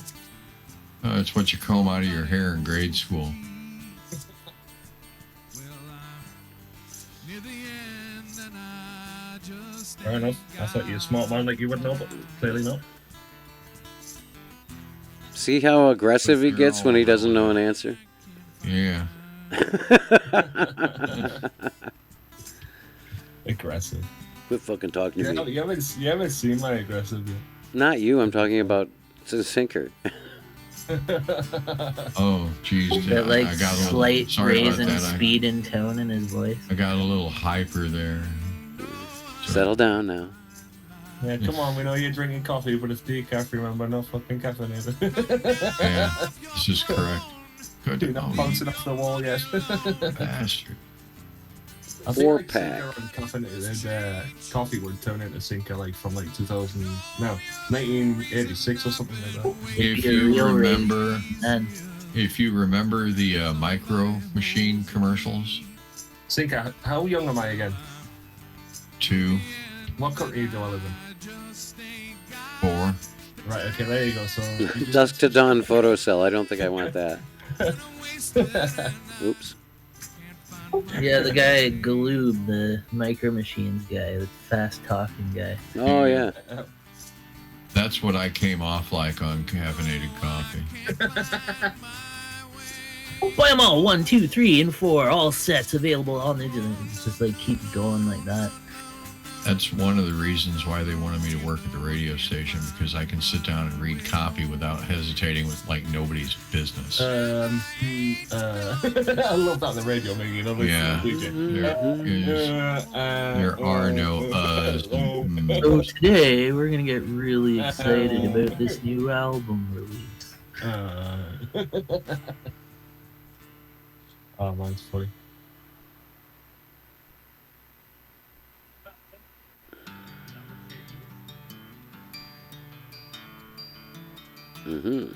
Speaker 9: It's what you comb out of your hair in grade school.
Speaker 8: Fair enough. I thought you were a smart man, like you would know, but clearly not.
Speaker 3: See how aggressive he gets when he doesn't know an answer?
Speaker 9: Yeah.
Speaker 8: Aggressive.
Speaker 3: Quit fucking talking to me.
Speaker 8: You haven't seen my aggressive yet.
Speaker 3: Not you, I'm talking about the sinker.
Speaker 9: Oh, geez.
Speaker 11: That like
Speaker 9: I got a little,
Speaker 11: slight
Speaker 9: sorry
Speaker 11: raise
Speaker 9: about
Speaker 11: in
Speaker 9: that.
Speaker 11: speed and tone in his voice.
Speaker 9: I got a little hyper there.
Speaker 3: Settle down now.
Speaker 8: Yeah, come on, we know you're drinking coffee, but it's decaf, remember, no fucking caffeinated.
Speaker 9: Yeah, this is correct. Good.
Speaker 8: You're not bouncing off the wall yet.
Speaker 9: Bastard.
Speaker 8: I
Speaker 3: 4-pack.
Speaker 8: Think like caffeinated coffee would turn into Sinker like from like 1986 or something like that.
Speaker 9: If
Speaker 11: Be a
Speaker 9: you
Speaker 11: real
Speaker 9: remember,
Speaker 11: And
Speaker 9: if you remember the Micro Machine commercials,
Speaker 8: Sinker, how young am I again?
Speaker 9: 2,
Speaker 8: What country do I live in?
Speaker 9: 4.
Speaker 8: Right, okay, there you go. So
Speaker 3: Dusk to dawn photo cell. I don't think I want that. Oops.
Speaker 11: yeah, the guy Galoob, the Micro Machines guy, the fast talking guy.
Speaker 3: Oh yeah.
Speaker 9: That's what I came off like on caffeinated coffee.
Speaker 11: Buy them all 1, 2, 3, and 4. All sets available on the internet. It's just like keep going like that.
Speaker 9: That's one of the reasons why they wanted me to work at the radio station, because I can sit down and read copy without hesitating with like nobody's business.
Speaker 8: I love that on the radio, maybe, you know? Like,
Speaker 9: Yeah. There are no
Speaker 11: So today we're gonna get really excited about this new album release.
Speaker 8: Oh, mine's funny.
Speaker 3: Mm-hmm.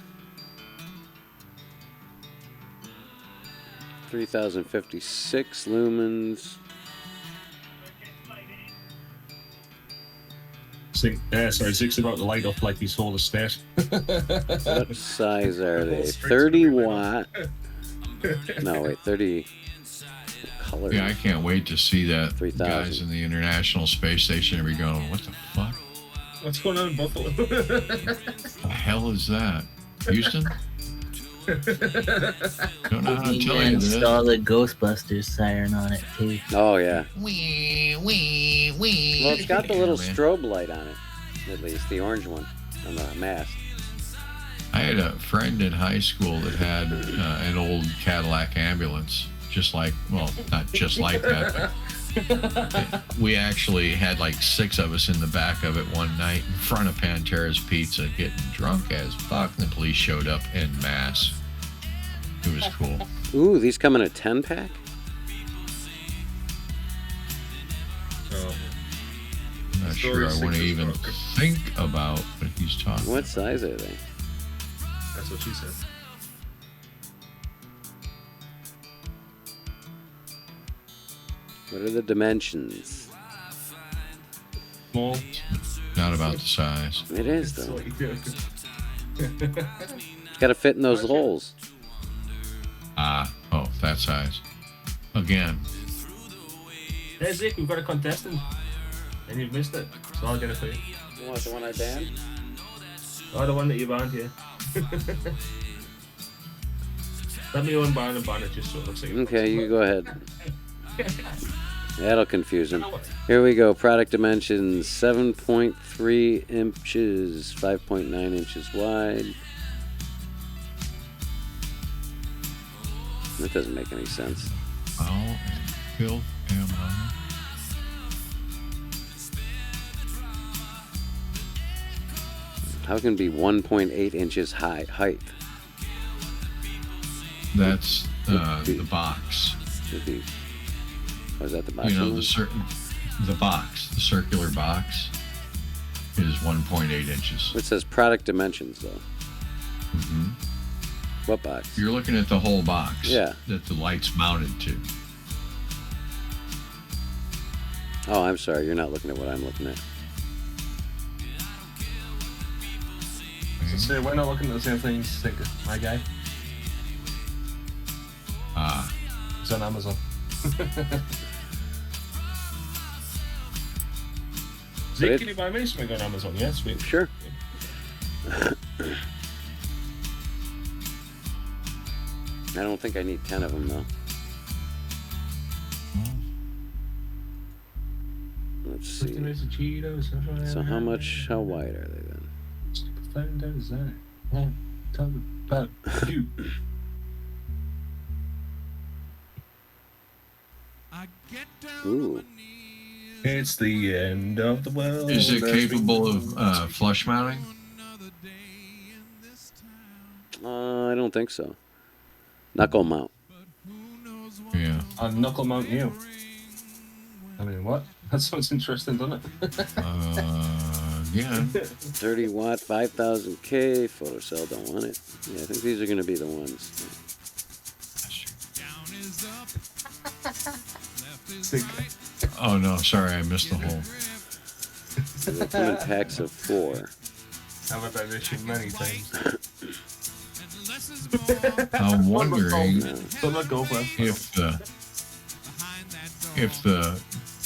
Speaker 3: 3056 lumens.
Speaker 8: Zig's about to light up like his whole estate.
Speaker 3: What size are they? 30 watt. No, wait, 30 color.
Speaker 9: Yeah, I can't wait to see that
Speaker 3: 3,000.
Speaker 9: guys in the International Space Station are going, what the fuck?
Speaker 8: What's going on in Buffalo?
Speaker 9: The hell is that? Houston? Don't know how to tell you this.
Speaker 11: Install the Ghostbusters siren on it too.
Speaker 3: Oh, yeah.
Speaker 9: Wee.
Speaker 3: Well, it's got the little strobe light on it, at least, the orange one on the mast.
Speaker 9: I had a friend in high school that had an old Cadillac ambulance, just like, well, not just like that, but we actually had like 6 of us in the back of it one night in front of Pantera's Pizza getting drunk as fuck, and the police showed up en masse. It was cool.
Speaker 3: Ooh, these come in a 10-pack?
Speaker 9: I'm not sure I want to even think about what he's talking
Speaker 3: What size are they?
Speaker 8: That's what she said.
Speaker 3: What are the dimensions?
Speaker 8: Small.
Speaker 9: Not about the size.
Speaker 3: It is, though. It's got to fit in those holes.
Speaker 9: Oh, that size. Again.
Speaker 8: Hey, Zig, we've got a contestant. And you've missed it. So I'll get it for you.
Speaker 3: You want the one I banned?
Speaker 8: Oh, the one that you banned, yeah. Let me unban and ban it just so it looks like
Speaker 3: Okay, you go ahead. That'll confuse him. Here we go. Product dimensions 7.3 inches, 5.9 inches wide. That doesn't make any sense.
Speaker 9: How and filth am I?
Speaker 3: How can it be 1.8 inches height?
Speaker 9: That's the box.
Speaker 3: Should be. Was that the box?
Speaker 9: You know,
Speaker 3: one?
Speaker 9: the circular box is 1.8 inches.
Speaker 3: It says product dimensions, though.
Speaker 9: Mm-hmm.
Speaker 3: What box?
Speaker 9: You're looking at the whole box.
Speaker 3: Yeah.
Speaker 9: That the light's mounted to.
Speaker 3: Oh, I'm sorry. You're not looking at what I'm looking at.
Speaker 8: So we're not looking at the same things, think my guy. It's on Amazon. Zeke, can you buy me something on Amazon? Yeah, sweet.
Speaker 3: Sure. I don't think I need 10 of them, though. Let's see. So how wide are they then? Ooh.
Speaker 8: It's the end of the world.
Speaker 9: Is it capable of flush mounting?
Speaker 3: I don't think so. Knuckle mount.
Speaker 9: Yeah.
Speaker 8: A knuckle mount you. I mean, what? That sounds interesting, doesn't it?
Speaker 9: Yeah.
Speaker 3: 30 watt, 5000K. Photocell don't want it. Yeah, I think these are going to be the ones.
Speaker 9: Oh no, sorry, I missed the hole.
Speaker 3: So they come in packs of 4.
Speaker 8: I've had that issue many times.
Speaker 9: I'm wondering if the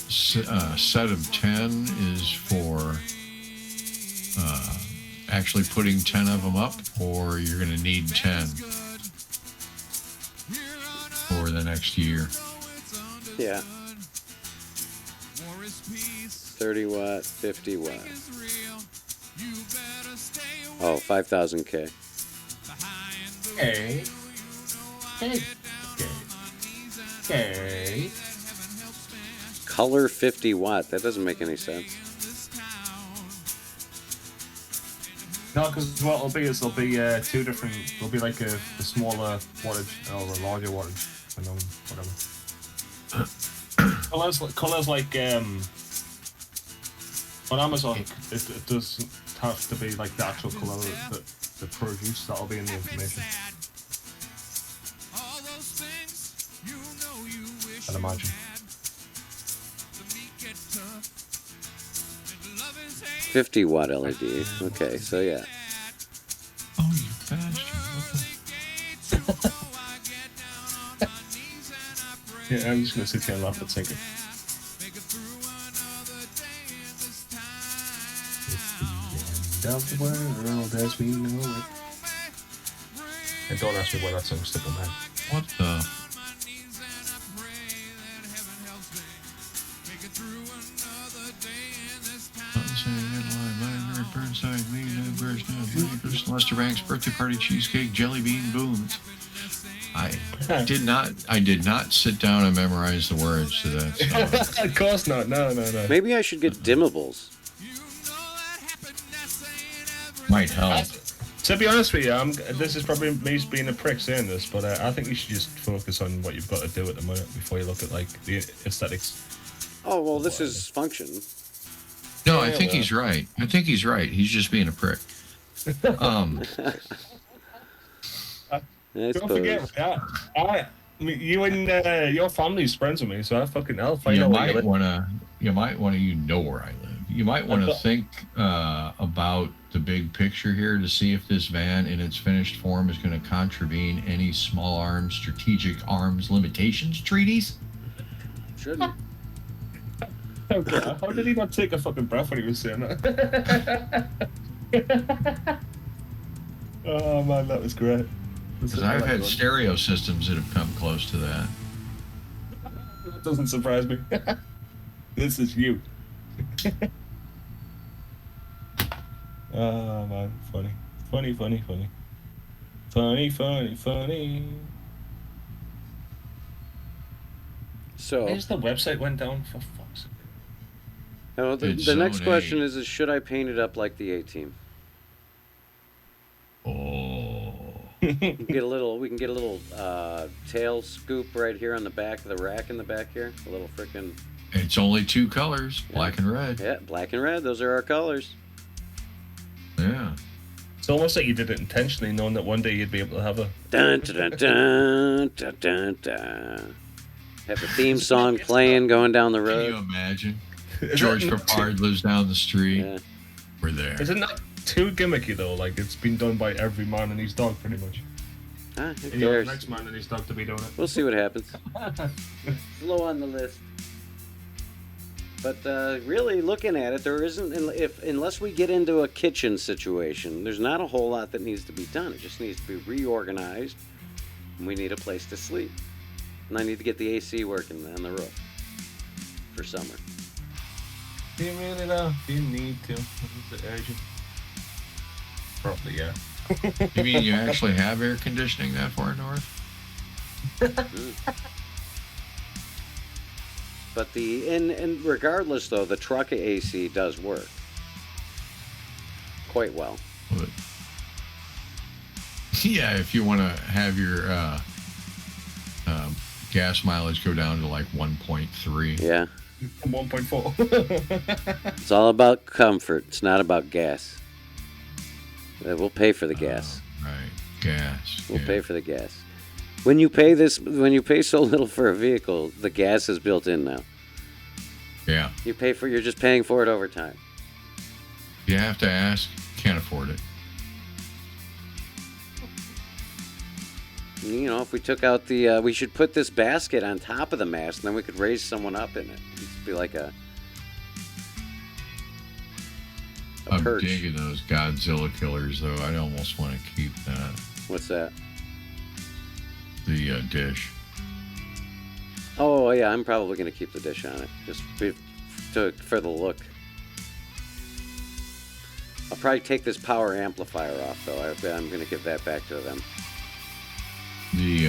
Speaker 9: set of 10 is for actually putting 10 of them up, or you're going to need 10 for the next year.
Speaker 3: Yeah. 30 watt, 50 watt. Oh, 5,000K.
Speaker 8: Hey. Hey. Okay.
Speaker 3: Color 50 watt. That doesn't make any sense.
Speaker 8: No, because what it'll be is there'll be two different. There'll be like a smaller wattage or a larger wattage, and then whatever. Colors like on Amazon, it does have to be like the actual color that the produce. That'll be in the information. I'd imagine.
Speaker 3: 50 watt LED. Okay, so yeah.
Speaker 9: Oh, you bastard.
Speaker 8: Yeah, I'm just gonna sit here and laugh at thinking. Of the world as we know it. And don't ask me why that song's stuck in my head.
Speaker 9: What the? Lester Banks birthday party cheesecake jelly bean booms. I did not sit down and memorize the words to that song.
Speaker 8: Of course not. No.
Speaker 3: Maybe I should get dimmables.
Speaker 9: Might help.
Speaker 8: To be honest with you, this is probably me being a prick saying this, but I think you should just focus on what you've got to do at the moment before you look at like the aesthetics.
Speaker 3: Oh well, this is function.
Speaker 9: No, I think he's right. He's just being a prick.
Speaker 8: Don't forget, you and your family's friends with me, so I fucking hell.
Speaker 9: You might want to. You know where I live. You might want to think about the big picture here to see if this van in its finished form is going to contravene any small arms, strategic arms limitations treaties.
Speaker 3: Shouldn't.
Speaker 8: Okay, how did he not take a fucking breath when he was saying that? Oh man, that was great.
Speaker 9: Because I've had stereo systems that have come close to that.
Speaker 8: That doesn't surprise me. This is you. Oh man, funny.
Speaker 3: So,
Speaker 8: where's the website went down for fuck's sake?
Speaker 3: Oh, the next question is should I paint it up like the A-Team?
Speaker 9: Oh.
Speaker 3: We can get a little tail scoop right here on the back of the rack in the back here. A little frickin'.
Speaker 9: It's only two colors, black and red.
Speaker 3: Yeah, black and red. Those are our colors.
Speaker 9: Yeah.
Speaker 8: It's almost like you did it intentionally, knowing that one day you'd be able to have a.
Speaker 3: Dun dun dun dun dun dun. Have a theme song playing going down the road.
Speaker 9: Can you imagine? George Papard lives down the street.
Speaker 3: Yeah.
Speaker 9: We're there.
Speaker 8: Isn't that too gimmicky though? Like it's been done by every man and his dog, pretty much.
Speaker 3: Who
Speaker 8: And you're the
Speaker 3: cares?
Speaker 8: next man and his dog to be doing it.
Speaker 3: We'll see what happens. Low on the list. But really, looking at it, there isn't. Unless we get into a kitchen situation, there's not a whole lot that needs to be done. It just needs to be reorganized, and we need a place to sleep. And I need to get the AC working on the roof for summer.
Speaker 8: Do you really though? Do you need to? Is it urgent? Probably, yeah.
Speaker 9: You mean you actually have air conditioning that far north?
Speaker 3: But and regardless though, the truck AC does work quite well.
Speaker 9: But, yeah, if you want to have your gas mileage go down to like 1.3.
Speaker 3: Yeah.
Speaker 8: 1.4.
Speaker 3: It's all about comfort. It's not about gas. We'll pay for the gas.
Speaker 9: Right, gas.
Speaker 3: We'll pay for the gas. When you pay so little for a vehicle, the gas is built in now.
Speaker 9: Yeah.
Speaker 3: You're just paying for it over time.
Speaker 9: You have to ask, can't afford it.
Speaker 3: You know, if we took out we should put this basket on top of the mast, and then we could raise someone up in it. It'd be like a a
Speaker 9: I'm
Speaker 3: perch.
Speaker 9: digging those Godzilla killers, though. I almost want to keep that.
Speaker 3: What's that?
Speaker 9: The dish.
Speaker 3: Oh yeah, I'm probably gonna keep the dish on it, just for the look. I'll probably take this power amplifier off though. I'm gonna give that back to them.
Speaker 9: The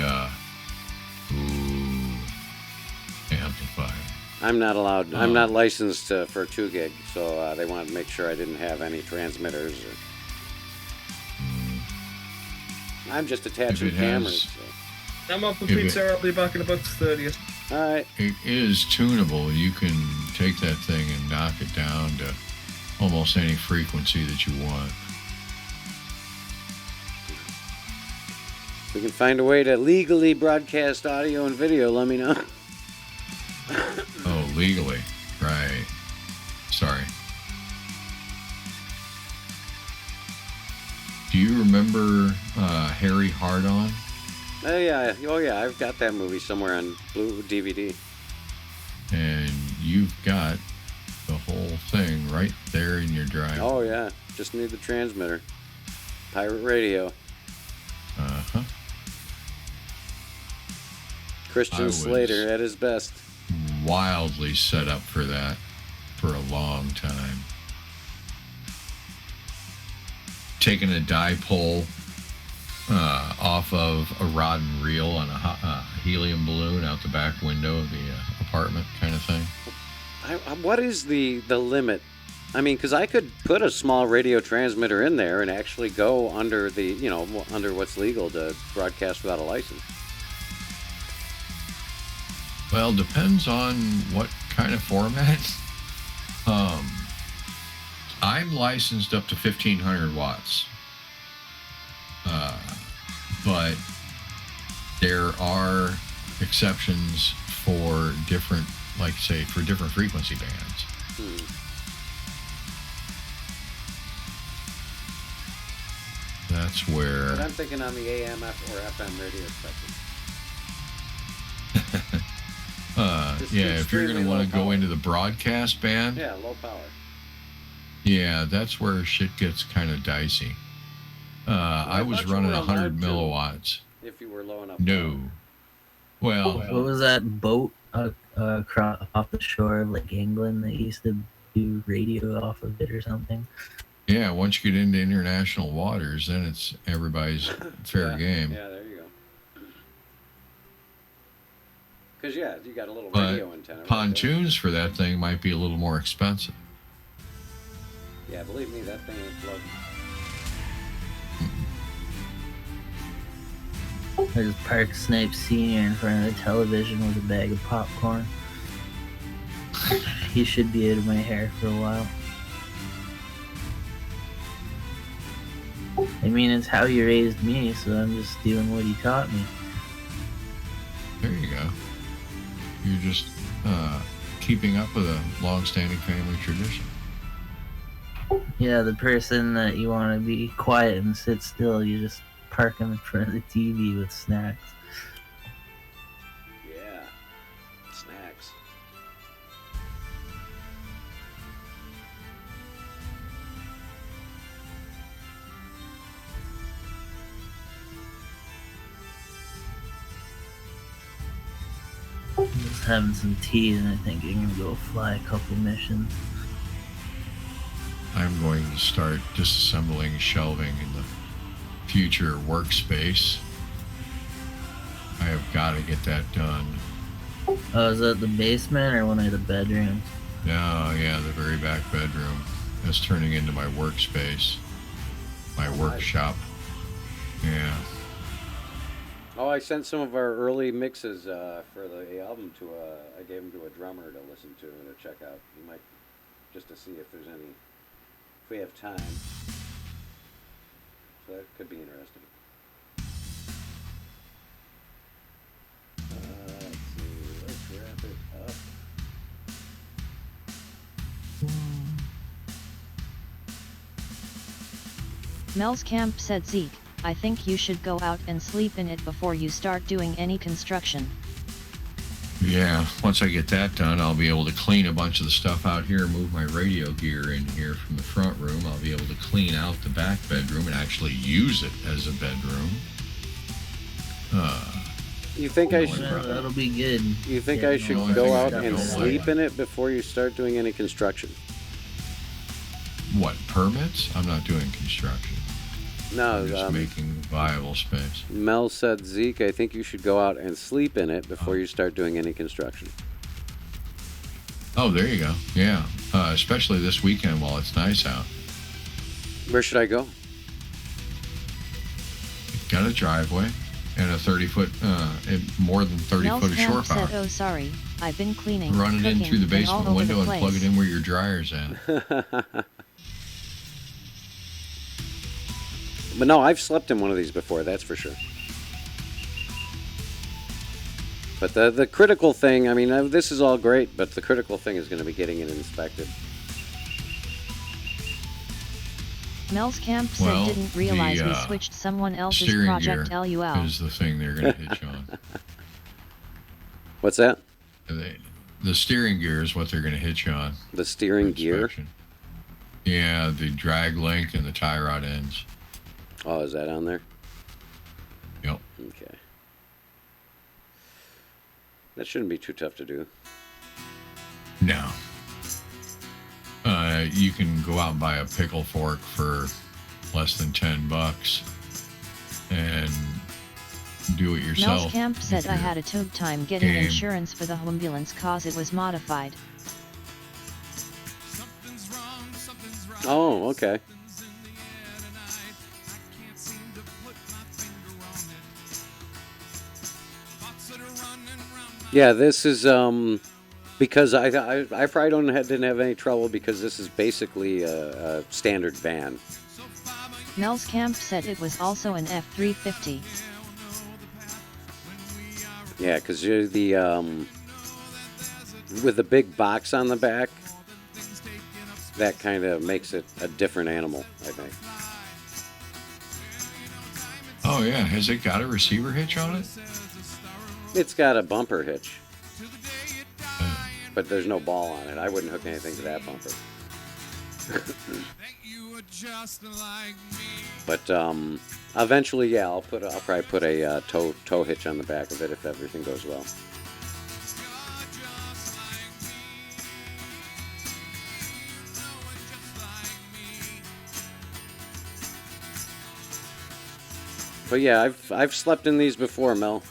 Speaker 9: amplifier.
Speaker 3: I'm not allowed. I'm not licensed for 2 gig, so they wanted to make sure I didn't have any transmitters. I'm just attaching
Speaker 9: If it
Speaker 3: cameras.
Speaker 9: has-
Speaker 3: So.
Speaker 8: I'm up for
Speaker 9: If it-
Speaker 8: pizza. I'll be back in about 30th.
Speaker 3: All right.
Speaker 9: It is tunable. You can take that thing and knock it down to almost any frequency that you want.
Speaker 3: If we can find a way to legally broadcast audio and video, let me know.
Speaker 9: Oh, legally. Right. Sorry. Do you remember Harry Hardon?
Speaker 3: Oh yeah, I've got that movie somewhere on Blue DVD.
Speaker 9: And you've got the whole thing right there in your drive.
Speaker 3: Oh yeah, just need the transmitter. Pirate radio.
Speaker 9: Uh-huh.
Speaker 3: Christian
Speaker 9: I was-
Speaker 3: Slater at his best.
Speaker 9: Wildly set up for that for a long time. Taking a dipole off of a rod and reel on a helium balloon out the back window of the apartment kind of thing.
Speaker 3: What is the limit? I mean, because I could put a small radio transmitter in there and actually go under the, under what's legal to broadcast without a license.
Speaker 9: Well, depends on what kind of format. I'm licensed up to 1,500 watts. But there are exceptions for different, like say, for different frequency bands. That's where...
Speaker 3: But I'm thinking on the AM or FM radio spectrum.
Speaker 9: yeah, if you're going
Speaker 3: extremely
Speaker 9: to want
Speaker 3: low
Speaker 9: to go
Speaker 3: power.
Speaker 9: into the broadcast band,
Speaker 3: Yeah, low power.
Speaker 9: yeah, that's where shit gets kind of dicey. I was
Speaker 3: thought you
Speaker 9: running
Speaker 3: were
Speaker 9: 100
Speaker 3: allowed to.
Speaker 9: milliwatts.
Speaker 3: If you were low enough.
Speaker 9: No. Well,
Speaker 11: What was that boat across off the shore of like England that used to do radio off of it or something?
Speaker 9: yeah, once you get into international waters, then it's everybody's fair game.
Speaker 3: Yeah, there you go. Because, yeah, you got a little
Speaker 9: But
Speaker 3: radio antenna. right
Speaker 9: pontoons for that thing might be a little more expensive.
Speaker 3: there. Yeah, believe me, that thing ain't floating.
Speaker 11: I just parked Snipe Senior in front of the television with a bag of popcorn. He should be out of my hair for a while. I mean, it's how he raised me, so I'm just doing what he taught me.
Speaker 9: There you go. You're just keeping up with a long-standing family tradition.
Speaker 11: Yeah, the person that you want to be quiet and sit still, you just park him in front of the TV with snacks.
Speaker 3: Yeah. Snacks.
Speaker 11: Just having some tea, and I think I'm gonna go fly a couple missions.
Speaker 9: I'm going to start disassembling shelving in the future workspace. I have got to get that done.
Speaker 11: Oh, is that the basement or one of the bedrooms?
Speaker 9: No, yeah, the very back bedroom. That's turning into my workspace, my workshop. Yeah.
Speaker 3: Oh, I sent some of our early mixes for the album to I gave them to a drummer to listen to and to check out. He might, just to see if there's any, if we have time. So that could be interesting. Let's see, let's wrap it up.
Speaker 7: Mel's Camp said, Zeke, I think you should go out and sleep in it before you start doing any construction.
Speaker 9: Yeah, once I get that done, I'll be able to clean a bunch of the stuff out here, move my radio gear in here from the front room. I'll be able to clean out the back bedroom and actually use it as a bedroom.
Speaker 3: You think I should?
Speaker 11: That'll be good.
Speaker 3: You think
Speaker 11: Yeah,
Speaker 3: I should
Speaker 9: no, I
Speaker 3: go
Speaker 9: think
Speaker 3: out
Speaker 9: I
Speaker 3: and
Speaker 9: don't
Speaker 3: sleep
Speaker 9: like-
Speaker 3: in it before you start doing any construction?
Speaker 9: What, permits? I'm not doing construction.
Speaker 3: No,
Speaker 9: I'm just making viable space.
Speaker 3: Mel said, Zeke, I think you should go out and sleep in it before you start doing any construction.
Speaker 9: Oh, there you go. Yeah, especially this weekend while it's nice out.
Speaker 3: Where should I go?
Speaker 9: Got a driveway and a 30-foot, more than 30
Speaker 7: Mel's
Speaker 9: foot of shore
Speaker 7: Camp
Speaker 9: power.
Speaker 7: said, oh sorry, I've been cleaning,
Speaker 9: Run it in
Speaker 7: cooking,
Speaker 9: through the
Speaker 7: and all
Speaker 9: basement
Speaker 7: over
Speaker 9: window
Speaker 7: the
Speaker 9: and
Speaker 7: place.
Speaker 9: plug it in where your dryer's at.
Speaker 3: But no, I've slept in one of these before, that's for sure. But the critical thing, I mean, this is all great, but the critical thing is going to be getting it inspected.
Speaker 7: Mel's Camp said
Speaker 9: Well,
Speaker 7: didn't realize
Speaker 9: the,
Speaker 7: we switched someone else's
Speaker 9: Steering
Speaker 7: project
Speaker 9: gear
Speaker 7: LUL.
Speaker 9: is the thing they're going to hit you on.
Speaker 3: What's that?
Speaker 9: The steering gear is what they're going to hit you on.
Speaker 3: The steering gear?
Speaker 9: Inspection. Yeah, the drag link and the tie rod ends.
Speaker 3: Oh, is that on there?
Speaker 9: Yep.
Speaker 3: Okay. That shouldn't be too tough to do.
Speaker 9: No. You can go out and buy a pickle fork for less than $10 and do it yourself.
Speaker 7: Mel's Camp said I had a toad time getting
Speaker 9: game.
Speaker 7: insurance for the ambulance cause it was modified.
Speaker 3: Oh, okay. Yeah, this is because I probably didn't have any trouble because this is basically a standard van.
Speaker 7: Mel's Camp said it was also an F-350.
Speaker 3: Yeah, because the with the big box on the back, that kind of makes it a different animal, I think.
Speaker 9: Oh yeah, has it got a receiver hitch on it?
Speaker 3: It's got a bumper hitch, but there's no ball on it. I wouldn't hook anything to that bumper. But eventually, yeah, I'll probably put a tow hitch on the back of it if everything goes well. But yeah, I've slept in these before, Mel.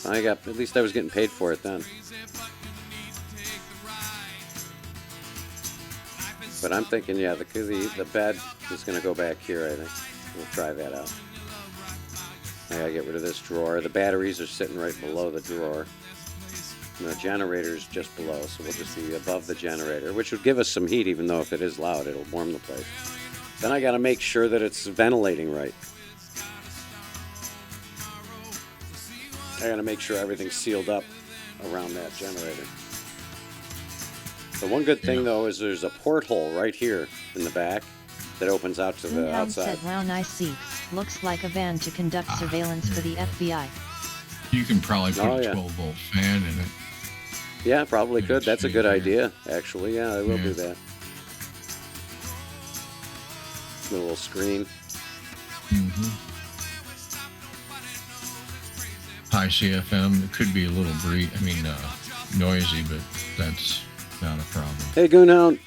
Speaker 3: At least I was getting paid for it then. But I'm thinking, yeah, the bed is going to go back here, I think. We'll try that out. I gotta get rid of this drawer. The batteries are sitting right below the drawer. And the generator's just below, so we'll just be above the generator, which would give us some heat, even though if it is loud, it'll warm the place. Then I gotta make sure that it's ventilating right. I gotta make sure everything's sealed up around that generator. The one good thing, though, is there's a porthole right here in the back that opens out to the
Speaker 7: Moonhound
Speaker 3: outside.
Speaker 7: said, wow, nice seat. Looks like a van to conduct surveillance for the FBI.
Speaker 9: You can probably put
Speaker 3: Oh,
Speaker 9: a
Speaker 3: yeah.
Speaker 9: 12-volt fan in it.
Speaker 3: Yeah, probably could. That's a good
Speaker 9: Yeah.
Speaker 3: idea, actually. Yeah, I will do
Speaker 9: Yeah.
Speaker 3: that. With a little screen.
Speaker 9: Mm-hmm. High CFM. It could be a little noisy, but that's not a problem.
Speaker 3: Hey, Goonhound.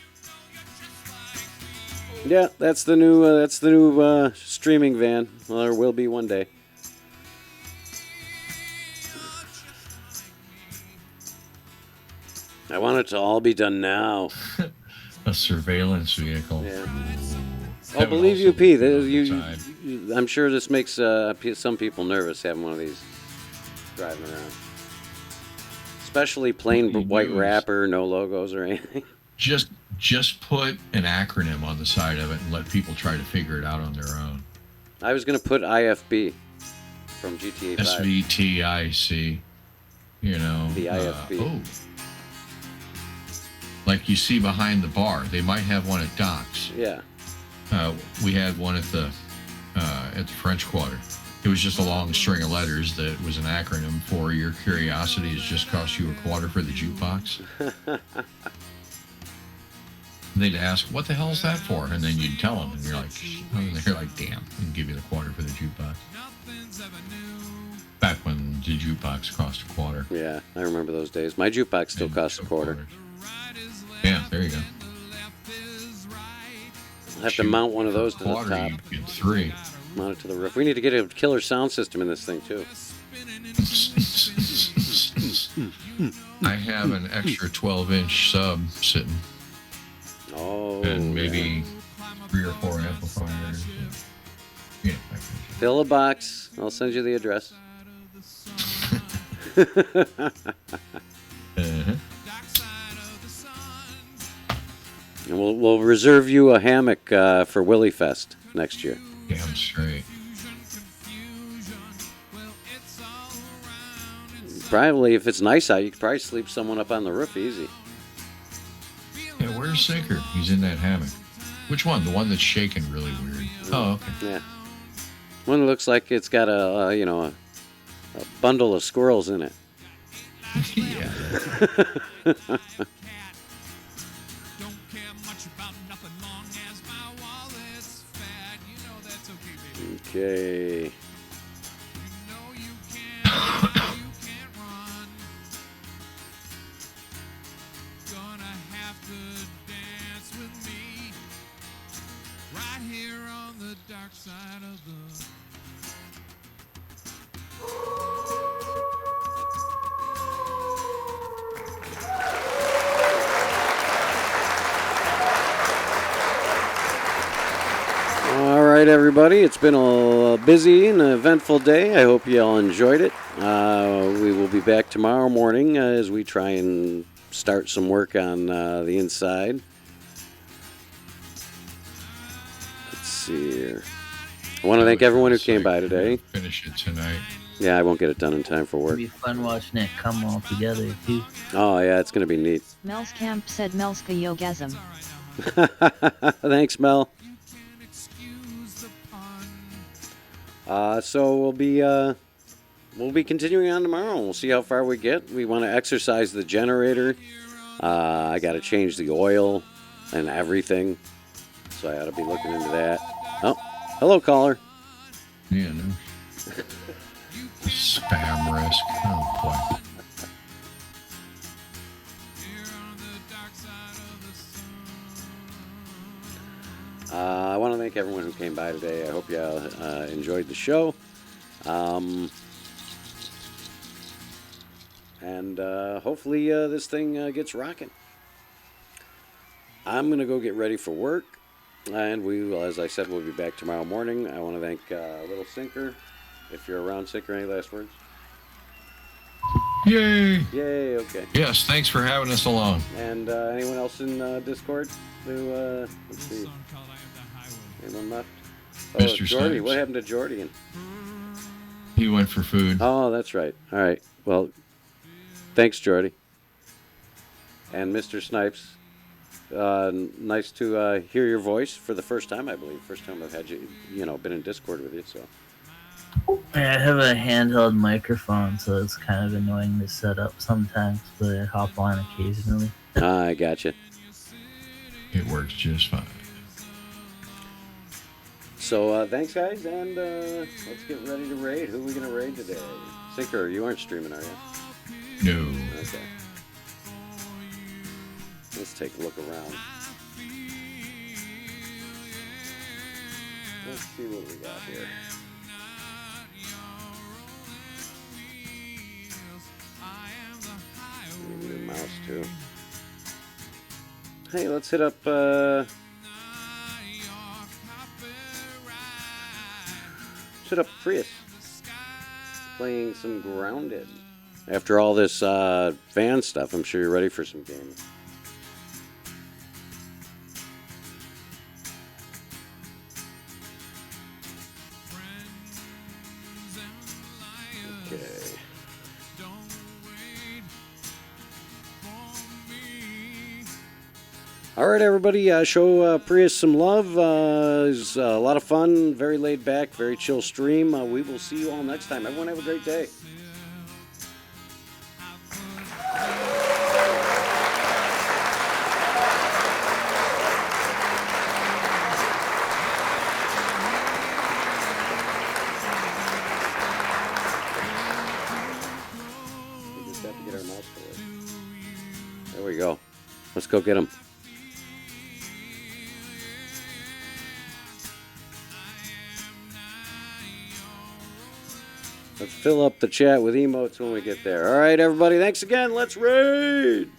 Speaker 3: Yeah, that's the new streaming van. Well, there will be one day. I want it to all be done now.
Speaker 9: A surveillance vehicle.
Speaker 3: Yeah.
Speaker 9: Ooh.
Speaker 3: Oh, believe you, P.
Speaker 9: Outside.
Speaker 3: I'm sure this makes some people nervous having one of these driving around. Especially plain
Speaker 9: What you
Speaker 3: white
Speaker 9: do is-
Speaker 3: wrapper, no logos or anything.
Speaker 9: Just put an acronym on the side of it and let people try to figure it out on their own.
Speaker 3: I was going to put IFB from GTA 5.
Speaker 9: SVTIC. You know.
Speaker 3: The IFB.
Speaker 9: Like you see behind the bar. They might have one at Docks.
Speaker 3: Yeah.
Speaker 9: We had one at the French Quarter. It was just a long string of letters that was an acronym for "Your curiosity has just cost you $0.25 for the jukebox." They'd ask, "What the hell is that for?" And then you'd tell them, and you're like, and they're like, "Damn," and give you the $0.25 for the jukebox. Back when the jukebox cost $0.25.
Speaker 3: Yeah, I remember those days. My jukebox still costs $0.25.
Speaker 9: Yeah, there you go.
Speaker 3: I'll have to mount one of those to the top.
Speaker 9: You get 3.
Speaker 3: Mount it to the roof. We need to get a killer sound system in this thing, too.
Speaker 9: I have an extra 12-inch sub sitting.
Speaker 3: Oh.
Speaker 9: And maybe 3 or 4 amplifiers. Yeah.
Speaker 3: Fill a box. I'll send you the address.
Speaker 9: Uh-huh.
Speaker 3: And we'll reserve you a hammock for Willie Fest next year.
Speaker 9: Damn straight.
Speaker 3: Probably, if it's nice out, you could probably sleep someone up on the roof easy.
Speaker 9: Yeah, where's Sinker? He's in that hammock. Which one? The one that's shaking really weird. Oh, okay.
Speaker 3: Yeah. One that looks like it's got a bundle of squirrels in it.
Speaker 9: Yeah.
Speaker 3: Okay. All right, everybody. It's been a busy and eventful day. I hope you all enjoyed it. We will be back tomorrow morning as we try and start some work on the inside. Let's see here. I want to thank everyone who came by today.
Speaker 9: Finish it tonight.
Speaker 3: Yeah, I won't get it done in time for
Speaker 11: It'll
Speaker 3: work.
Speaker 11: be fun watching it come all together, too.
Speaker 3: Oh, yeah, it's going to be neat.
Speaker 7: Mel's Camp said Melska Yogasm.
Speaker 3: Thanks, Mel. So we'll be continuing on tomorrow. We'll see how far we get. We want to exercise the generator. I got to change the oil and everything, so I ought to be looking into that. Oh, hello, caller.
Speaker 9: Yeah, no. Spam risk. Oh, boy.
Speaker 3: I want to thank everyone who came by today. I hope you all enjoyed the show. And hopefully this thing gets rocking. I'm going to go get ready for work. And we will, as I said, we'll be back tomorrow morning. I want to thank Little Sinker. If you're around, Sinker, any last words?
Speaker 9: Yay!
Speaker 3: Yay, okay.
Speaker 9: Yes, thanks for having us along.
Speaker 3: And anyone else in Discord? Who, let's see. Anyone left? Oh,
Speaker 9: Mr.
Speaker 3: Jordy.
Speaker 9: Snipes.
Speaker 3: What happened to Jordy?
Speaker 9: He went for food.
Speaker 3: Oh, that's right. All right. Well, thanks, Jordy. And Mr. Snipes. Nice to hear your voice for the first time, I believe. First time I've had you, been in Discord with you. So.
Speaker 11: I have a handheld microphone, so it's kind of annoying to set up sometimes, but I hop on occasionally.
Speaker 3: I gotcha.
Speaker 9: It works just fine.
Speaker 3: So thanks, guys, and let's get ready to raid. Who are we going to raid today? Sinker, you aren't streaming, are you?
Speaker 9: No.
Speaker 3: Okay. Let's take a look around. Let's see what we got here. Maybe the mouse, too. Hey, let's hit up... hit up Prius. Playing some Grounded. After all this van stuff, I'm sure you're ready for some gaming. Okay. All right, everybody, show Prius some love. It was a lot of fun, very laid back, very chill stream. We will see you all next time. Everyone have a great day. We just have to get our mouse to work. There we go. Let's go get him. Let's fill up the chat with emotes when we get there. All right, everybody. Thanks again. Let's raid.